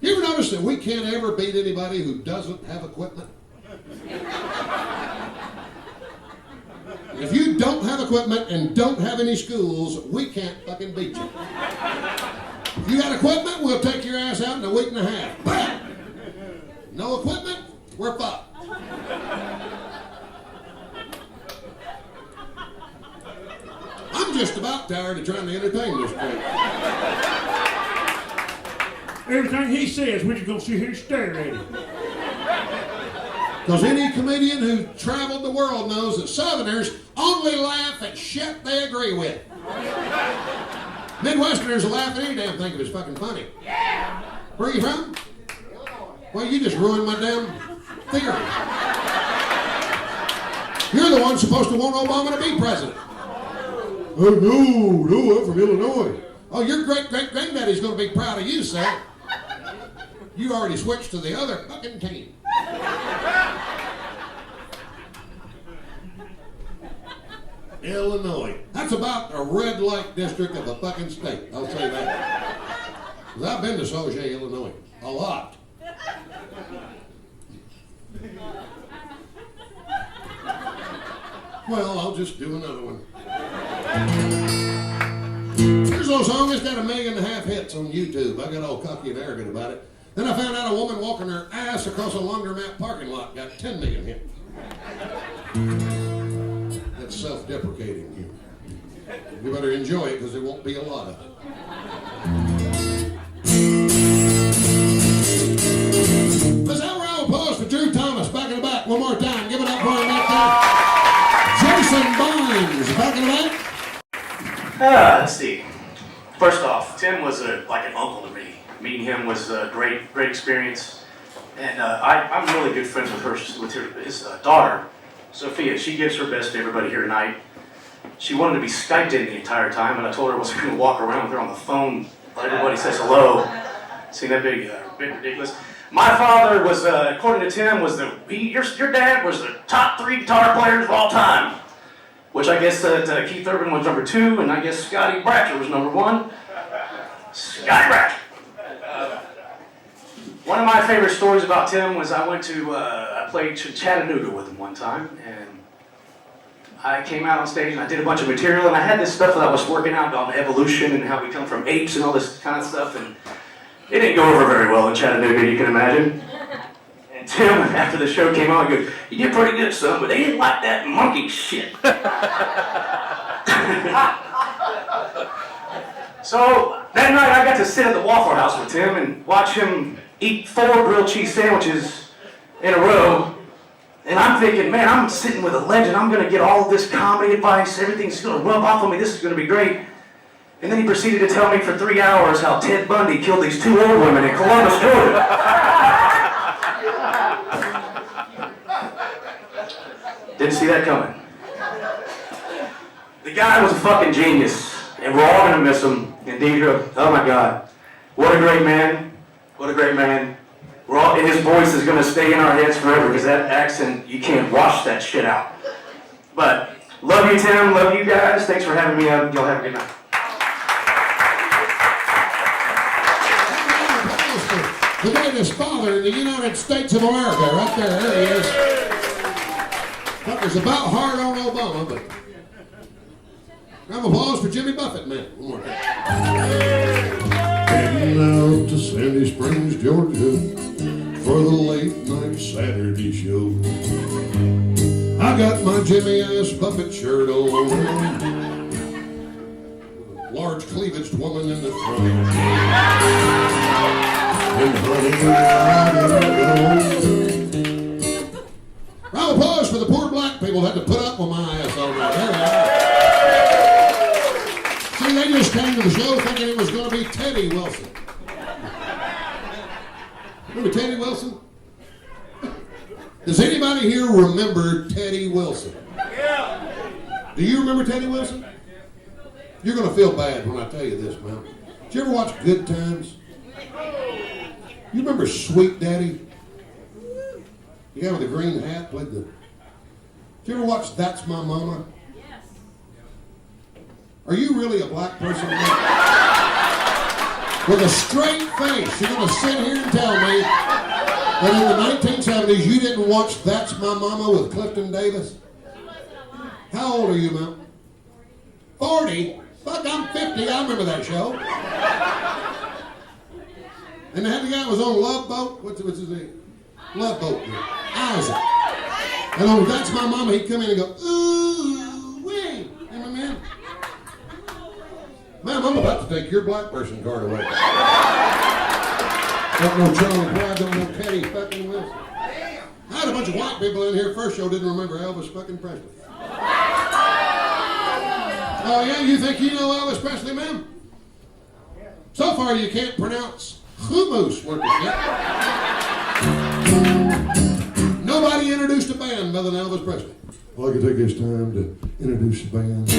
You ever notice that we can't ever beat anybody who doesn't have equipment? If you don't have equipment and don't have any schools, we can't fucking beat you. If you got equipment, we'll take your ass out in a week and a half. Bam! No equipment, we're fucked. I'm just about tired of trying to entertain this place. Everything he says, we're just going to sit here and stare at him. Because any comedian who traveled the world knows that Southerners only laugh at shit they agree with. Midwesterners will laugh at any damn thing if it's fucking funny. Yeah. Where are you from? Well, you just ruined my damn theory. You're the one supposed to want Obama to be president. Oh, no, I'm from Illinois. Oh, your great-great-granddaddy's going to be proud of you, sir. You already switched to the other fucking team. Illinois. That's about a red light district of a fucking state. I'll say that. 'Cause I've been to Sauget, Illinois. A lot. Well, I'll just do another one. Here's a little song that's got 1.5 million hits on YouTube. I got all cocky and arrogant about it. Then I found out a woman walking her ass across a laundromat parking lot got 10 million hits. That's self-deprecating humor. You better enjoy it because there won't be a lot of it. Let's have a round of applause for Drew Thomas back in the back one more time. Give it up for him back there. Jason Barnes back in the back. Let's see. First off, Tim was like an uncle to me. Meeting him was a great experience. And I'm really good friends with his daughter, Sophia. She gives her best to everybody here tonight. She wanted to be Skyped in the entire time, and I told her I wasn't going to walk around with her on the phone while everybody says hello. Seeing that big ridiculous. My father was, according to Tim, was your dad was the top 3 guitar players of all time. Which I guess that Keith Urban was number 2, and I guess Scotty Bratcher was number 1. Scotty Bratcher. One of my favorite stories about Tim was I played Chattanooga with him one time, and I came out on stage and I did a bunch of material, and I had this stuff that I was working out on evolution and how we come from apes and all this kind of stuff, and it didn't go over very well in Chattanooga, you can imagine. And Tim, after the show came out, he goes, "You did pretty good, son, but they didn't like that monkey shit." So that night I got to sit at the Waffle House with Tim and watch him eat 4 grilled cheese sandwiches in a row. And I'm thinking, man, I'm sitting with a legend. I'm going to get all of this comedy advice. Everything's going to rub off on me. This is going to be great. And then he proceeded to tell me for 3 hours how Ted Bundy killed these 2 old women in Columbus, Georgia. Didn't see that coming. The guy was a fucking genius. And we're all going to miss him. And Deidre, oh my God. What a great man. What a great man. And his voice is going to stay in our heads forever because that accent, you can't wash that shit out. But love you, Tim. Love you guys. Thanks for having me up. Y'all have a good night. The greatest father in the United States of America, right there. There he is. Fucker's about hard on Obama, but round of applause for Jimmy Buffett, man. One more time. Heading out to Sandy Springs, Georgia, for the late night Saturday show. I got my Jimmy ass Buffett shirt on, large cleavaged woman in the front. And honey, round of applause for the poor black people that had to put up with my ass all night. There they are. See, they just came to the show thinking it was going to be Teddy Wilson. Remember Teddy Wilson? Does anybody here remember Teddy Wilson? Yeah. Do you remember Teddy Wilson? You're going to feel bad when I tell you this, man. Did you ever watch Good Times? You remember Sweet Daddy? The guy with the green hat played the... Did you ever watch That's My Mama? Yes. Are you really a black person? With a straight face, you're going to sit here and tell me that in the 1970s you didn't watch That's My Mama with Clifton Davis? How old are you, Mom? 40? Fuck, I'm 50. I remember that show. And they had the guy that was on Love Boat. What's his name? Love Boat. Isaac. And on That's My Mama, he'd come in and go, ooh, wee. Remember, man? Ma'am, I'm about to take your black person card away. Don't know Charlie Brown, don't know Teddy fucking Wilson. I had a bunch of white people in here first show didn't remember Elvis fucking Presley. Oh yeah, you think you know Elvis Presley, ma'am? So far you can't pronounce hummus worth of shit. Nobody introduced a band other than Elvis Presley. Well, I could take this time to introduce the band.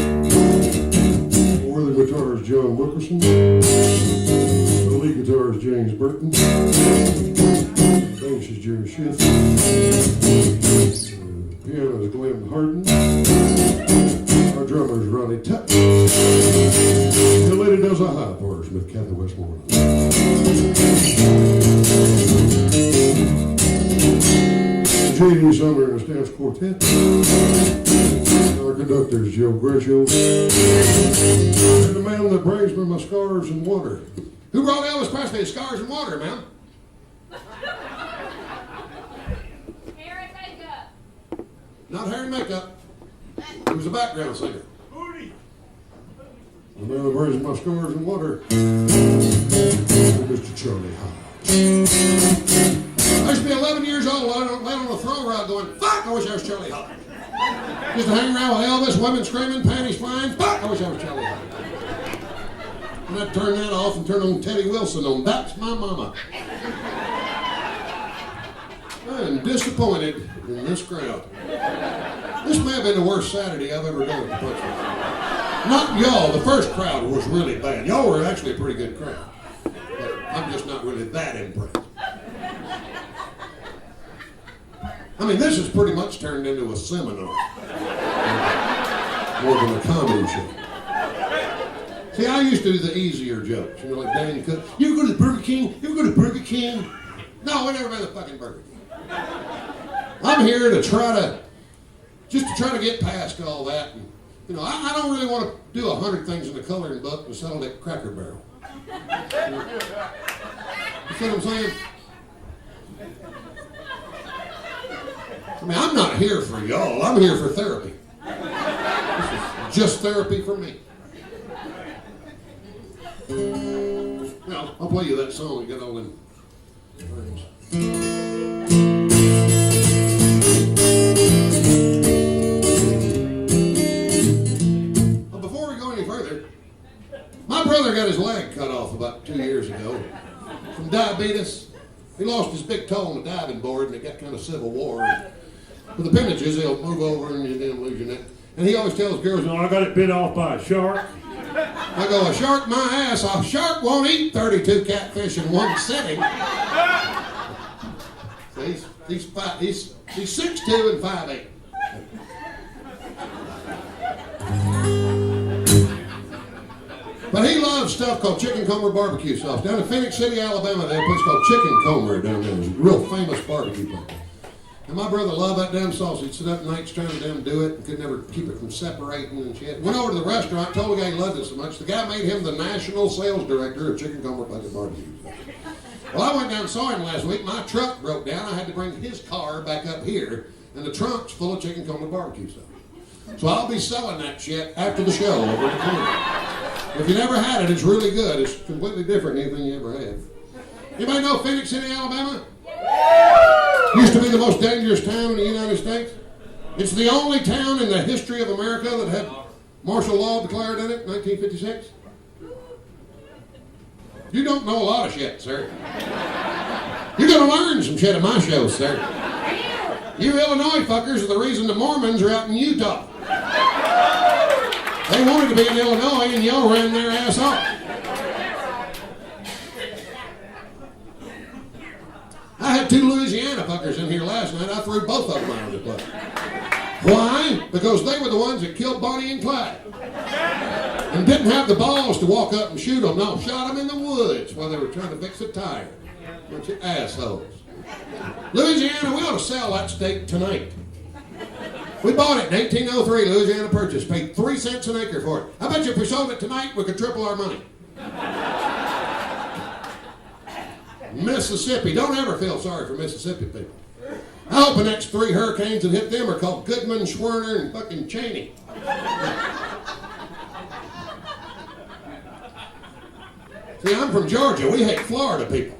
For the guitar is John Wilkerson. The lead guitar is James Burton. Bass is Jerry Schiff. Piano is Glenn Harden. Our drummer is Ronnie Tuck. The lady does a high part with Kathy Westmoreland. Shady Summer and the Staffs Quartet. Our conductors, Joe Grisho. And the man that brings me my scars and water. Who brought Elvis Presley scars and water, man? Hair and makeup. Not hair and makeup. He was a background singer. The man that brings my scars and water. Mr. Charlie Hodge. I used to be 11 years old, laying on a throw rug going, fuck, I wish I was Charlie Hodge. Just to hang around with Elvis, women screaming, panties flying, fuck, I wish I was Charlie Hodge. And I'd turn that off and turn on Teddy Wilson on That's My Mama. I am disappointed in this crowd. This may have been the worst Saturday I've ever done at the Punchline. Not y'all, the first crowd was really bad. Y'all were actually a pretty good crowd. But I'm just not really that impressed. I mean, this has pretty much turned into a seminar. More than a comedy show. See, I used to do the easier jokes. You know, like Danny Cook. You ever go to Burger King? You ever go to Burger King? No, we never been to fucking Burger King. I'm here to try to get past all that. And, you know, I don't really want to do 100 things in the coloring book and sell it at Cracker Barrel. You see what I'm saying? I mean, I'm not here for y'all. I'm here for therapy. This is just therapy for me. Well, I'll play you that song and get all in. Well, before we go any further, my brother got his leg cut off about 2 years ago from diabetes. He lost his big toe on the diving board and it got kind of civil war. With the appendages, they'll move over and you then lose your neck. And he always tells girls, "No, I got it bit off by a shark." I go, "A shark my ass. A shark won't eat 32 catfish in one sitting." So he's 6'2" and 5'8". But he loves stuff called chicken comber barbecue sauce. Down in Phoenix City, Alabama, they have a place called Chicken Comber down there. It's a real famous barbecue place. And my brother loved that damn sauce. He'd sit up nights trying to damn do it and could never keep it from separating and shit. Went over to the restaurant, told the guy he loved it so much. The guy made him the national sales director of Chicken Comber Barbecue. Well, I went down and saw him last week. My truck broke down. I had to bring his car back up here, and the trunk's full of Chicken Comber barbecue sauce. So I'll be selling that shit after the show over in the corner. If you never had it, it's really good. It's completely different than anything you ever had. Anybody know Phoenix City, Alabama? Used to be the most dangerous town in the United States. It's the only town in the history of America that had martial law declared in it in 1956. You don't know a lot of shit, sir. You're going to learn some shit at my show, sir. You Illinois fuckers are the reason the Mormons are out in Utah. They wanted to be in Illinois and y'all ran their ass off. I had 2 Louisiana fuckers in here last night. I threw both of them out of the place. Why? Because they were the ones that killed Bonnie and Clyde. And didn't have the balls to walk up and shoot them. No, shot them in the woods while they were trying to fix a tire. Bunch of assholes. Louisiana, we ought to sell that state tonight. We bought it in 1803, Louisiana Purchase. Paid 3 cents an acre for it. I bet you if we sold it tonight, we could triple our money. Mississippi. Don't ever feel sorry for Mississippi people. I hope the next 3 hurricanes that hit them are called Goodman, Schwerner, and fucking Cheney. See, I'm from Georgia. We hate Florida people.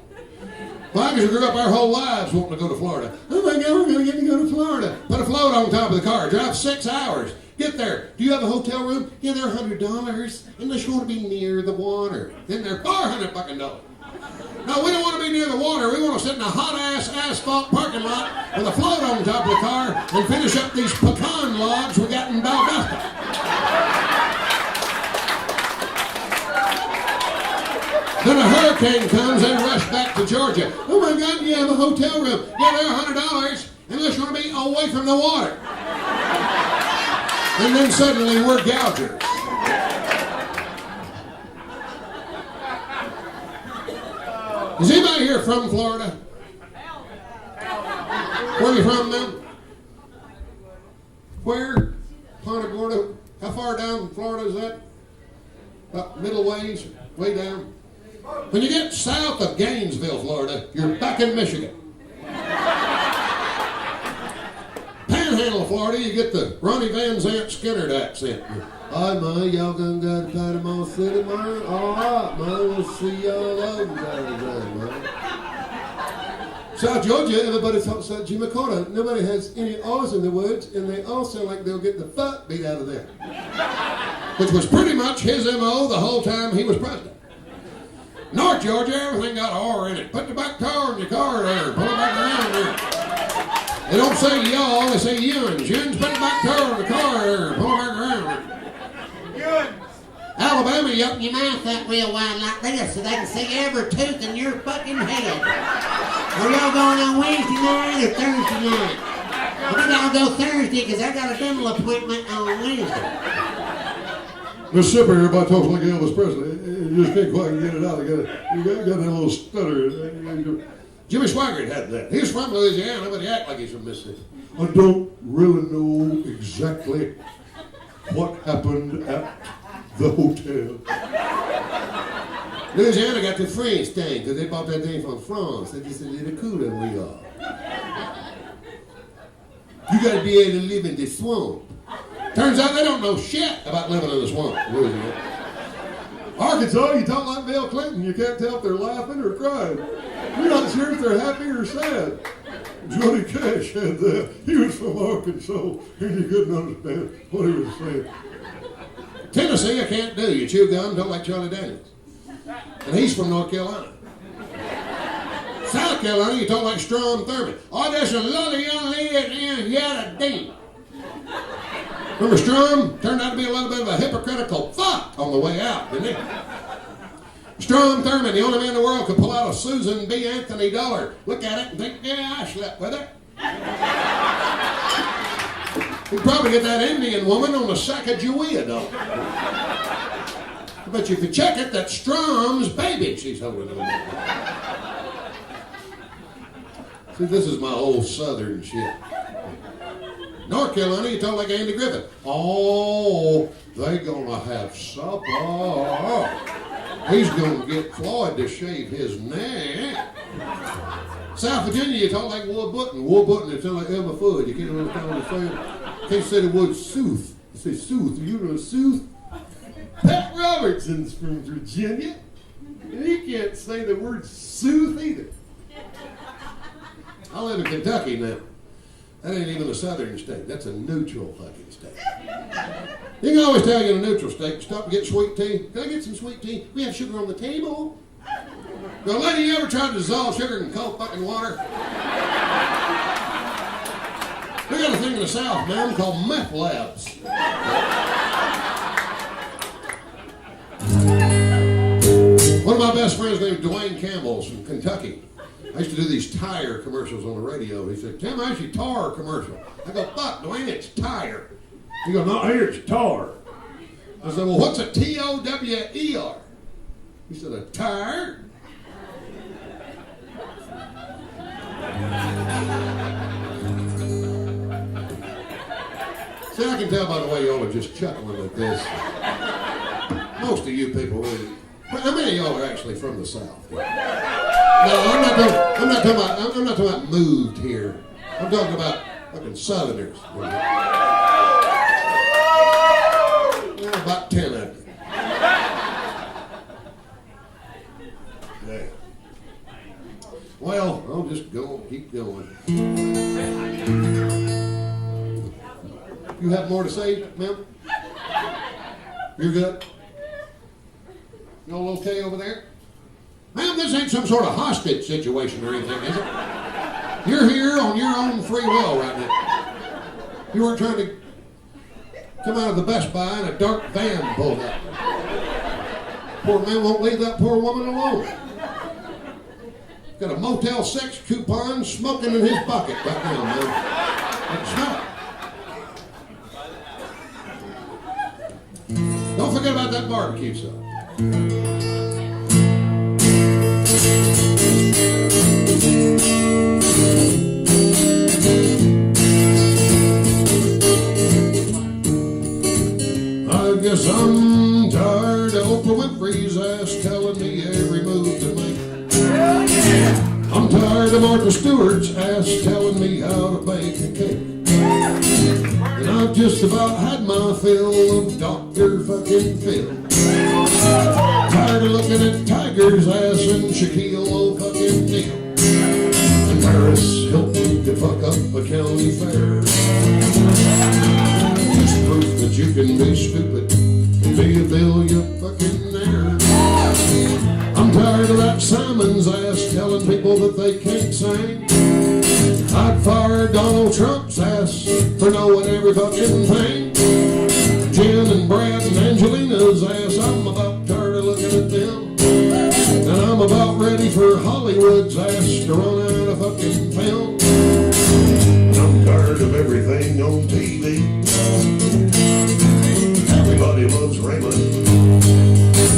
Blackers who grew up our whole lives wanting to go to Florida. Oh my God, we're going to get to go to Florida. Put a float on top of the car. Drive 6 hours. Get there. Do you have a hotel room? Yeah, they're $100. Unless you want to be near the water. Then they're $400 fucking dollars. No, we don't want to be near the water. We want to sit in a hot-ass asphalt parking lot with a float on top of the car and finish up these pecan logs we got in Valdosta. Then a hurricane comes and rush back to Georgia. Oh my God, you have a hotel room. Yeah, they're $100 unless you want to be away from the water. And then suddenly we're gougers. Is anybody here from Florida? Where are you from, ma'am? Where? Punta Gorda. How far down in Florida is that? About middle ways, way down. When you get south of Gainesville, Florida, you're back in Michigan. Panhandle of Florida, you get the Ronnie Van Zant Skinner accent. Hi, man, y'all gonna go to Panama City, man? All right, man, we'll see y'all over there, man. South Georgia, everybody talks about Jimmy Carter. Nobody has any R's in the words, and they all sound like they'll get the fuck beat out of them. Which was pretty much his M.O. the whole time he was president. North Georgia, everything got an R in it. Put the back tire in your car there, pull it back around there. They don't say y'all, they say yuns. Yuns, put the back tire in the car there, pull it back around. Yuns. Alabama, you open your mouth up real wide like this so they can see every tooth in your fucking head. Are y'all going on Wednesday night or Thursday night? I think I'll go Thursday because I got a dental appointment on Wednesday. Mississippi, everybody talks like Elvis Presley. You just can't quite get it out. You got that little stutter. Jimmy Swaggart had that. He's from Louisiana, but he acts like he's from Mississippi. I don't really know exactly what happened at the hotel. Louisiana got the French thing because they bought that thing from France. They're just a little cooler than we are. You got to be able to live in the swamp. Turns out they don't know shit about living in the swamp. Louisiana. Arkansas, you talk like Bill Clinton. You can't tell if they're laughing or crying. You're not sure if they're happy or sad. Johnny Cash had that. He was from Arkansas, and you couldn't understand what he was saying. Tennessee, I can't do. You chew gum, don't like Charlie Daniels. And he's from North Carolina. South Carolina, you talk like Strom Thurmond. Oh, there's a lovely young lady at the end yet a date. Remember Strom? Turned out to be a little bit of a hypocritical fuck on the way out, didn't he? Strom Thurmond, the only man in the world could pull out a Susan B. Anthony dollar, look at it and think, yeah, I slept with her. He'd probably get that Indian woman on a Sacagawea dollar. But if you check it, that's Strom's baby she's holding on. See, this is my old southern shit. North Carolina, you talk like Andy Griffith. Oh, they gonna have supper. He's gonna get Floyd to shave his neck. South Virginia, you talk like Ward Button. Ward Button, it sounds like Elmer Fudd. You can't understand what I'm saying. Can't say the word sooth. You say sooth. You know sooth? Pat Robertson's from Virginia, and he can't say the word sooth either. I live in Kentucky now. That ain't even a southern state. That's a neutral fucking state. You can always tell you're in a neutral state. Stop and get sweet tea. Can I get some sweet tea? We have sugar on the table. Now, lady, you ever tried to dissolve sugar in cold fucking water? We got a thing in the South, man, called meth labs. One of my best friends named Dwayne Campbell's from Kentucky. I used to do these tire commercials on the radio. He said, Tim, how's your tar commercial? I go, fuck, Dwayne, it's tire. He goes, no, here it's tar. I said, well, what's a T-O-W-E-R? He said, a tire? See, I can tell by the way y'all are just chuckling at this. Most of you people really. How many of y'all are actually from the South? No, I'm not talking about moved here. I'm talking about fucking Southerners. Yeah, about 10 of you. Yeah. Well, I'll just keep going. You have more to say, ma'am? You're good? You all okay over there? Ma'am, this ain't some sort of hostage situation or anything, is it? You're here on your own free will right now. You weren't trying to come out of the Best Buy and a dark van pulled up. Poor man won't leave that poor woman alone. Got a Motel 6 coupon smoking in his pocket right now, man. It's not. Don't forget about that barbecue sauce. tired of Martha Stewart's ass telling me how to bake a cake. And I've just about had my fill of Dr. fucking Phil. Tired of looking at Tiger's ass and Shaquille O'Neal. And Paris Hilton could fuck up a county fair. Just proof that you can be stupid and be a billionaire. I'm tired of that Simon's ass telling people that they can't sing. I'd fire Donald Trump's ass for knowing every fucking thing. Jen and Brad and Angelina's ass, I'm about tired of looking at them. And I'm about ready for Hollywood's ass to run out of fucking film. I'm tired of everything on TV. Everybody loves Raymond,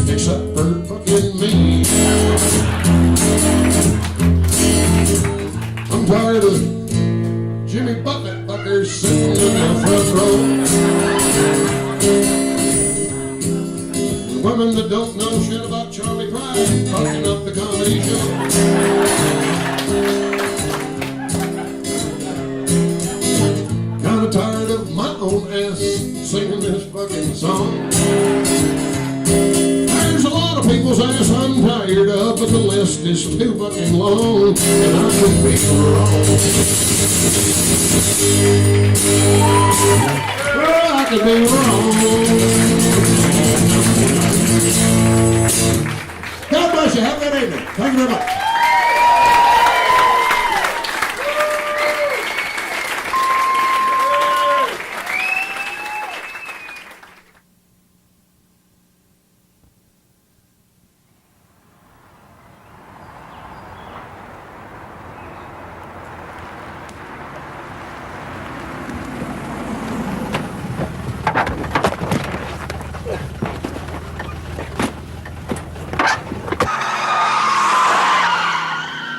except for fucking me. I'm tired of Jimmy Bucket fuckers sitting in the front row. Women that don't know shit about Charlie Pride fucking up the comedy show. Kinda tired of my own ass singing this fucking song. There's a lot of people's ass I'm tired of, but the list is too fucking long, and I could be wrong. Well, I could be wrong. God bless you. Have a good evening. Thank you very much.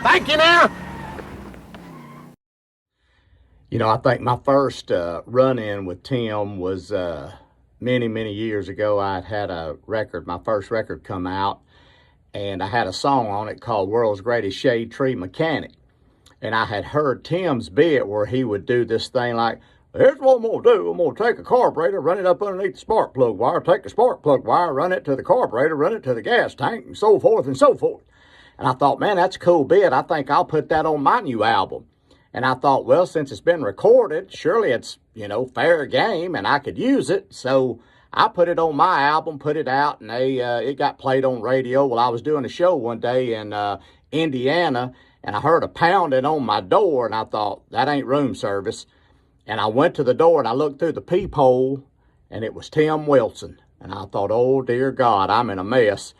Thank you now. You know, I think my first run-in with Tim was many, many years ago. I'd had a record, my first record come out, and I had a song on it called World's Greatest Shade Tree Mechanic. And I had heard Tim's bit where he would do this thing like, here's what I'm going to do. I'm going to take a carburetor, run it up underneath the spark plug wire, take the spark plug wire, run it to the carburetor, run it to the gas tank, and so forth and so forth. And I thought, man, that's a cool bit. I think I'll put that on my new album. And I thought, well, since it's been recorded, surely it's, you know, fair game and I could use it. So I put it on my album, put it out, and it got played on radio. Well, I was doing a show one day in Indiana, and I heard a pounding on my door, and I thought, that ain't room service. And I went to the door, and I looked through the peephole, and it was Tim Wilson. And I thought, oh, dear God, I'm in a mess.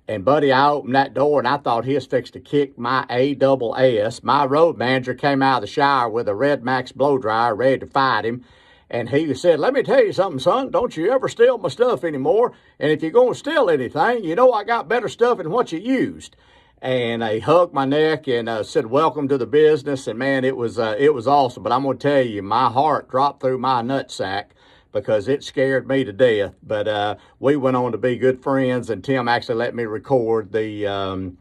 And, buddy, I opened that door, and I thought he was fixed to kick my ASS. My road manager came out of the shower with a Red Max blow dryer ready to fight him. And he said, let me tell you something, son. Don't you ever steal my stuff anymore. And if you're going to steal anything, you know I got better stuff than what you used. And he hugged my neck and said, welcome to the business. And, man, it was awesome. But I'm going to tell you, my heart dropped through my nutsack, because it scared me to death. But we went on to be good friends, and Tim actually let me record the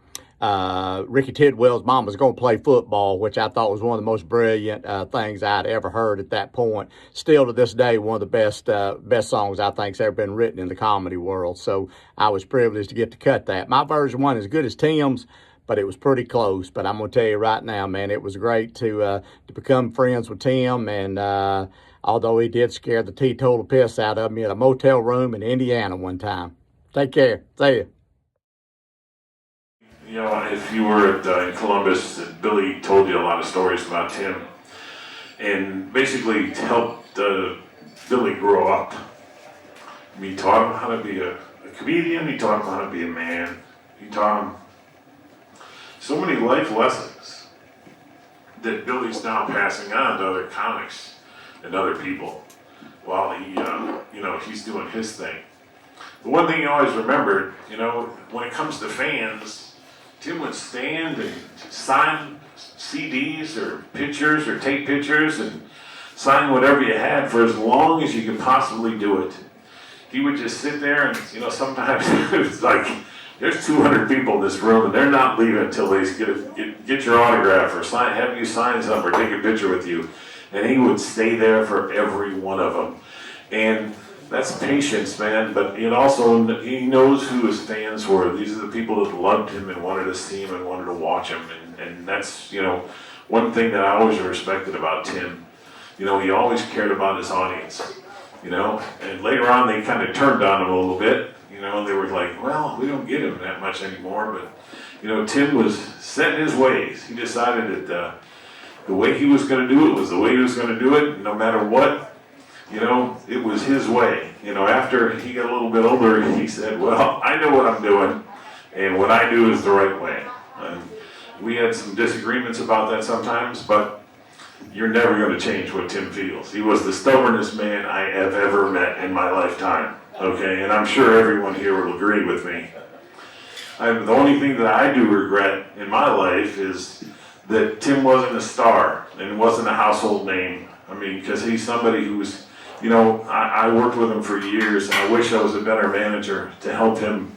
Ricky Tidwell's Mom Was Gonna Play Football, which I thought was one of the most brilliant things I'd ever heard at that point. Still to this day, one of the best songs I think's ever been written in the comedy world. So I was privileged to get to cut that. My version wasn't as good as Tim's, but it was pretty close. But I'm going to tell you right now, man, it was great to become friends with Tim, and although he did scare the teetotal piss out of me at a motel room in Indiana one time. Take care. See ya. You know, if you were in Columbus, Billy told you a lot of stories about Tim, and basically helped Billy grow up. He taught him how to be a comedian. He taught him how to be a man. He taught him so many life lessons that Billy's now passing on to other comics and other people while he, he's doing his thing. The one thing he always remembered, when it comes to fans, Tim would stand and sign CDs or pictures or tape pictures and sign whatever you had for as long as you could possibly do it. He would just sit there and, sometimes it was like there's 200 people in this room, and they're not leaving until they get your autograph or have you sign something or take a picture with you. And he would stay there for every one of them. And that's patience, man, but it also, he knows who his fans were. These are the people that loved him and wanted to see him and wanted to watch him. And that's, one thing that I always respected about Tim. He always cared about his audience, and later on they kind of turned on him a little bit, they were like, well, we don't get him that much anymore, but, Tim was set in his ways. He decided that the way he was going to do it was the way he was going to do it, and no matter what, it was his way. After he got a little bit older, he said, well, I know what I'm doing, and what I do is the right way. And we had some disagreements about that sometimes, but you're never going to change what Tim feels. He was the stubbornest man I have ever met in my lifetime, okay? And I'm sure everyone here will agree with me. The only thing that I do regret in my life is that Tim wasn't a star and wasn't a household name. Because he's somebody who was, I worked with him for years, and I wish I was a better manager to help him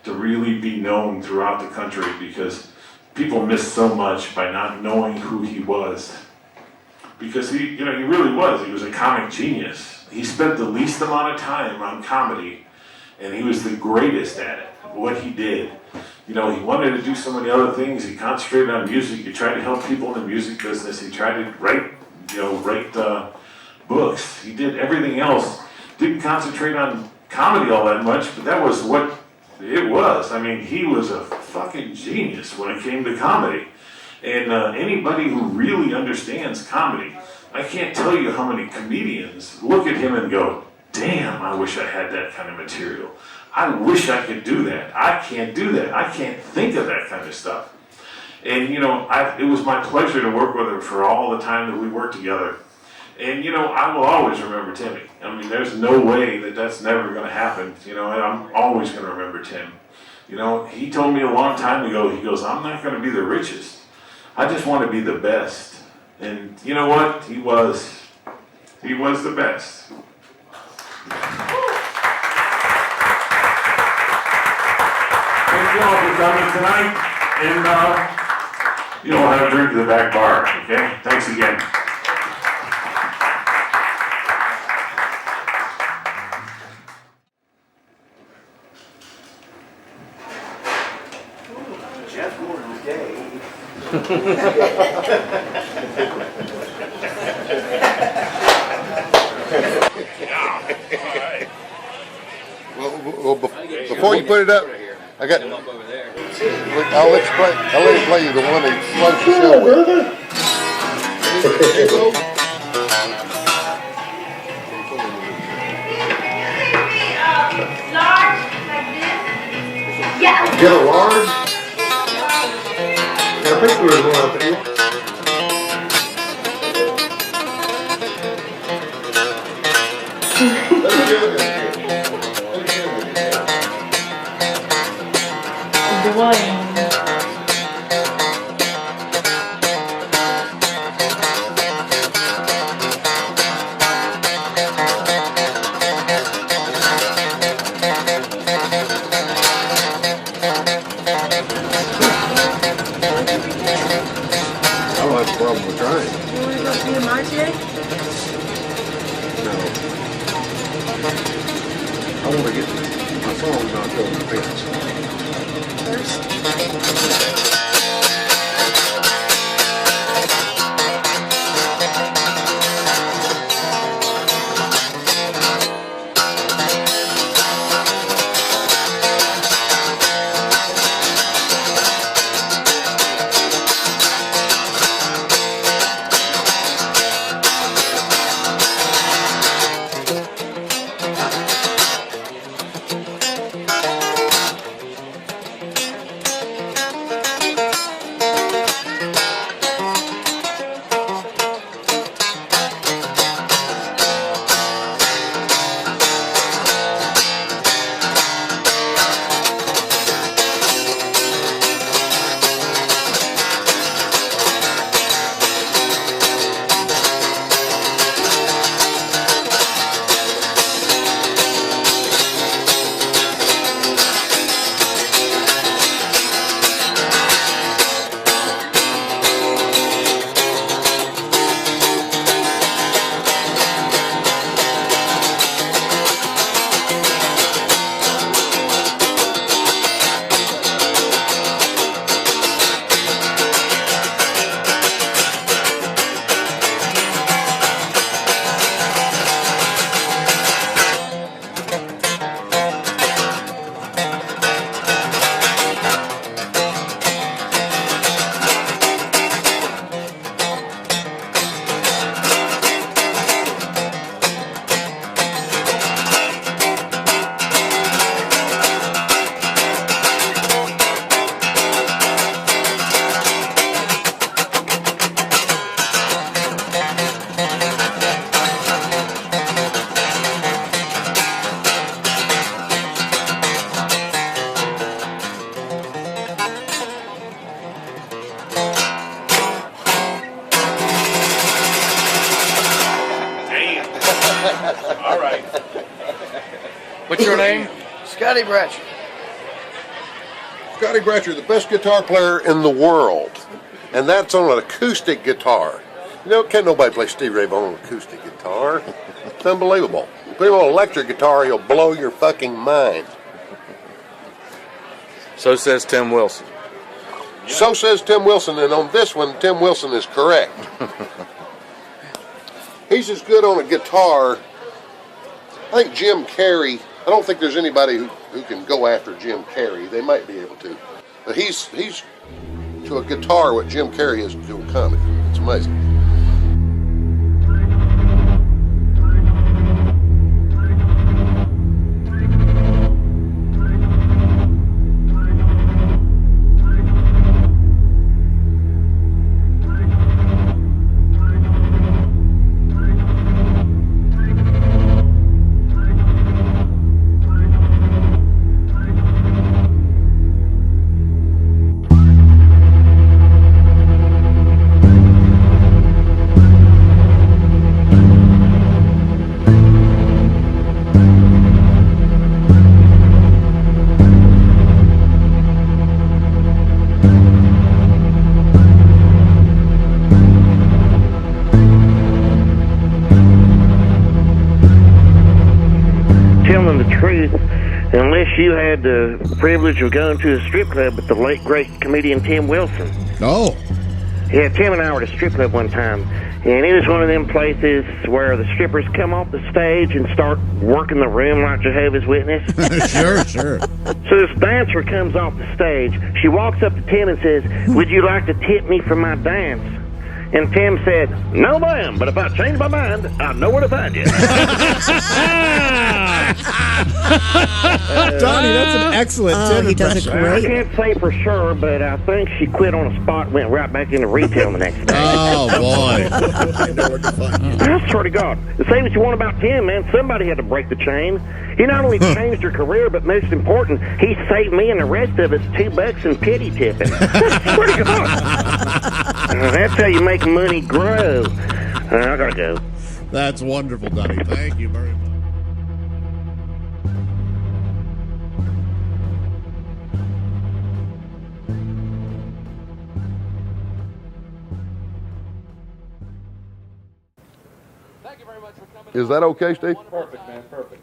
to really be known throughout the country, because people miss so much by not knowing who he was. Because he really was. He was a comic genius. He spent the least amount of time on comedy, and he was the greatest at it, what he did. He wanted to do so many other things. He concentrated on music. He tried to help people in the music business. He tried to write books. He did everything else. Didn't concentrate on comedy all that much, but that was what it was. He was a fucking genius when it came to comedy. And anybody who really understands comedy, I can't tell you how many comedians look at him and go, damn, I wish I had that kind of material. I wish I could do that. I can't do that. I can't think of that kind of stuff. And, it was my pleasure to work with him for all the time that we worked together. And, I will always remember Timmy. There's no way that that's never going to happen. I'm always going to remember Tim. He told me a long time ago, he goes, I'm not going to be the richest. I just want to be the best. And you know what? He was the best. Thank you all for coming tonight. And, we'll have a drink at the back bar, okay? Thanks again. Jeff Gordon Day. Well, before you put it up, I got. I'll let you play you the one that closed the show with. Large, like this. Yeah. Get a large? I think there was one up here. Dwayne. I don't have a problem with trying. You want to go see the Martier? No. I want to get my phone knocked over the fence. What's your name? Scotty Bratcher. Scotty Bratcher, the best guitar player in the world. And that's on an acoustic guitar. You know, can't nobody play Stevie Ray Vaughan on an acoustic guitar. It's unbelievable. You put him on an electric guitar, he'll blow your fucking mind. So says Tim Wilson. So says Tim Wilson, and on this one, Tim Wilson is correct. He's as good on a guitar. I think Jim Carrey, I don't think there's anybody who can go after Jim Carrey. They might be able to. But he's to a guitar what Jim Carrey is to a comedy. It's amazing. Unless you had the privilege of going to a strip club with the late, great comedian Tim Wilson. Oh. Yeah, Tim and I were at a strip club one time, and it was one of them places where the strippers come off the stage and start working the room like Jehovah's Witness. Sure. So this dancer comes off the stage. She walks up to Tim and says, "Would you like to tip me for my dance?" And Tim said, "No, ma'am, but if I change my mind, I know where to find you." Donnie, that's an excellent Tim impression. I can't say for sure, but I think she quit on the spot and went right back into retail the next day. Oh, boy. I know where to find you. I swear to God, say what you want about Tim, man. Somebody had to break the chain. He not only changed her career, but most important, he saved me and the rest of us $2 in pity tipping. I swear to God. That's how you make money grow. I gotta go. That's wonderful, Donnie. Thank you very much. Is that okay, Steve? Perfect, man, perfect.